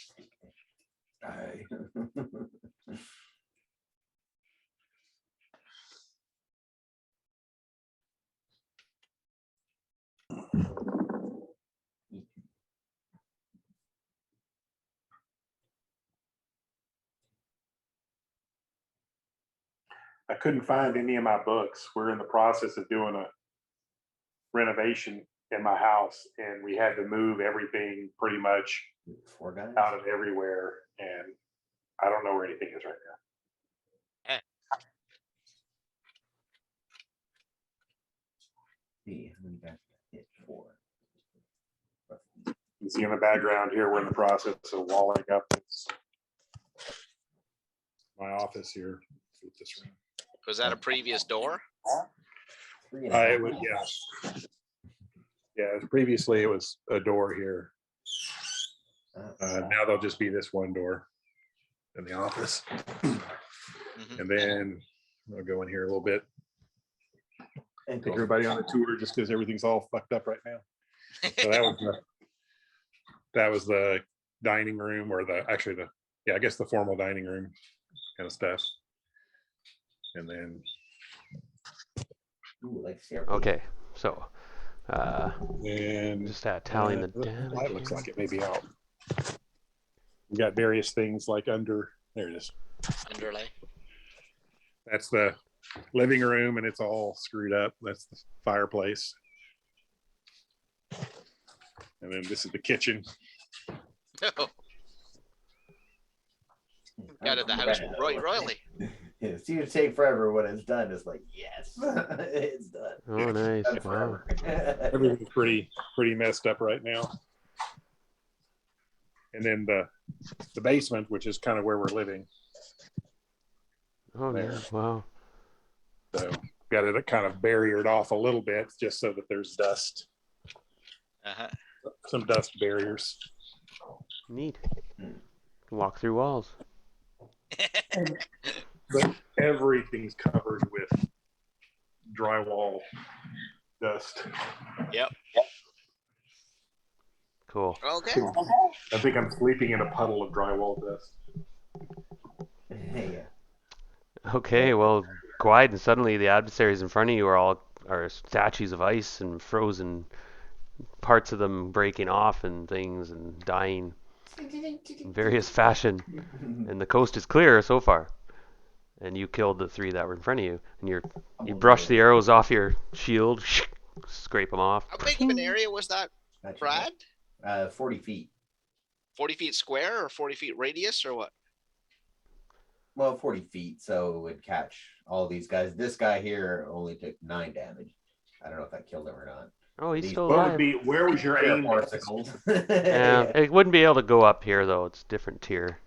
I couldn't find any of my books. We're in the process of doing a renovation in my house, and we had to move everything pretty much 4 guys? out of everywhere, and I don't know where anything is right now. See, how many guys got hit? 4. You can see in the background here, we're in the process of walling up my office here. Flip this around. Was that a previous door? 3.5. It was, yeah. Previously, it was a door here. Now there'll just be this one door in the office, and then I'll go in here a little bit. And Take everybody on the tour, just because everything's all fucked up right now. So that was the dining room, or I guess the formal dining room kind of stuff. And then Ooh, like staircase. Okay. So, and just tallying the the damage. light looks like it may be out. We got various things like there it is. Underlay. That's the living room, and it's all screwed up. That's the fireplace. And then this is the kitchen. Got in the house royally. It seems to take forever when it's done. It's like, yes, it's done. Oh, nice. Done Wow. forever. Everything's pretty messed up right now. And then the basement, which is kind of where we're living. Oh, There. nice. Wow. So got it kind of barriered off a little bit, just so that there's dust, some dust barriers. Neat. Walk through walls. But everything's covered with drywall dust. Yep. Cool. Okay. I think I'm sleeping in a puddle of drywall dust. Yeah. Okay. Well, Gwyden, suddenly the adversaries in front of you are statues of ice and frozen, parts of them breaking off and things and dying in various fashion. And the coast is clear so far. And you killed the 3 that were in front of you, and you brush the arrows off your shield, scrape them off. How big of an area was that, Brad? 40 feet. 40 feet square or 40 feet radius or what? Well, 40 feet, so it would catch all these guys. This guy here only took 9 damage. I don't know if that killed him or not. Oh, he's These- still What alive. where was your aim? Particles. Yeah, it wouldn't be able to go up here though. It's different tier.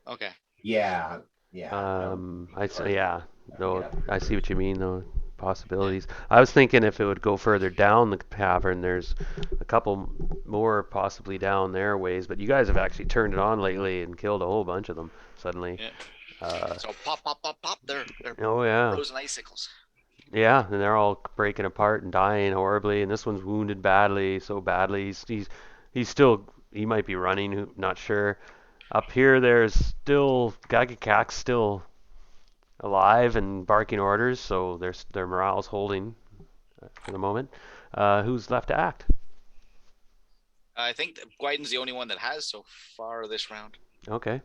Okay. Yeah. I see what you mean though. Possibilities. I was thinking if it would go further down the cavern, there's a couple more possibly down there ways, but you guys have actually turned it on lately and killed a whole bunch of them suddenly. Yeah. So pop, pop, pop, pop. They're Oh yeah. frozen icicles. Yeah, and they're all breaking apart and dying horribly, and this one's wounded badly, so badly. He might be running, not sure. Up here, there's still Gagakak's still alive and barking orders, so their morale's holding for the moment. Who's left to act? I think Gwyden's the only one that has so far this round. Okay.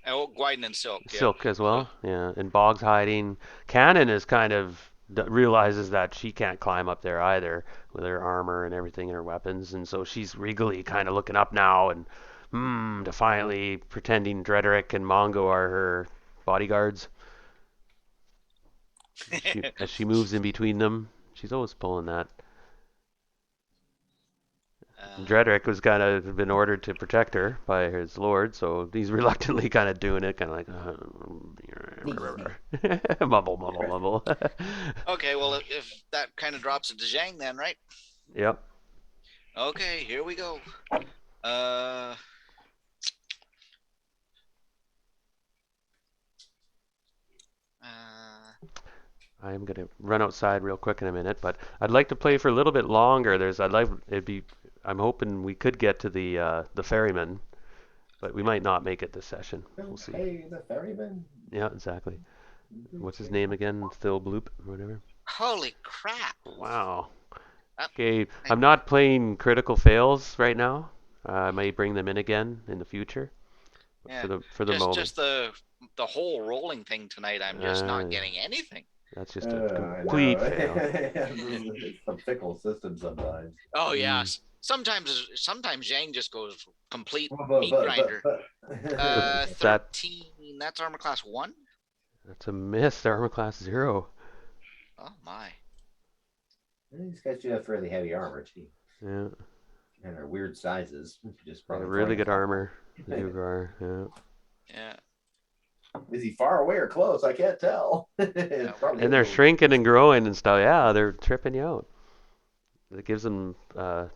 Oh, Gwyn and Silk. Yeah. Silk as well. Yeah, and Bog's hiding. Cannon is kind of realizes that she can't climb up there either with her armor and everything and her weapons, and so she's regally kind of looking up now and defiantly pretending Drederick and Mongo are her bodyguards. As she moves in between them, she's always pulling that. Drederick was kind of been ordered to protect her by his lord, so he's reluctantly kind of doing it, kind of like mumble, mumble, mumble. Okay, well, if that kind of drops it to Zhang, then, right? Yep. Okay, here we go. Uh, I'm gonna run outside real quick in a minute, but I'd like to play for a little bit longer. I'm hoping we could get to the ferryman, but we might not make it this session. We'll see. Hey, the ferryman. Yeah, exactly. What's his name again? Phil Bloop or whatever. holy crap! Wow. Uh, Okay, I'm not playing critical fails right now. I may bring them in again in the future. Yeah, For the moment. just the whole rolling thing tonight. I'm just not Yeah. getting anything. That's just a I complete know. fail. It's a fickle system sometimes. Oh yeah, sometimes Zhang just goes complete But- meat but- grinder. but- 13. That's armor class 1. That's a miss. Armor class 0. Oh my. These guys do have fairly heavy armor too, Yeah. and are weird sizes. Just They have probably really throwing good a- armor. The Ugar. Yeah. Yeah. Is he far away or close? I can't tell. It's probably And they're a- shrinking and growing and stuff. Yeah, they're tripping you out. It gives them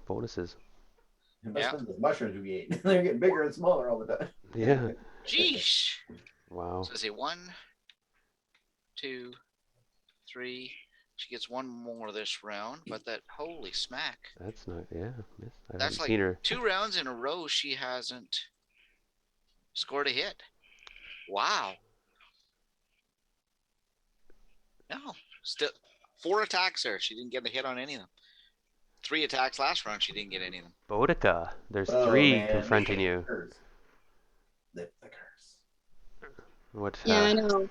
bonuses. It must Yeah. have been the mushrooms we ate. They're getting bigger and smaller all the time. Yeah. Jeez. Wow. So say 1, 2, 3. She gets one more this round, but that holy smack. That's not. Yeah. Miss. I That's haven't like seen her. 2 rounds in a row she hasn't scored a hit. Wow. No. Still 4 attacks there. She didn't get a hit on any of them. 3 attacks last round. She didn't get any of them. Boudica. There's Oh, 3 man, confronting we you. can't curse. Lift the curse. What? Yeah, I know.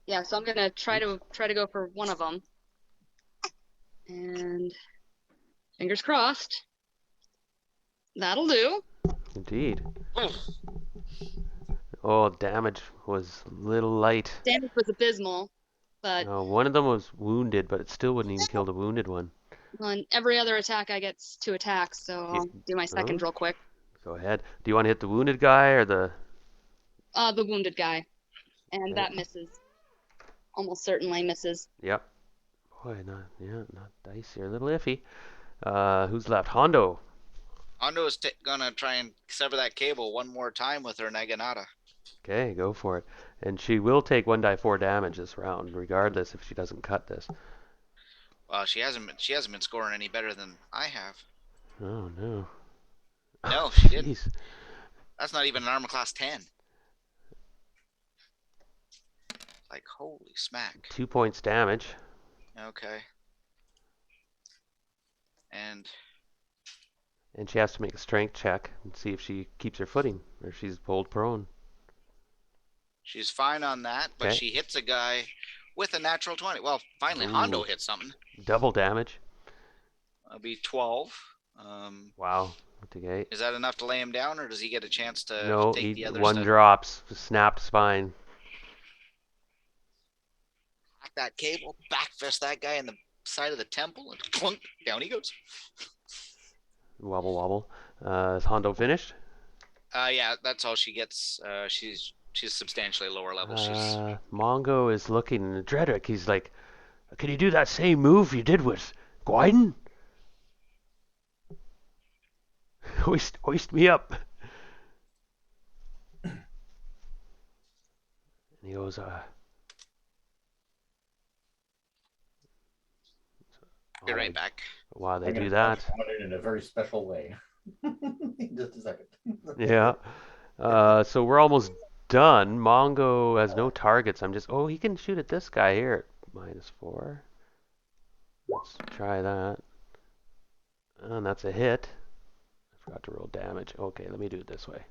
Yeah, so I'm gonna try to go for one of them, and fingers crossed. That'll do. Indeed. Oof. Oh, damage was a little light. Damage was abysmal, but One of them was wounded, but it still wouldn't even kill the wounded one. on every other attack I get 2 attacks, so I'll do my second real quick. Go ahead. Do you want to hit the wounded guy or the? The wounded guy, and Okay. that misses. Almost certainly misses. Yep. Boy, not dice here. A little iffy. Who's left? Hondo. Hondo is gonna try and sever that cable one more time with her Naginata. Okay, go for it. And she will take 1d4 damage this round, regardless if she doesn't cut this. Well, she hasn't been scoring any better than I have. Oh no. No, she didn't. Jeez. That's not even an armor class 10. Like holy smack. 2 points damage. Okay. And And she has to make a strength check and see if she keeps her footing or if she's pulled prone. she's fine on that, but Okay. she hits a guy with a natural 20. Well, finally Ooh. Hondo hits something. Double damage. That'll be 12. Wow. Okay. Is that enough to lay him down, or does he get a chance to No, take the other one stuff? drops. Snapped spine. Hack that cable, backfist that guy in the side of the temple, and clunk, down he goes. Wobble wobble. Is Hondo finished? Yeah, that's all she gets. She's substantially lower level. She's Mongo is looking at Drederick. He's like, can you do that same move you did with Gwyn? Hoist me up. And he goes, be right back. Wow, they I'm do gonna that. touch on it in a very special way. Just a second. Yeah. So we're almost done. Mongo has no targets. Oh, he can shoot at this guy here at -4. Let's try that. And that's a hit. I forgot to roll damage. Okay, let me do it this way.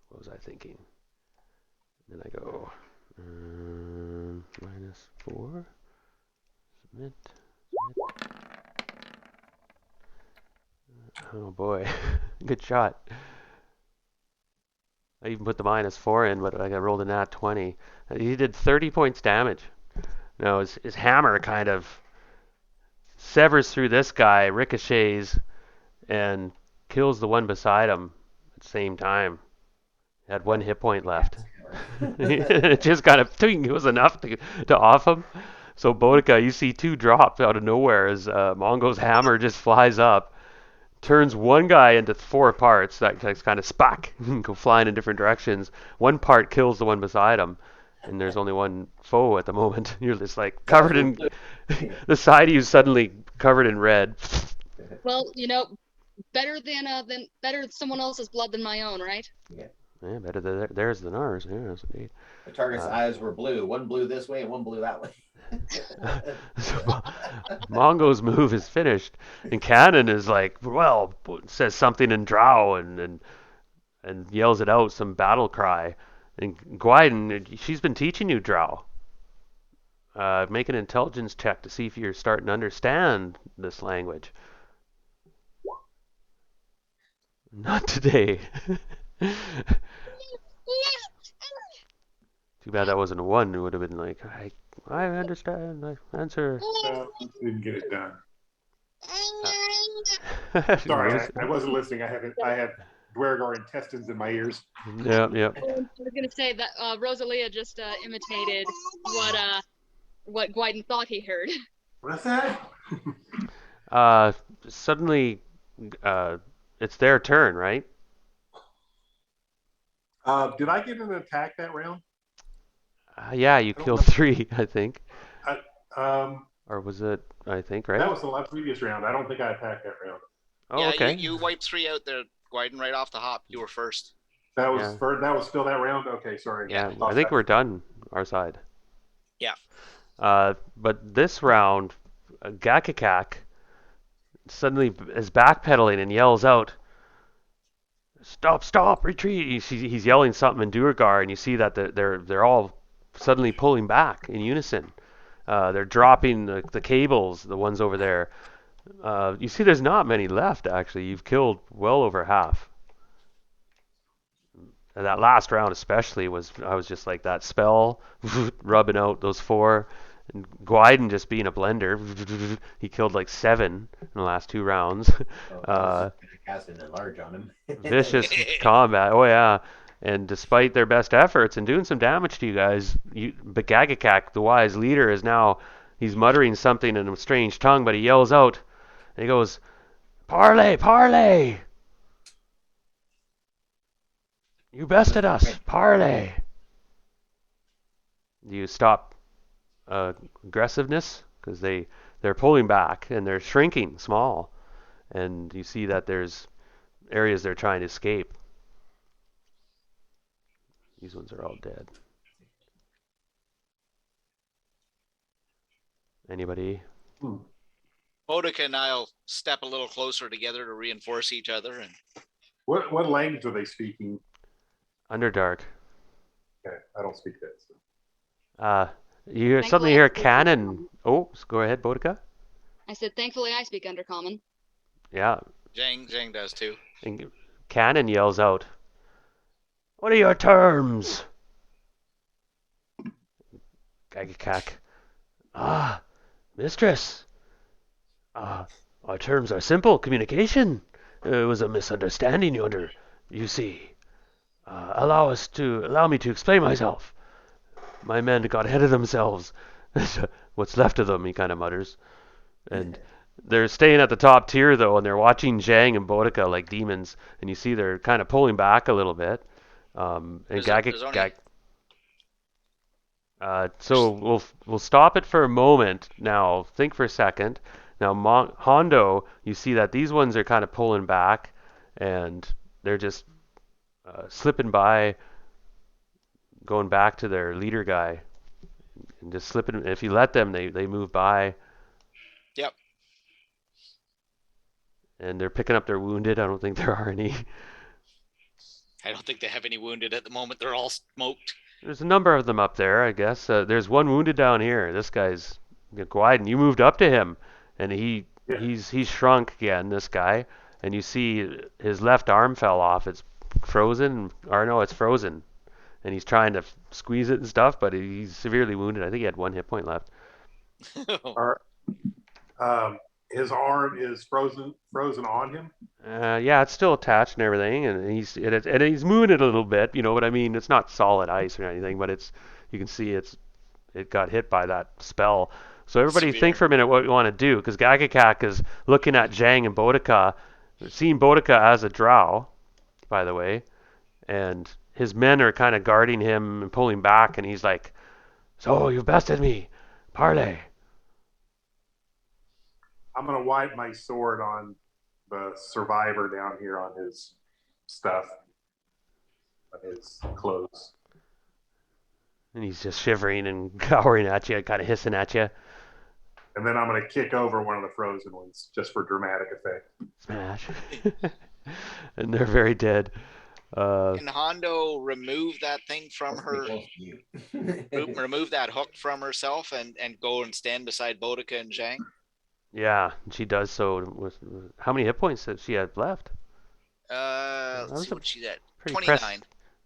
What was I thinking? Then I go -4. Submit. Oh boy, good shot. I even put the -4 in, but I rolled a nat 20. He did 30 points damage. No, his hammer kind of severs through this guy, ricochets, and kills the one beside him at the same time. Had 1 hit point left. It just kind of it was enough to off him. So Boudica, you see 2 drop out of nowhere as Mongo's hammer just flies up, turns one guy into 4 parts that kind of spack, go flying in different directions. One part kills the one beside him, and there's only one foe at the moment. You're just like covered in the side of you suddenly covered in red. Well, better than someone else's blood than my own, right? Yeah. Yeah, better theirs than ours. Yes, indeed. The target's eyes were blue. One blew this way and one blew that way. So, Mongo's move is finished, and Cannon is like, well, says something in Drow and yells it out, some battle cry. And Gwyden, she's been teaching you Drow. Make an intelligence check to see if you're starting to understand this language. Not today. Too bad that wasn't a 1. It would have been like, I understand. I answer. No, didn't get it done. Sorry, Sorry, I wasn't listening. I had Dwergar intestines in my ears. Yeah. I was gonna say that Rosalia just imitated what Gwyden thought he heard. What's that? Suddenly, it's their turn, right? Did I get an attack that round? Yeah, you killed 3, I think. Or was it? I think, right? That was the previous round. I don't think I attacked that round. Oh, yeah, okay. you wiped 3 out there, Gwyden, right off the hop. You were first. That was that was still that round. Okay, sorry. Yeah, I think we're done. Our side. Yeah. But this round, Gakakak suddenly is backpedaling and yells out, "Stop! Retreat!" He's yelling something in Duergar, and you see that they're all suddenly pulling back in unison. They're dropping the cables, the ones over there. You see there's not many left, actually. You've killed well over half. And that last round especially I was just like that spell, rubbing out those 4. And Gwyden just being a blender, he killed like 7 in the last 2 rounds. Cast an enlarge on him. Vicious combat, oh yeah. And despite their best efforts and doing some damage to you guys, Bagagakak, the wise leader, he's muttering something in a strange tongue, but he yells out, and he goes, "Parley, parley! You bested us, parley!" Do you stop aggressiveness? Because they're pulling back, and they're shrinking small. And you see that there's areas they're trying to escape. These ones are all dead. Anybody? Boudica and I'll step a little closer together to reinforce each other. And What language are they speaking? Underdark. Okay, I don't speak that. So. You suddenly hear a cannon. Oh, go ahead, Boudica. I said, thankfully I speak Undercommon. Yeah. Zhang does too. And Cannon yells out, "What are your terms?" Gagakak. "Ah, mistress. Our terms are simple. Communication. It was a misunderstanding you see. Allow me to explain myself. My men got ahead of themselves. What's left of them," he kind of mutters. And they're staying at the top tier, though, and they're watching Zhang and Boudica like demons. And you see they're kind of pulling back a little bit. So we'll stop it for a moment now. Think for a second. Now, Hondo, you see that these ones are kind of pulling back, and they're just slipping by, going back to their leader guy, and just slipping. If you let them, they move by. Yep. And they're picking up their wounded. I don't think there are any. I don't think they have any wounded at the moment. They're all smoked. There's a number of them up there, I guess. There's one wounded down here. This guy's Gwyden. You moved up to him, and Yeah. he's shrunk again. This guy, and you see his left arm fell off. It's frozen, or no, it's frozen, and he's trying to squeeze it and stuff, but he's severely wounded. I think he had 1 hit point left. Or, his arm is frozen on him. Yeah, it's still attached and everything, and he's moving it a little bit, you know what I mean? It's not solid ice or anything, but you can see it got hit by that spell. So everybody Severe. think for a minute what you want to do, because Gagakak is looking at Jang and Bodica, seeing Bodica as a drow, by the way, and his men are kind of guarding him and pulling back, and he's like, "So you've bested me, parley." I'm gonna wipe my sword on the survivor down here on his stuff, on his clothes. And he's just shivering and glowering at you, kind of hissing at you. And then I'm gonna kick over one of the frozen ones just for dramatic effect. Smash. And they're very dead. Can Hondo remove that thing from her? Remove that hook from herself and go and stand beside Bodica and Zhang? Yeah, she does so. How many hit points does she have left? Let's see what she's at. Pretty 29.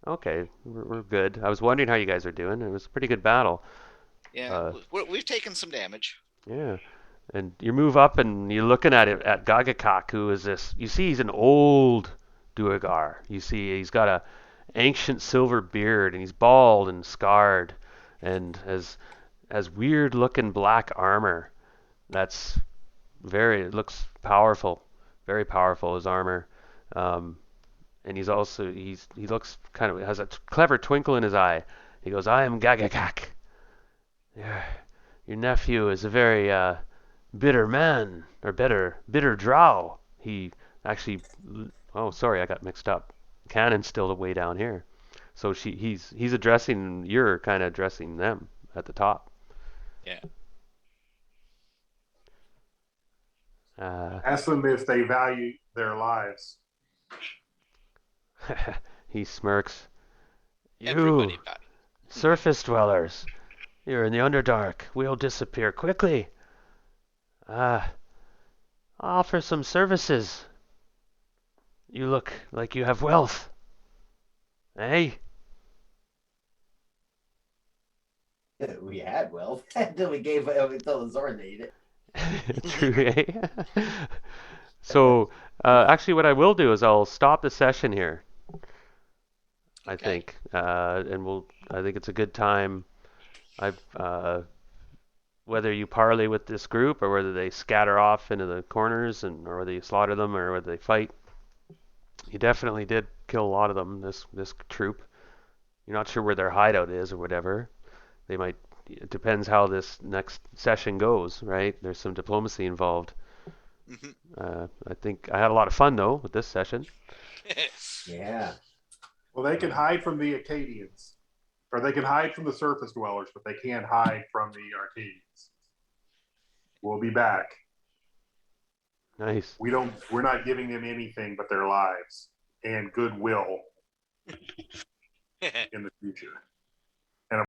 Okay, we're good. I was wondering how you guys are doing. It was a pretty good battle. Yeah, we've taken some damage. Yeah, and you move up and you're looking at it at Gagakak, who is this? You see, he's an old Duergar. You see, he's got a ancient silver beard and he's bald and scarred, and has weird looking black armor. That's it looks powerful, very powerful, his armor. And he looks kind of, has a clever twinkle in his eye. He goes, "I am Gagakak. Your nephew is a very bitter man, or bitter drow." He actually, oh, sorry, I got mixed up. Cannon's still way down here. So he's addressing, you're kind of addressing them at the top. Yeah. Ask them if they value their lives. He smirks. "You, Everybody back. surface dwellers, you're in the Underdark. We'll disappear quickly. Offer some services. You look like you have wealth. Eh?" We had wealth until until the Zord needed it. True, eh? So, actually, what I will do is I'll stop the session here. I Okay. think, and I think it's a good time. Whether you parley with this group or whether they scatter off into the corners or whether you slaughter them or whether they fight, you definitely did kill a lot of them. This troop. You're not sure where their hideout is or whatever. They might. It depends how this next session goes, right? There's some diplomacy involved. I think I had a lot of fun though with this session. Yeah. Well, they can hide from the Acadians, or they can hide from the surface dwellers, but they can't hide from the Arcadians. We'll be back. Nice. We're not giving them anything but their lives and goodwill in the future.